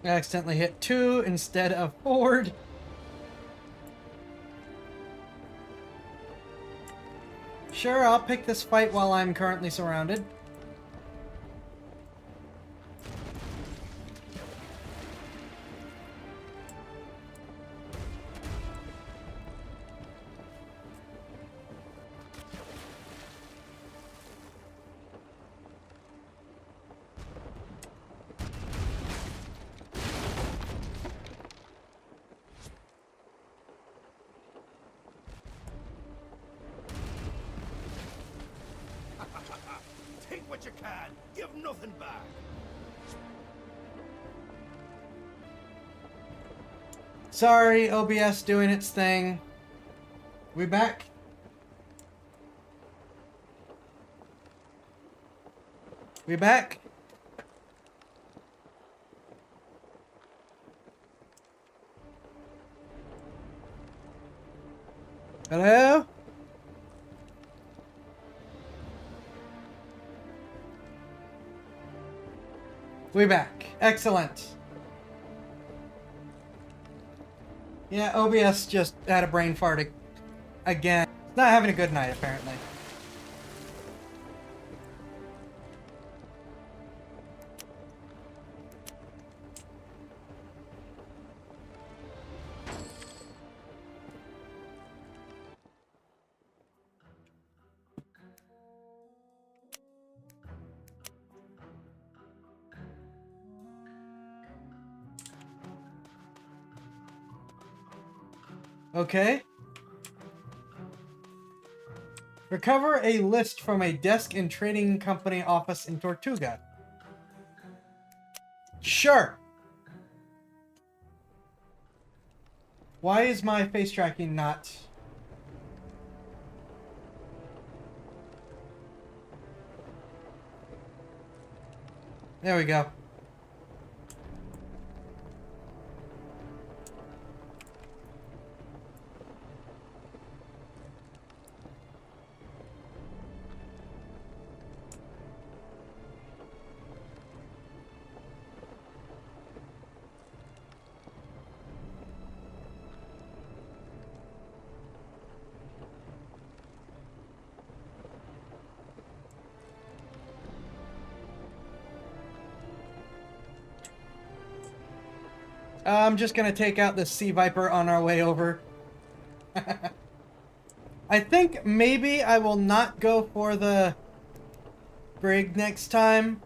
I accidentally hit 2 instead of forward. Sure, I'll pick this fight while I'm currently surrounded. Take what you can. Give nothing back. Sorry, OBS doing its thing. We back? We back? Hello? We back. Excellent. Yeah, OBS just had a brain fart again. It's not having a good night, apparently. Okay. Recover a list from a desk in trading company office in Tortuga. Sure. Why is my face tracking not... There we go. I'm just gonna take out the Sea Viper on our way over. I think maybe I will not go for the brig next time.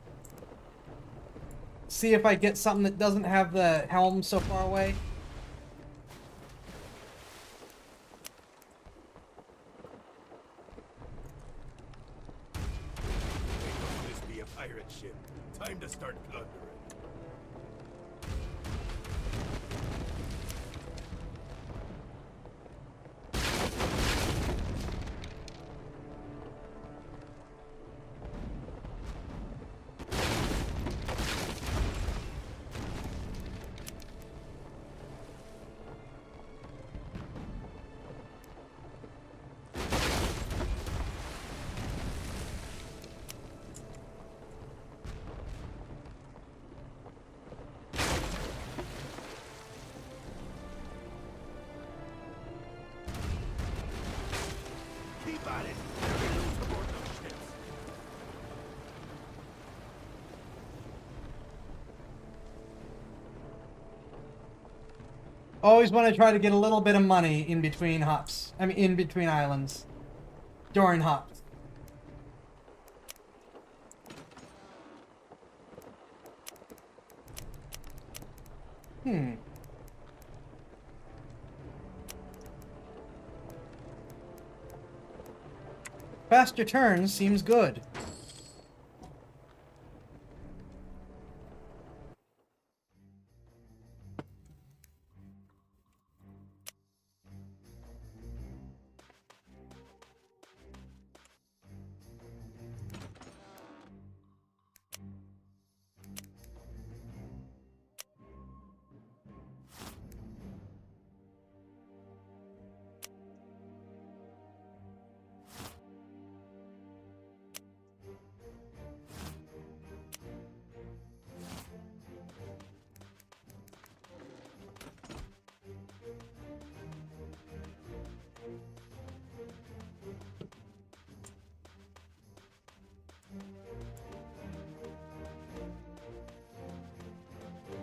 See if I get something that doesn't have the helm so far away. May this be a pirate ship. Time to start plundering. Keep at it. Never lose aboard those ships. Always want to try to get a little bit of money in between hops. I mean, in between islands. During hops. Faster turns seems good.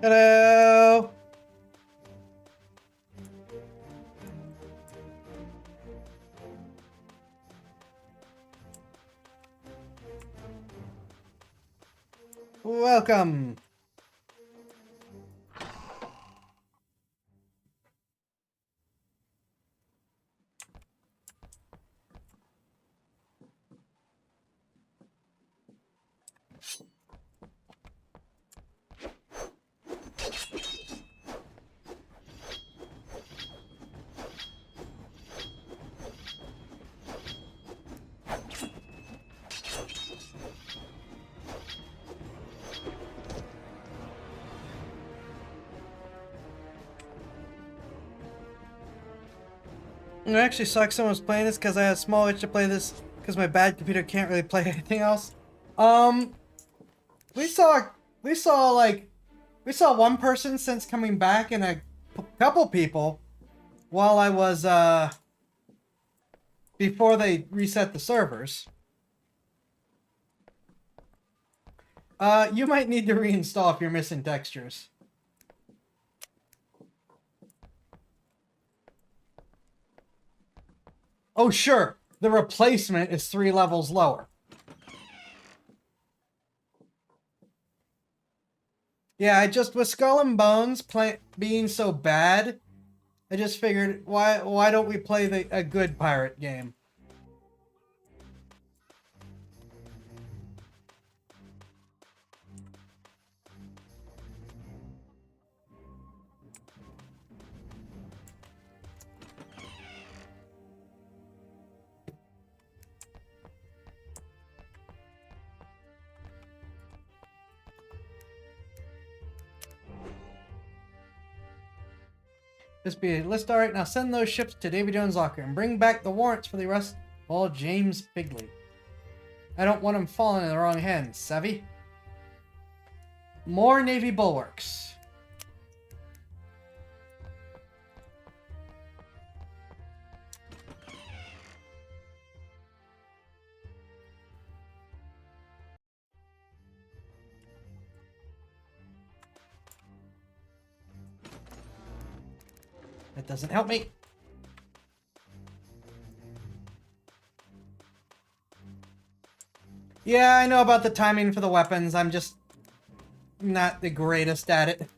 Hello. Welcome. It actually sucks someone's playing this because I had a small itch to play this because my bad computer can't really play anything else. We saw we saw one person since coming back and a couple people while I was before they reset the servers. You might need to reinstall if you're missing textures. Oh sure, the replacement is 3 levels lower. Yeah, I just, with Skull and Bones being so bad, I just figured, why don't we play a good pirate game? This be a list. Alright, now send those ships to Davy Jones' locker and bring back the warrants for the arrest of all James Pigley. I don't want him falling in the wrong hands, savvy? More Navy bulwarks. That doesn't help me. Yeah, I know about the timing for the weapons. I'm just not the greatest at it.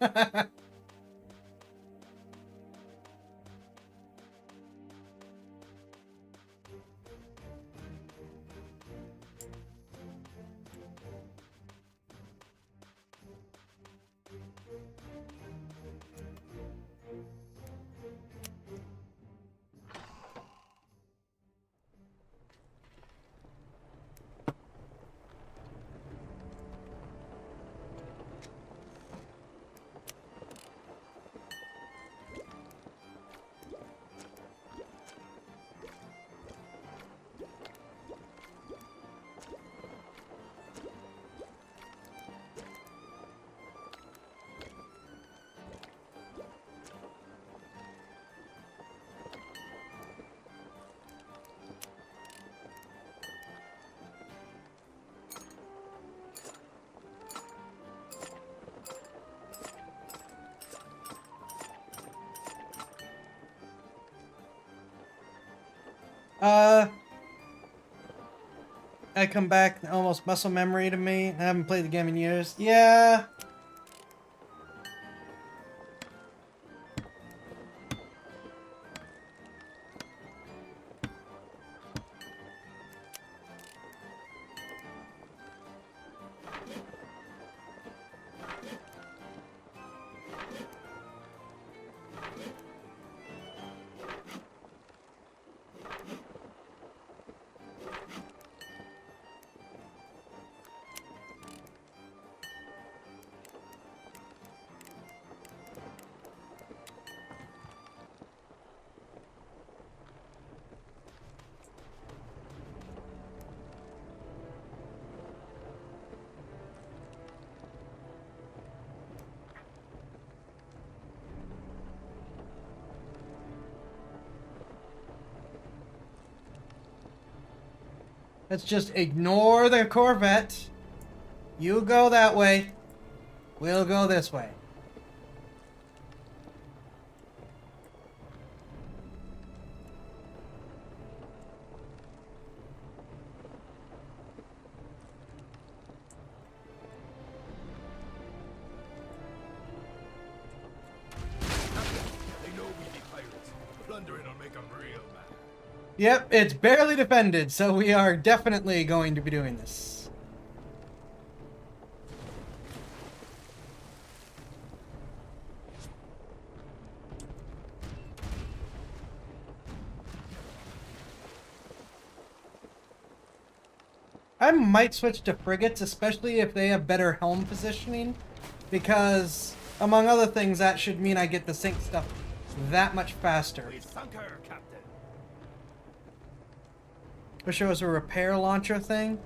I come back, almost muscle memory to me. I haven't played the game in years. Yeah. Let's just ignore the Corvette. You go that way. We'll go this way. They know we be pirates. Plundering will make them real mad. Yep, it's barely defended, so we are definitely going to be doing this. I might switch to frigates, especially if they have better helm positioning, because, among other things, that should mean I get to sink stuff that much faster. We sunk her, Captain. Wish it was a repair launcher thing.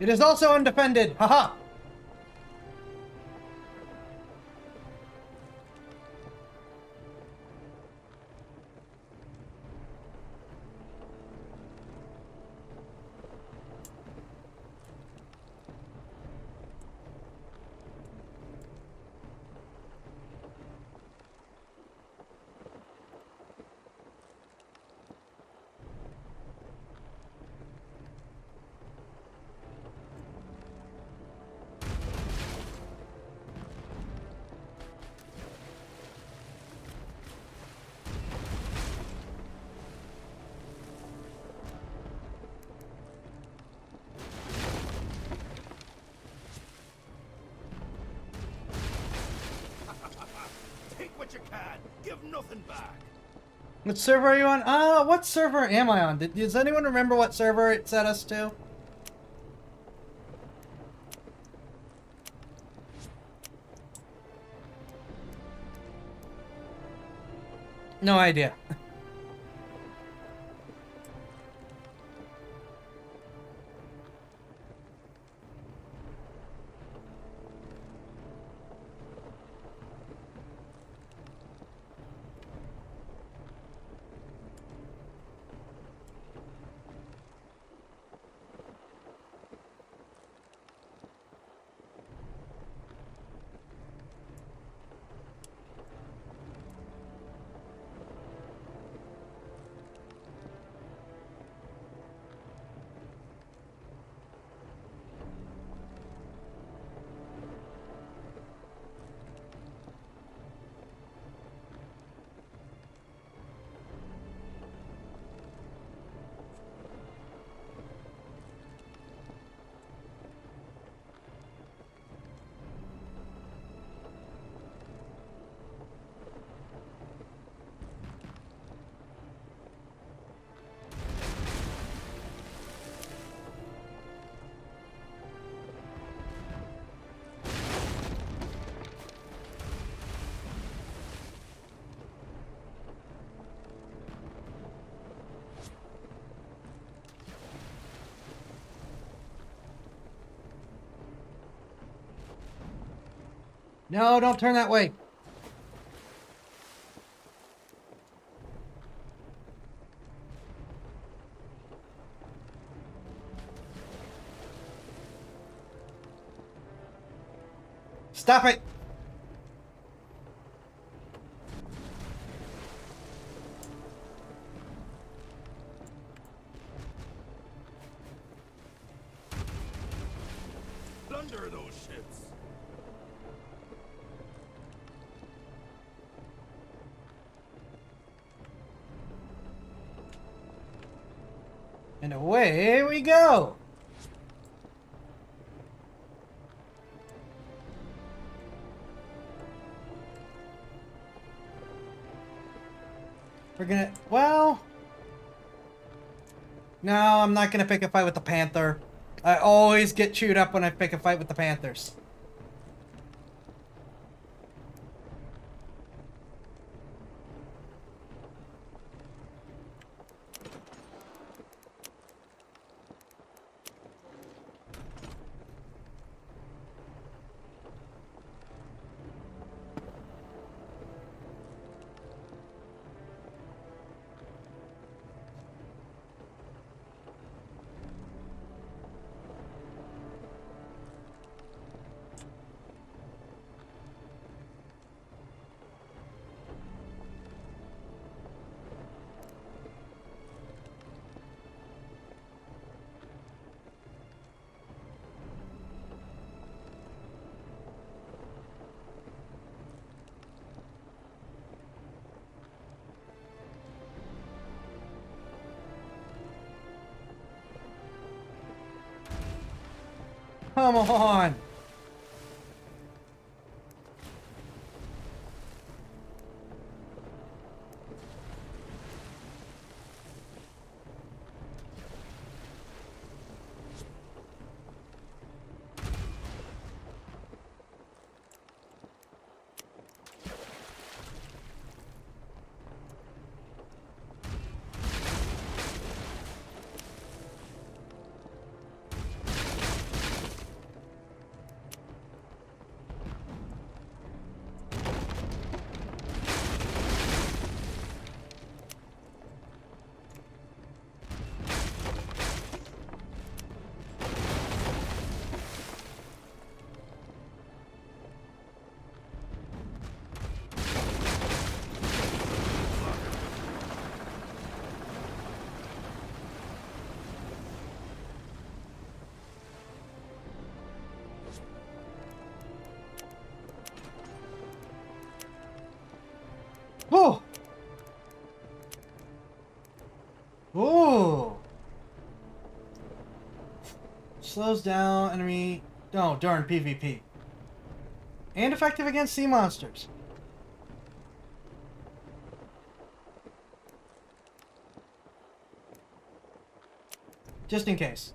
It is also undefended. Haha. Take what you can. Give nothing back. What server are you on? What server am I on? Does anyone remember what server it set us to? No idea. No, don't turn that way. Stop it. Plunder those ships. And away we go. We're gonna, well, no, I'm not gonna pick a fight with the Panther. I always get chewed up when I pick a fight with the Panthers. Come on. Ooh. Slows down enemy. Oh, darn PvP. And effective against sea monsters. Just in case.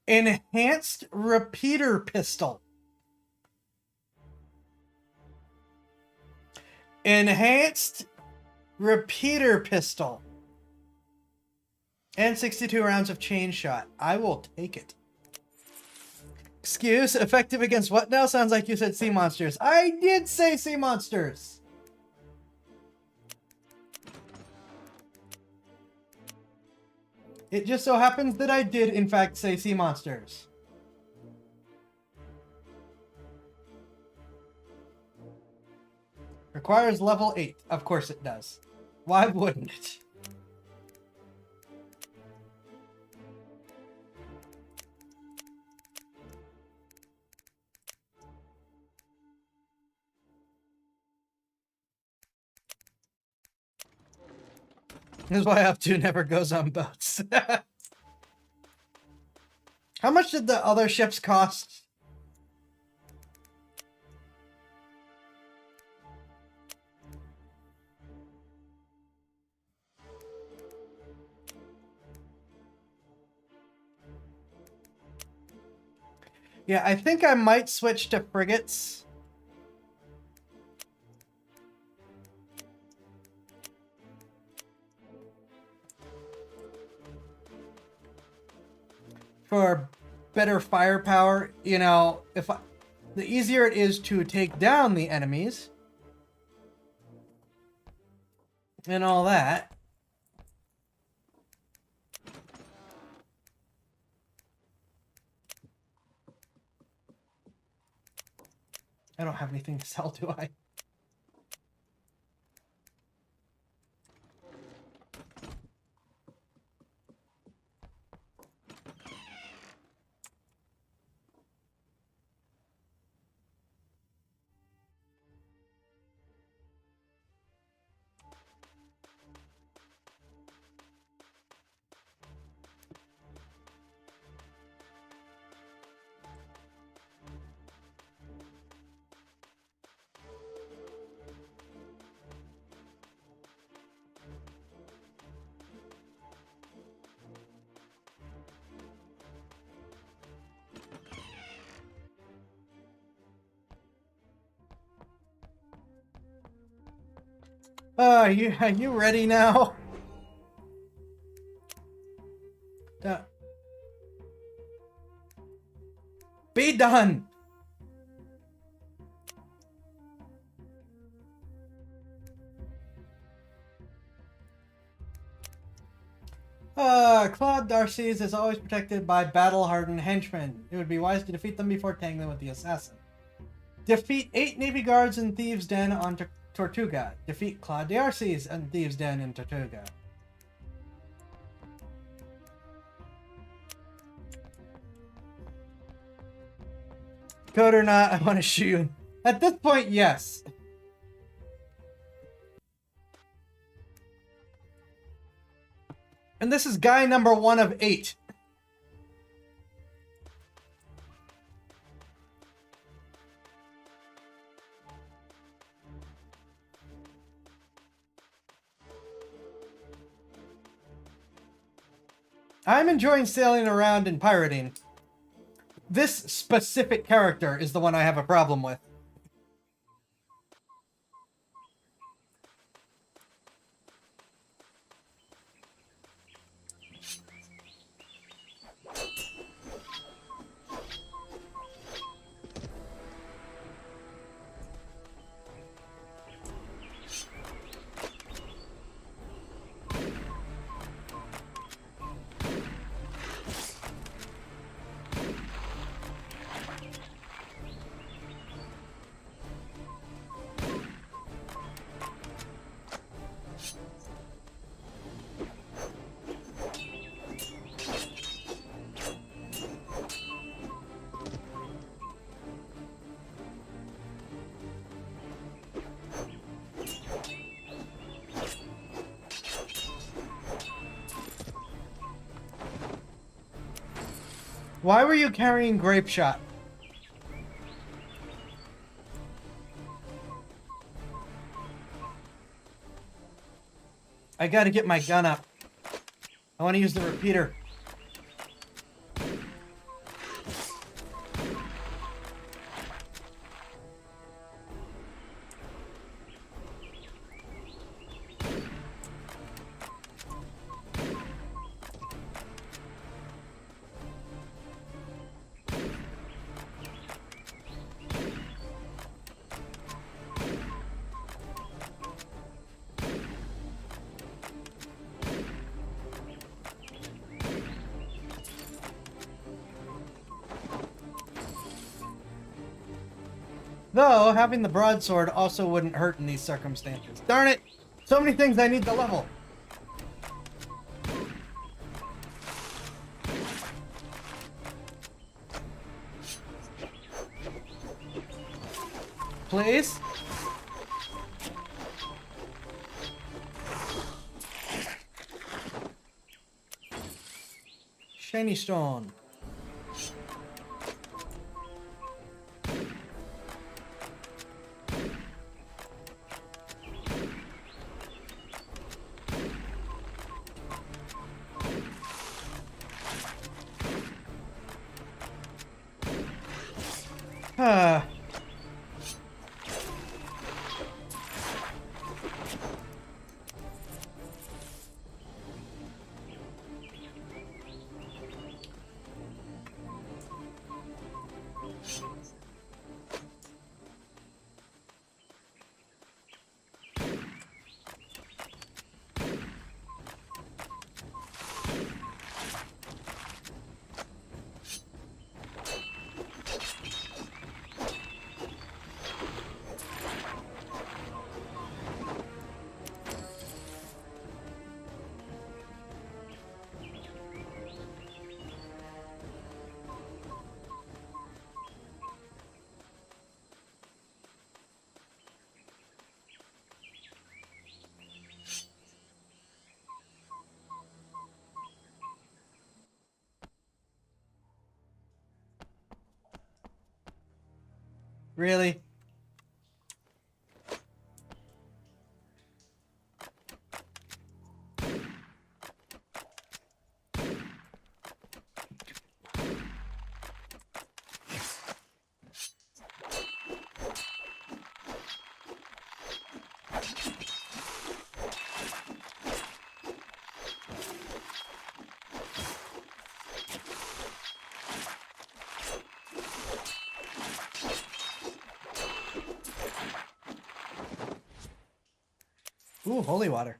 Enhanced repeater pistol. Enhanced repeater pistol. And 62 rounds of chain shot. I will take it. Excuse, effective against what now? Sounds like you said sea monsters. I did say sea monsters. It just so happens that I did, in fact, say sea monsters. Requires level 8. Of course it does. Why wouldn't it? This is why Up 2 never goes on boats. How much did the other ships cost? Yeah, I think I might switch to frigates. For better firepower, you know, the easier it is to take down the enemies and all that. I don't have anything to sell, do I? Are you ready now? Be done! Claude Darcy's is always protected by battle-hardened henchmen. It would be wise to defeat them before tangling with the assassin. Defeat 8 Navy guards in Thieves' Den on Tortuga. Defeat Claude D'Arcy's and Thieves' Den in Tortuga. Code or not, I want to shoot you. At this point, yes. And this is guy number 1 of 8. I'm enjoying sailing around and pirating. This specific character is the one I have a problem with. Why were you carrying grape shot? I gotta get my gun up. I want to use the repeater. Though, having the broadsword also wouldn't hurt in these circumstances. Darn it! So many things I need to level. Please? Shiny stone. Really? Ooh, holy water.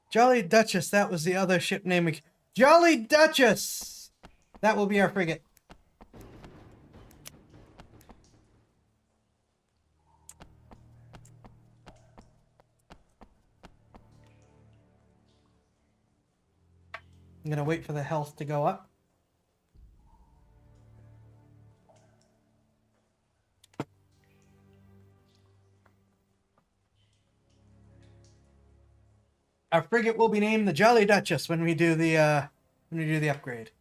Jolly Duchess, that was the other ship name. Jolly Duchess! That will be our frigate. I'm gonna wait for the health to go up. Our frigate will be named the Jolly Duchess when we do the upgrade.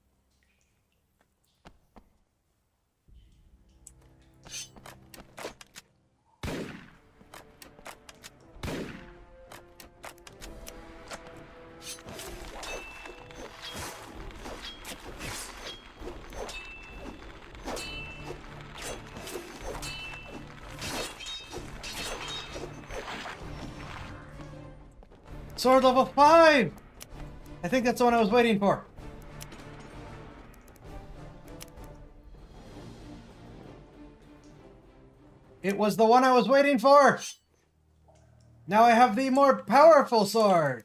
Sword level 5! I think that's the one I was waiting for. It was the one I was waiting for! Now I have the more powerful sword!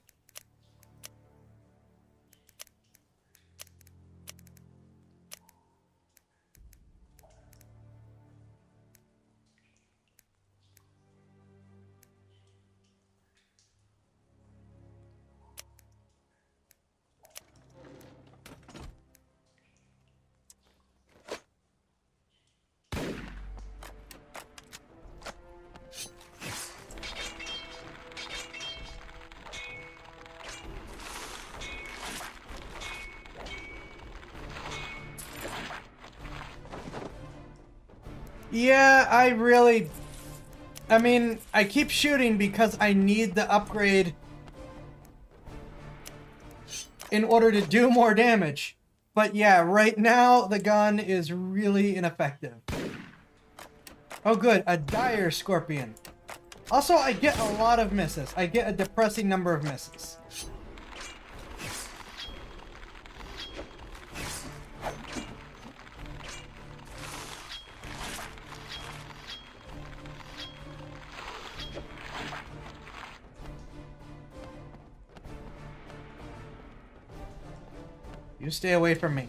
Yeah, I mean, I keep shooting because I need the upgrade in order to do more damage. But yeah, right now the gun is really ineffective. Oh good, a dire scorpion. Also, I get a lot of misses. I get a depressing number of misses. You stay away from me.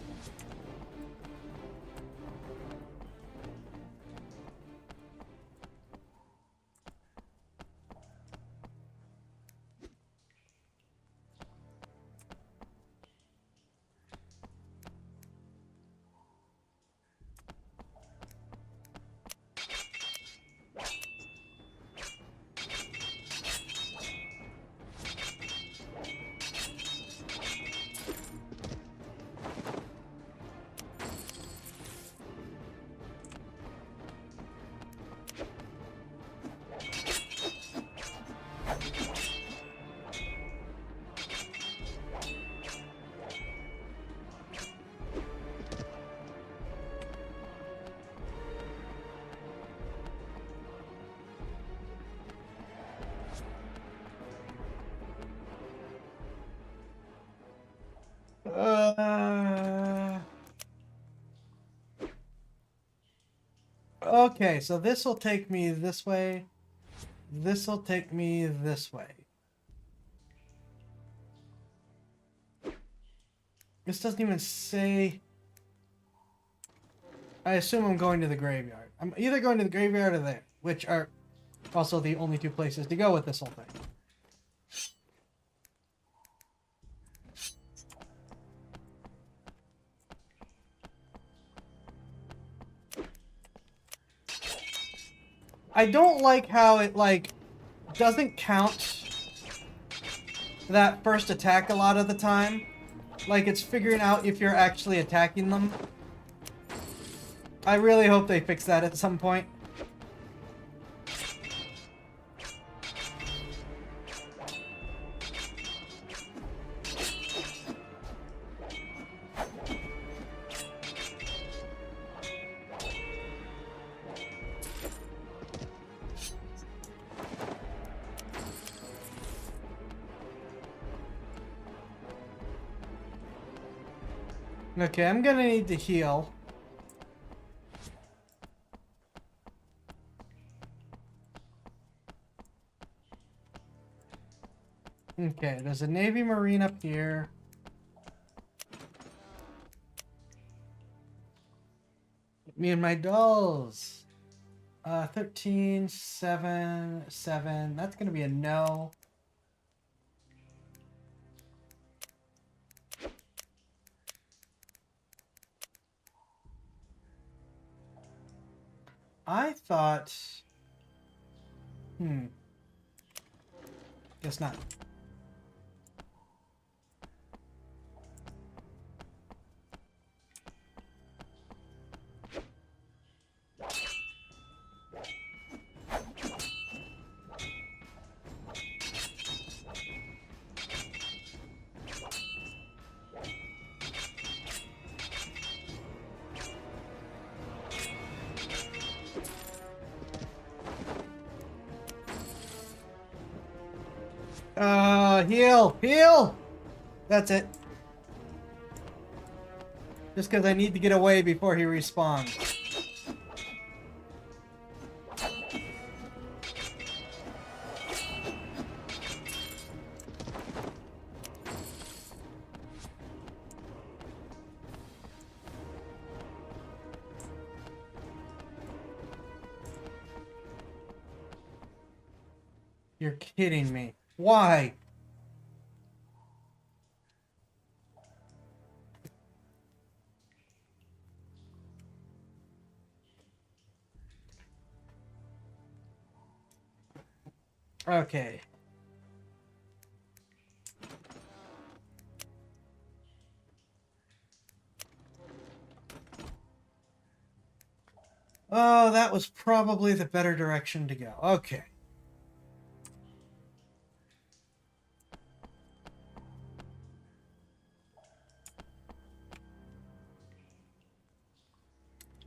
Okay, so this will take me this way. This will take me this way. This doesn't even say... I assume I'm going to the graveyard. I'm either going to the graveyard or there, which are also the only two places to go with this whole thing. I don't like how it, like, doesn't count that first attack a lot of the time. Like, it's figuring out if you're actually attacking them. I really hope they fix that at some point. Okay, I'm gonna need to heal. Okay, there's a Navy Marine up here. Me and my dolls. 13, 7, 7. That's gonna be a no. I thought... Guess not. Heal! Heal! That's it. Just because I need to get away before he respawns. You're kidding me. Why? Okay. Oh, that was probably the better direction to go. Okay.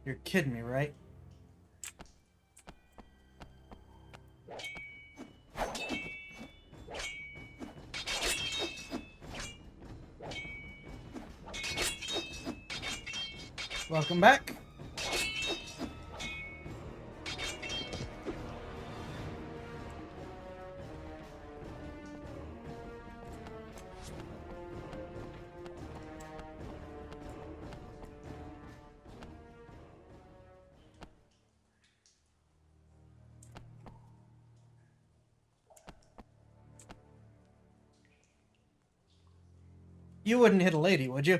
You're kidding me, right? Welcome back. You wouldn't hit a lady, would you?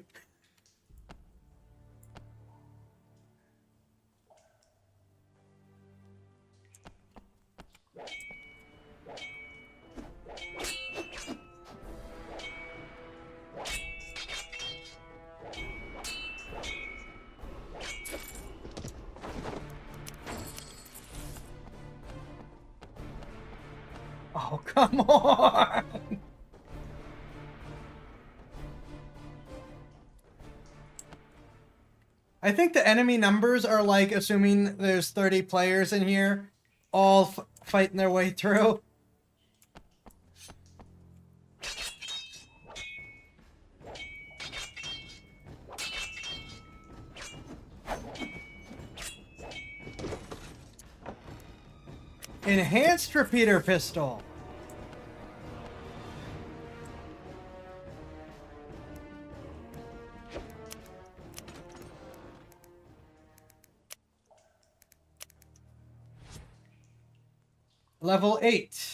Oh, come on! I think the enemy numbers are like assuming there's 30 players in here, all fighting their way through. Enhanced repeater pistol. Level 8.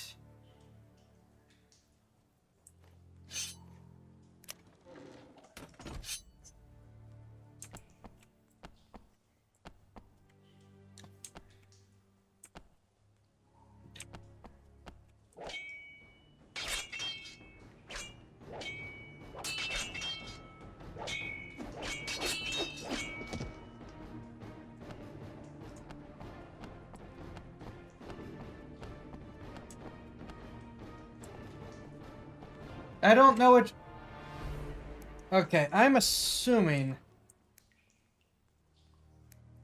I don't know which... Okay, I'm assuming...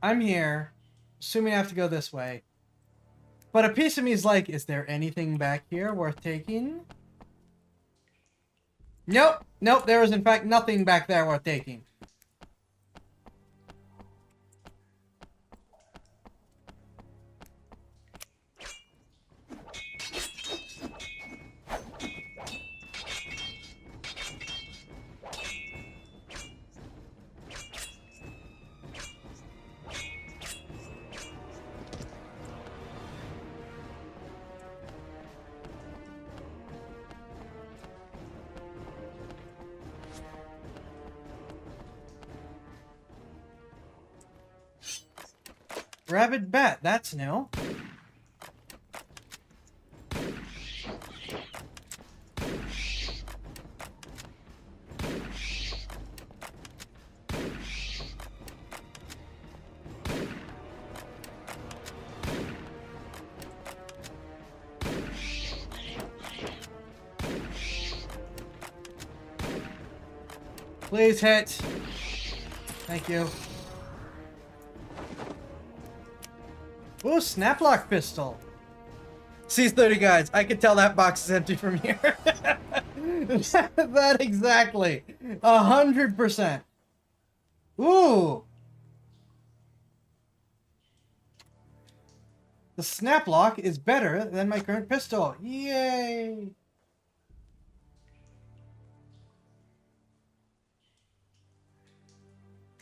I'm here, assuming I have to go this way. But a piece of me is like, is there anything back here worth taking? Nope, nope, there is in fact nothing back there worth taking. Rabid bat, that's new. Please hit. Thank you. Ooh, snaplock pistol. C30 guys, I can tell that box is empty from here. That exactly. 100%. Ooh. The snaplock is better than my current pistol. Yay.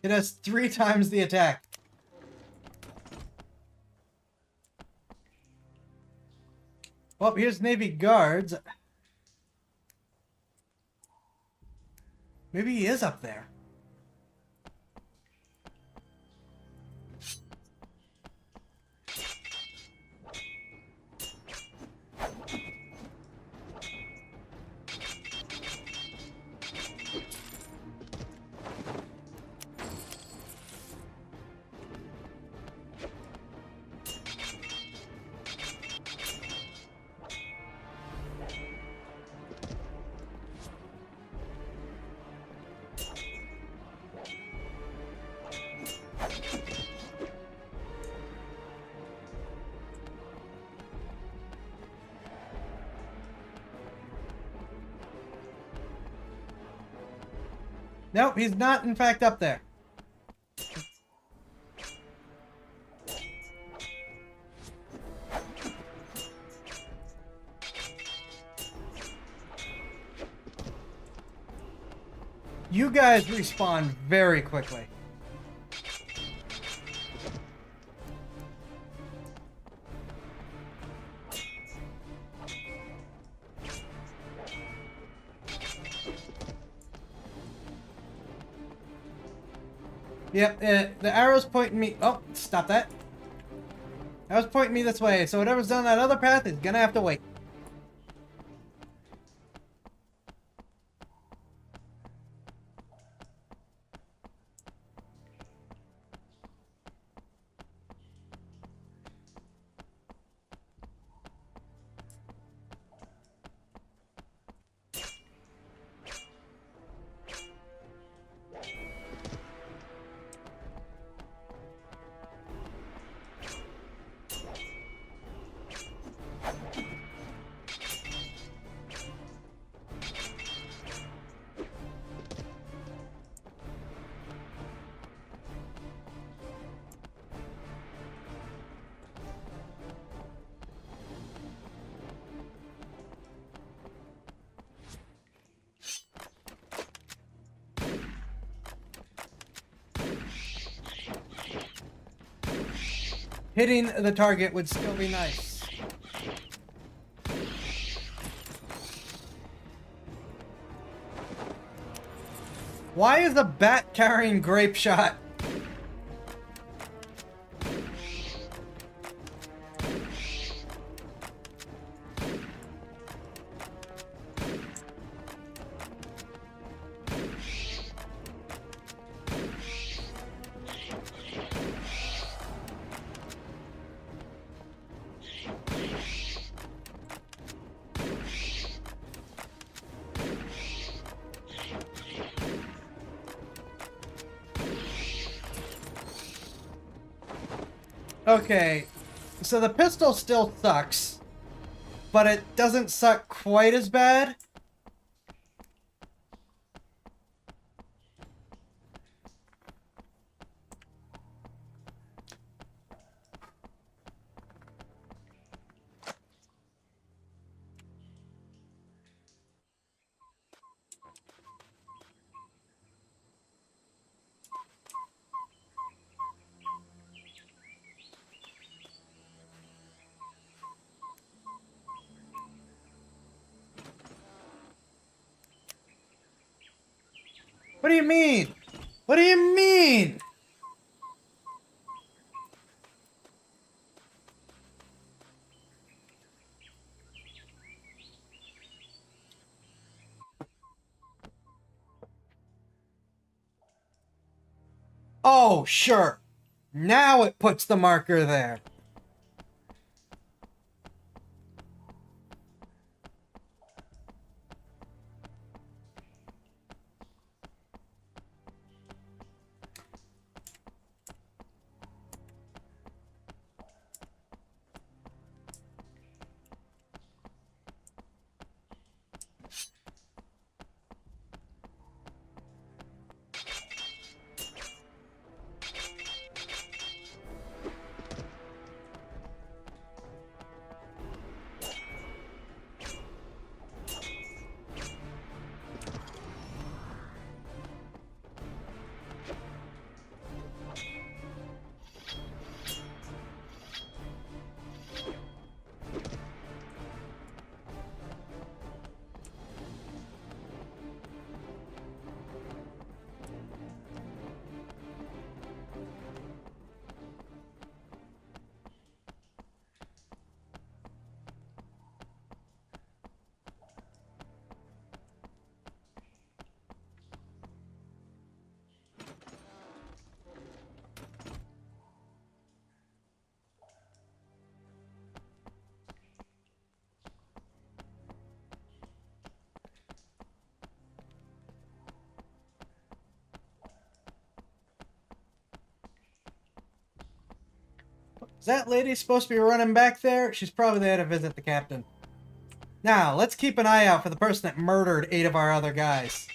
It has 3 times the attack. Well, here's Navy guards. Maybe he is up there. Nope, he's not in fact up there. You guys respawn very quickly. Yep, the arrow's pointing me. Oh, stop that. Arrow's pointing me this way, so whatever's down that other path is gonna have to wait. Hitting the target would still be nice. Why is the bat carrying grape shot? Okay, so the pistol still sucks, but it doesn't suck quite as bad. What do you mean? What do you mean? Oh, sure. Now it puts the marker there. Is that lady supposed to be running back there? She's probably there to visit the captain. Now, let's keep an eye out for the person that murdered 8 of our other guys.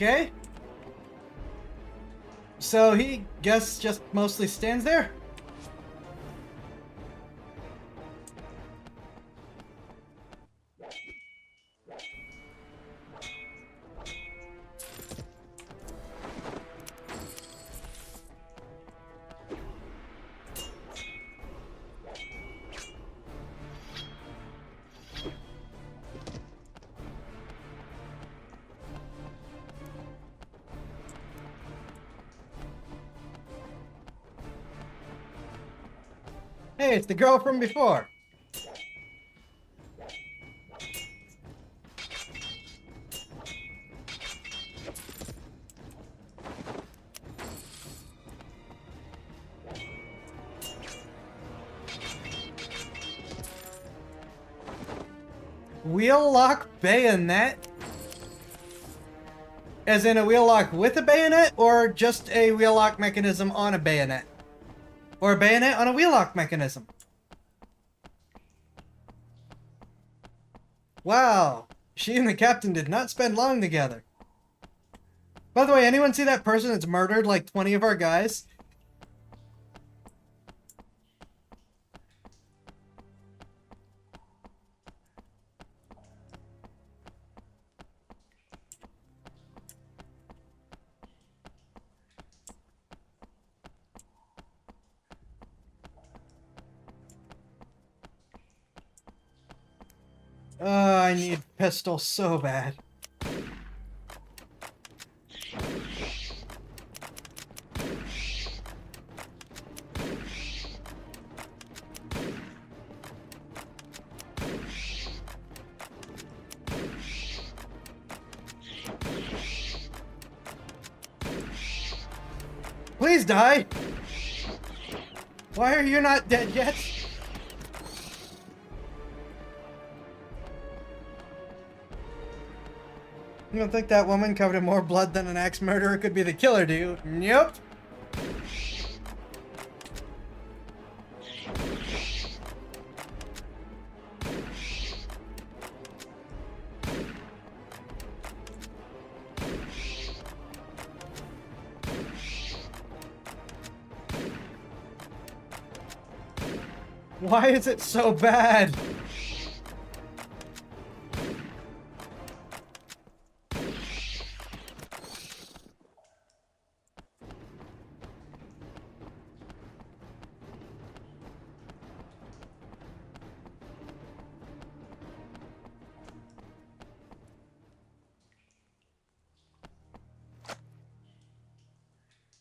Okay. So he just mostly stands there? Hey, it's the girl from before. Wheel lock bayonet? As in a wheel lock with a bayonet, or just a wheel lock mechanism on a bayonet? Or a bayonet on a wheel lock mechanism? Wow, she and the captain did not spend long together. By the way, anyone see that person that's murdered like 20 of our guys? I need pistol so bad. Please die! Why are you not dead yet? You don't think that woman covered in more blood than an axe murderer could be the killer, do you? Nope. Why is it so bad?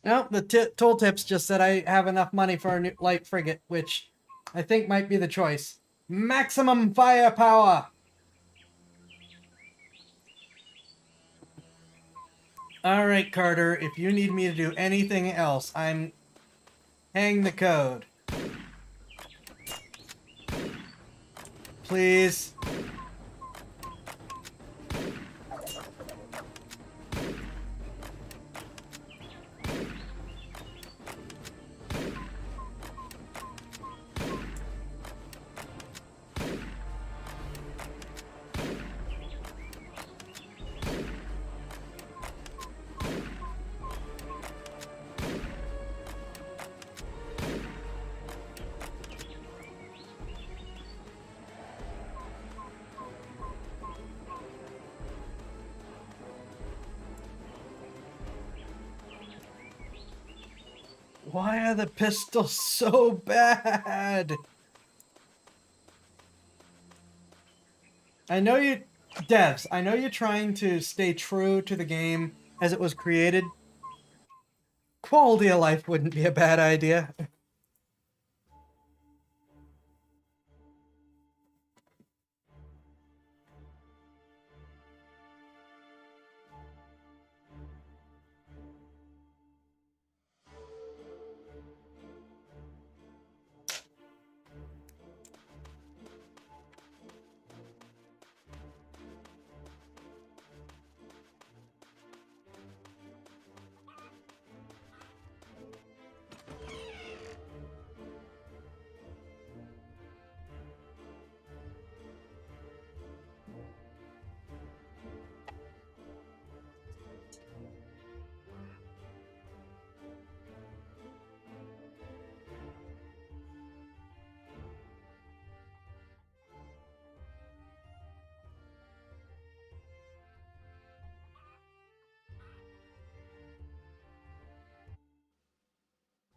No, the tooltips just said I have enough money for a new light frigate, which I think might be the choice. Maximum firepower! Alright, Carter, if you need me to do anything else, I'm... hang the code. Please. Why are the pistols so bad? I know you... devs, I know you're trying to stay true to the game as it was created. Quality of life wouldn't be a bad idea.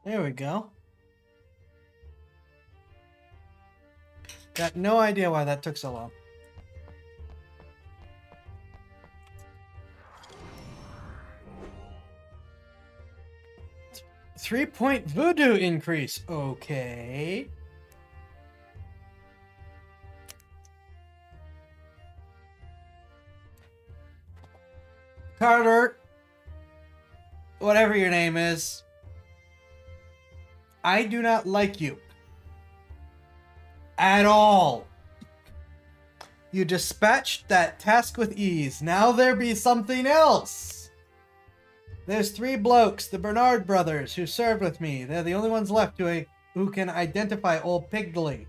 There we go. Got no idea why that took so long. Three-point voodoo increase. Okay. Carter, whatever your name is, I do not like you. At all. You dispatched that task with ease. Now there be something else. There's 3 blokes, the Bernard brothers, who served with me. They're the only ones left who can identify old Pigdley.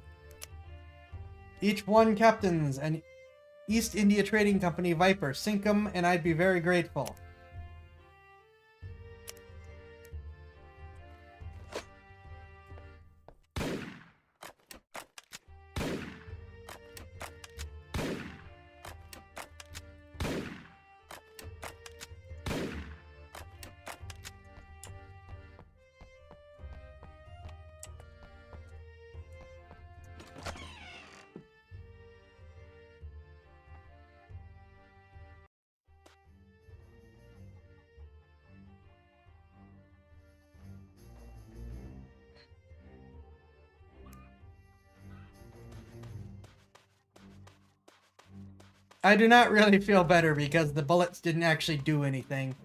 Each one captains an East India Trading Company Viper. Sink 'em and I'd be very grateful. I do not really feel better because the bullets didn't actually do anything.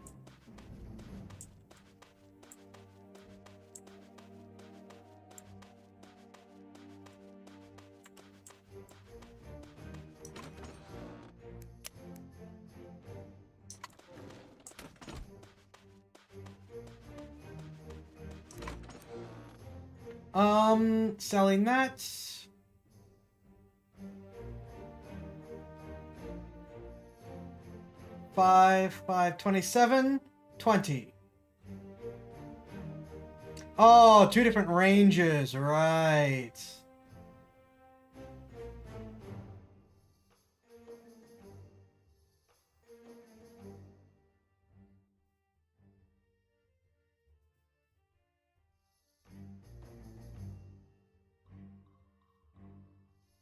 Selling that. $5, $5, 27, 20. Oh, 2 different ranges, right.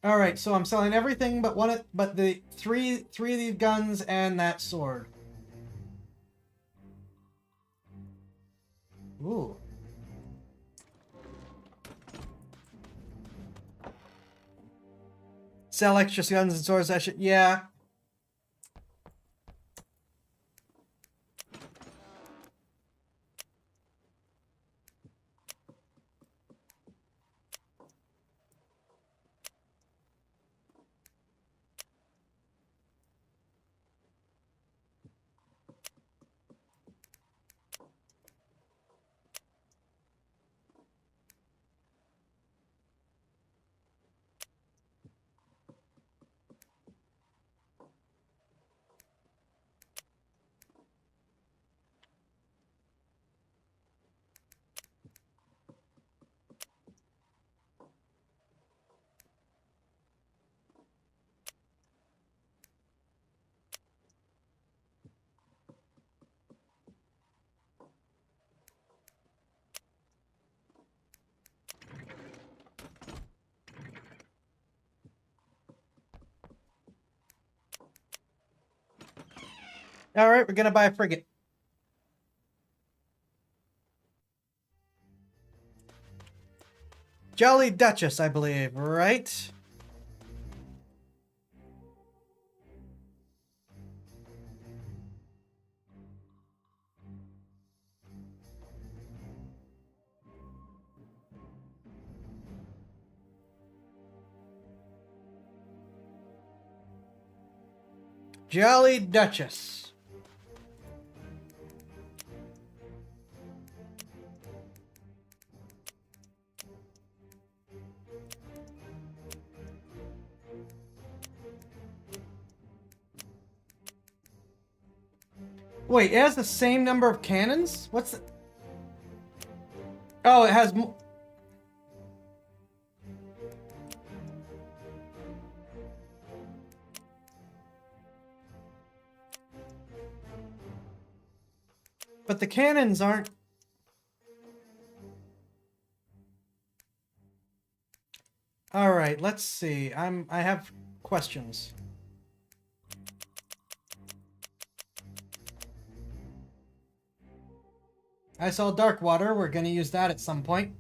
All right, so I'm selling everything but the three of these guns and that sword. Ooh. Sell extra guns and swords. I should, yeah. All right, we're gonna buy a frigate. Jolly Duchess, I believe, right? Jolly Duchess. Wait, it has the same number of cannons? What's the... Oh, it has... But the cannons aren't... right, let's see. I have questions. I saw Darkwater. We're gonna use that at some point.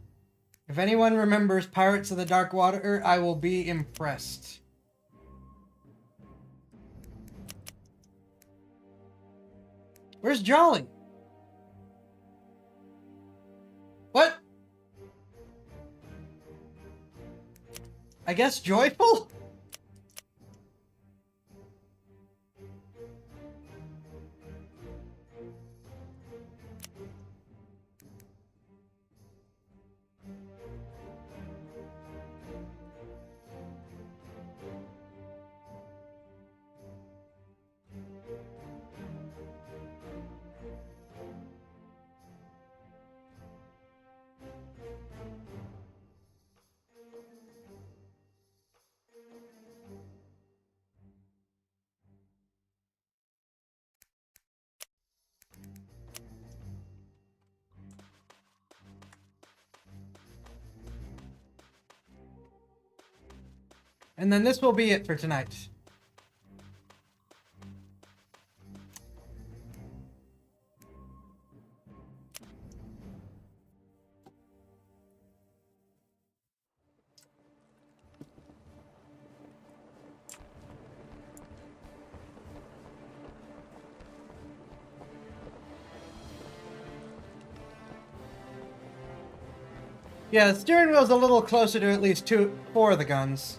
If anyone remembers Pirates of the Darkwater, I will be impressed. Where's Jolly? What? I guess joyful? And then this will be it for tonight. Yeah, the steering wheel's a little closer to at least 4 of the guns.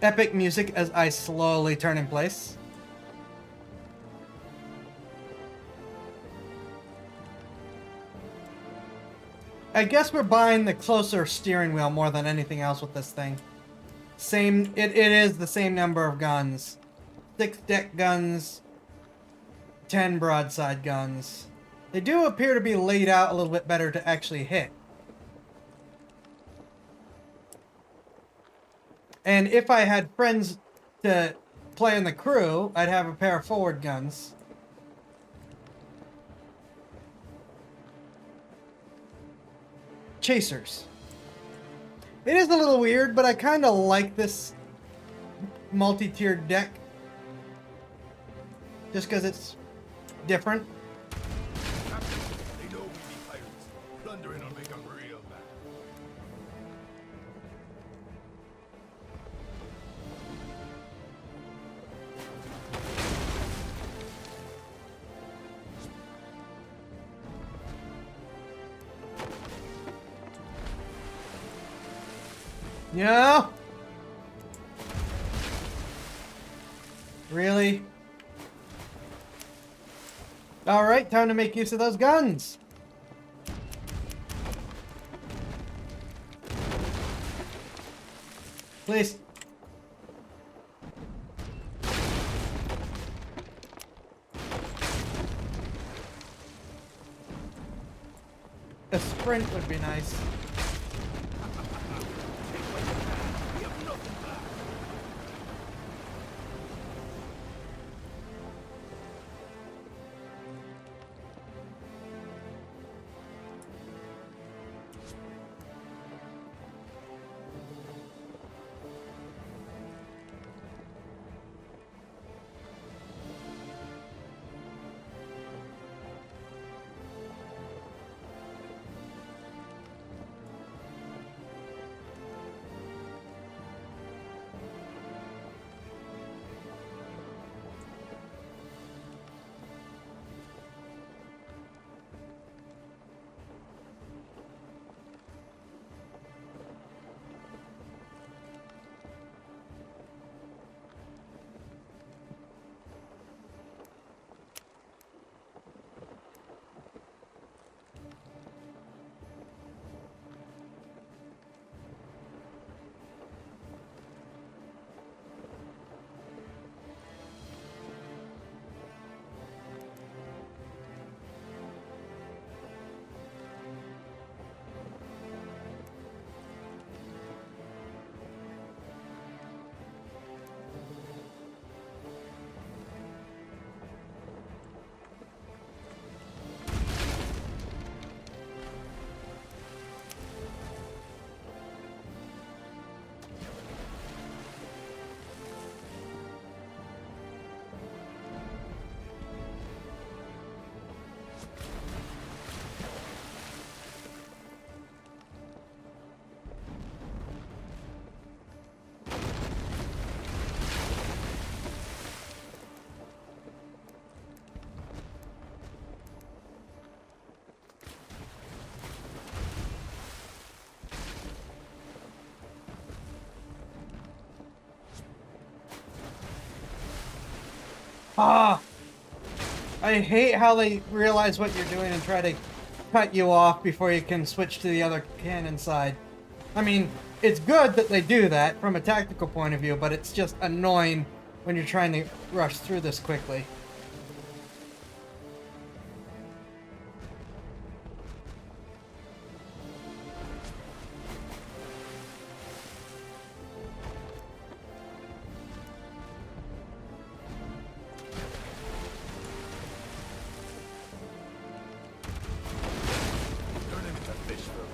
Epic music as I slowly turn in place. I guess we're buying the closer steering wheel more than anything else with this thing. It is the same number of guns. 6 deck guns, 10 broadside guns. They do appear to be laid out a little bit better to actually hit. And if I had friends to play in the crew, I'd have a pair of forward guns. Chasers. It is a little weird, but I kind of like this multi-tiered deck. Just because it's different. They know we be pirates. Plundering will make them real mad. Yeah. Really? Alright, time to make use of those guns. Please. A sprint would be nice. Ah! I hate how they realize what you're doing and try to cut you off before you can switch to the other cannon side. I mean, it's good that they do that from a tactical point of view, but it's just annoying when you're trying to rush through this quickly. Turn him into fish food.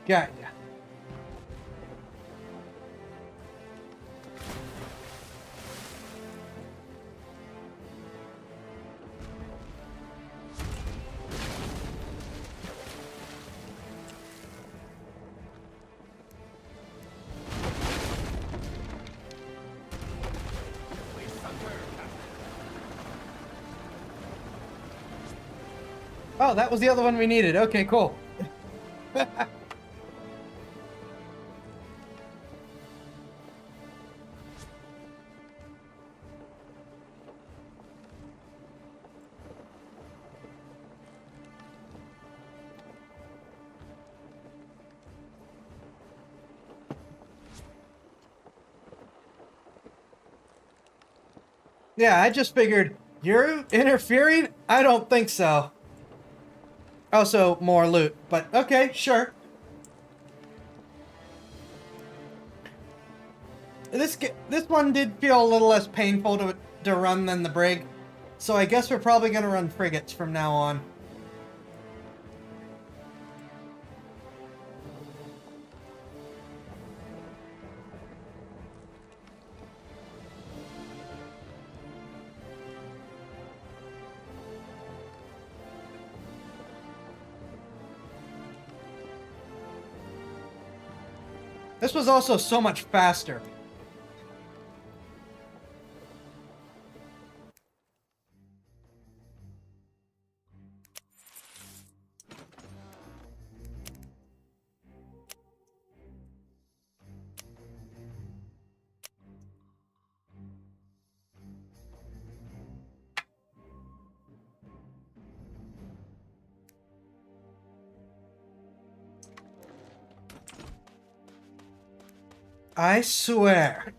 Got ya. Oh, that was the other one we needed. Okay, cool. Yeah, I just figured, you're interfering? I don't think so. Also, more loot, but okay, sure. This one did feel a little less painful to run than the brig, so I guess we're probably gonna run frigates from now on. This was also so much faster. I swear,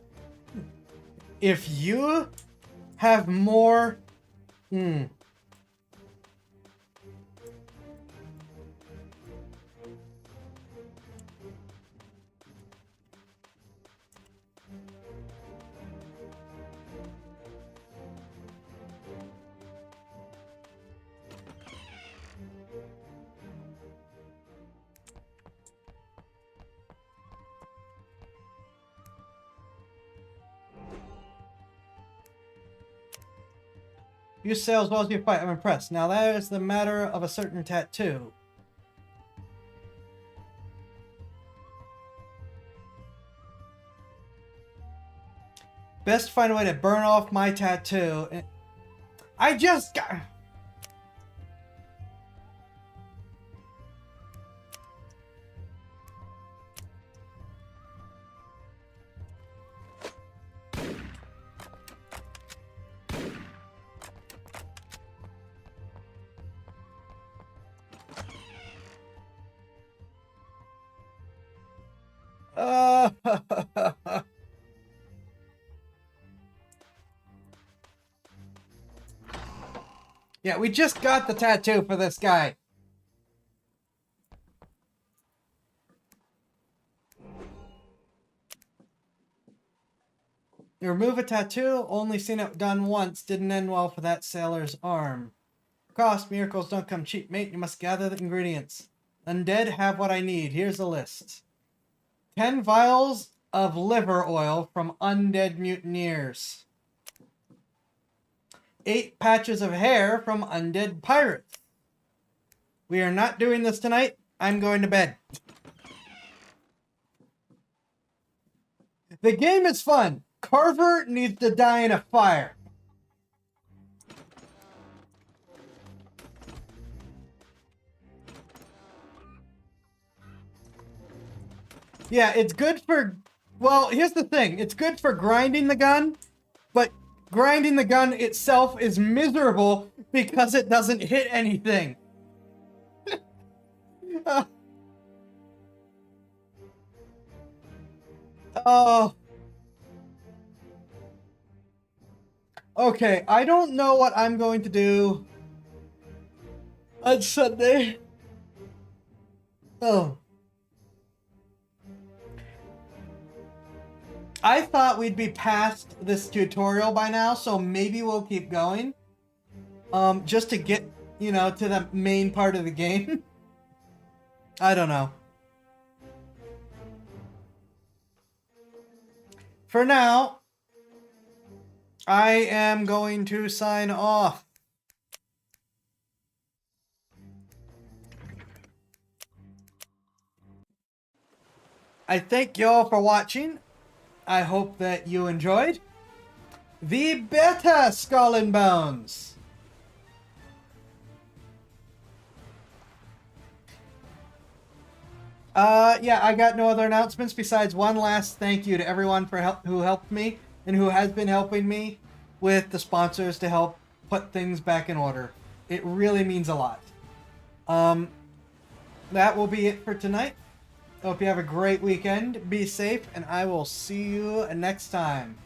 if you have more... You sail as well as you fight. I'm impressed. Now that is the matter of a certain tattoo. Best find a way to burn off my tattoo. I just got... Yeah, we just got the tattoo for this guy. You remove a tattoo, only seen it done once, didn't end well for that sailor's arm. Cost, miracles don't come cheap, mate. You must gather the ingredients. Undead have what I need. Here's a list. 10 vials of liver oil from undead mutineers. 8 patches of hair from undead pirates. We are not doing this tonight. I'm going to bed. The game is fun. Carver needs to die in a fire. Yeah, it's good for... Well, here's the thing. It's good for grinding the gun, but grinding the gun itself is miserable because it doesn't hit anything. Oh. Okay, I don't know what I'm going to do on Sunday. Oh. I thought we'd be past this tutorial by now, so maybe we'll keep going. Just to get, you know, to the main part of the game. I don't know. For now, I am going to sign off. I thank y'all for watching. I hope that you enjoyed. The Beta Skull and Bones. Yeah, I got no other announcements besides one last thank you to everyone for who helped me and who has been helping me with the sponsors to help put things back in order. It really means a lot. That will be it for tonight. Hope you have a great weekend. Be safe, and I will see you next time.